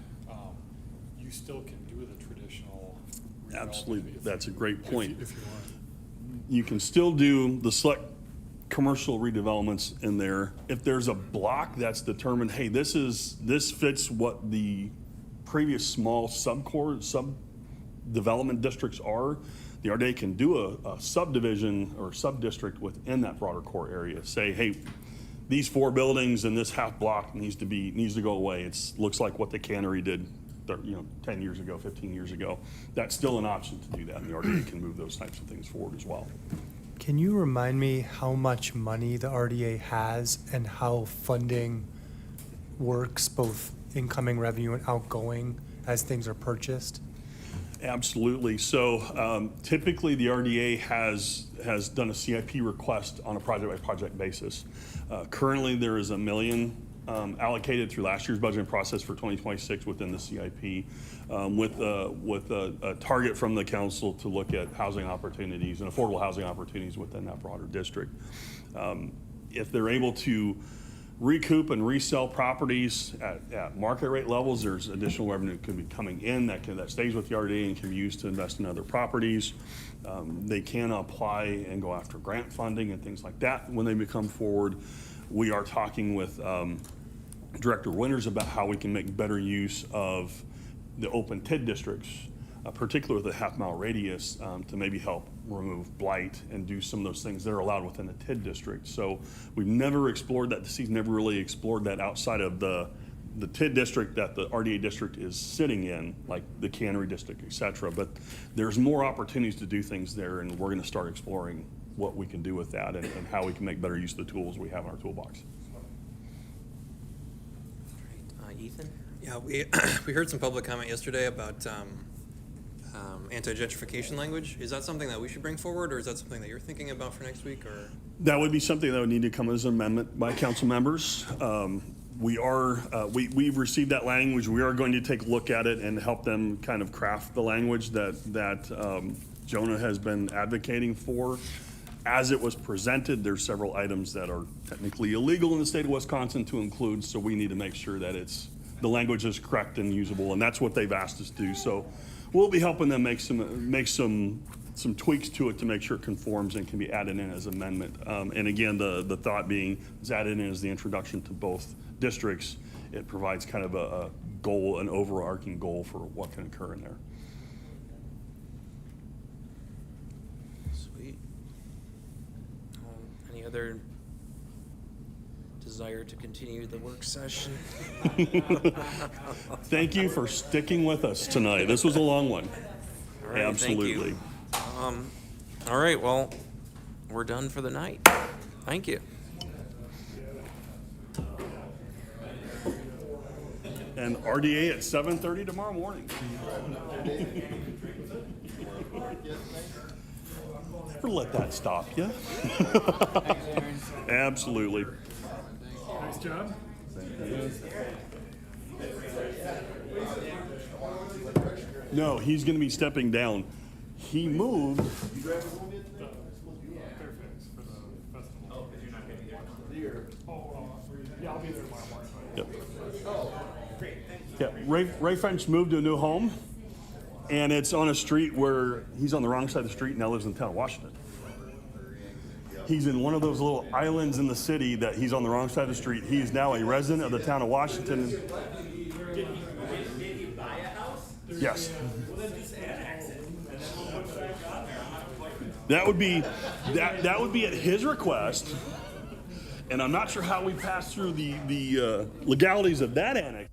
you still can do the traditional. Absolutely, that's a great point. If you want. You can still do the select commercial redevelopments in there. If there's a block that's determined, hey, this fits what the previous small sub-development districts are, the RDA can do a subdivision or sub-district within that broader core area. Say, hey, these 4 buildings and this half block needs to go away. It looks like what the cannery did 10 years ago, 15 years ago. That's still an option to do that, and the RDA can move those types of things forward as well. Can you remind me how much money the RDA has and how funding works, both incoming revenue and outgoing, as things are purchased? Absolutely. So typically the RDA has done a CIP request on a project-by-project basis. Currently there is $1 million allocated through last year's budgeting process for 2026 within the CIP, with a target from the council to look at housing opportunities and affordable housing opportunities within that broader district. If they're able to recoup and resell properties at market rate levels. There's additional revenue that could be coming in that stays with the RDA and can be used to invest in other properties. They can apply and go after grant funding and things like that when they become forward. We are talking with Director Winters about how we can make better use of the open TID districts, particularly with a half-mile radius, to maybe help remove blight and do some of those things that are allowed within the TID district. So we've never explored that. The city's never really explored that outside of the TID district that the RDA district is sitting in, like the cannery district, et cetera. But there's more opportunities to do things there, and we're gonna start exploring what we can do with that and how we can make better use of the tools we have in our toolbox. Ethan? Yeah, we heard some public comment yesterday about anti-gentrification language. Is that something that we should bring forward, or is that something that you're thinking about for next week? Or That would be something that would need to come as an amendment by council members. We've received that language. We are going to take a look at it and help them kind of craft the language that Jonah has been advocating for. As it was presented, there's several items that are technically illegal in the state of Wisconsin to include, so we need to make sure that the language is correct and usable, and that's what they've asked us to do. So we'll be helping them make some tweaks to it to make sure it conforms and can be added in as amendment. And again, the thought being is added in as the introduction to both districts. It provides kind of a goal, an overarching goal for what can occur in there. Sweet. Any other desire to continue the work session? Thank you for sticking with us tonight. This was a long one. All right, Absolutely. Thank you. All right, well, we're done for the night. Thank you. And RDA at 7:30 tomorrow morning. Never let that stop you. Absolutely. Nice job. No, he's going to be stepping down. He moved. Yeah, I'll be there tomorrow morning. Yep. Yeah, Ray French moved to a new home, and it's on a street where he's on the wrong side of the street and now lives in the town of Washington. He's in one of those little islands in the city that he's on the wrong side of the street. He is now a resident of the town of Washington. Did he buy a house? Yes. Well, then just annex it. And then we'll put it back on there. That would be at his request, and I'm not sure how we pass through the legalities of that annex.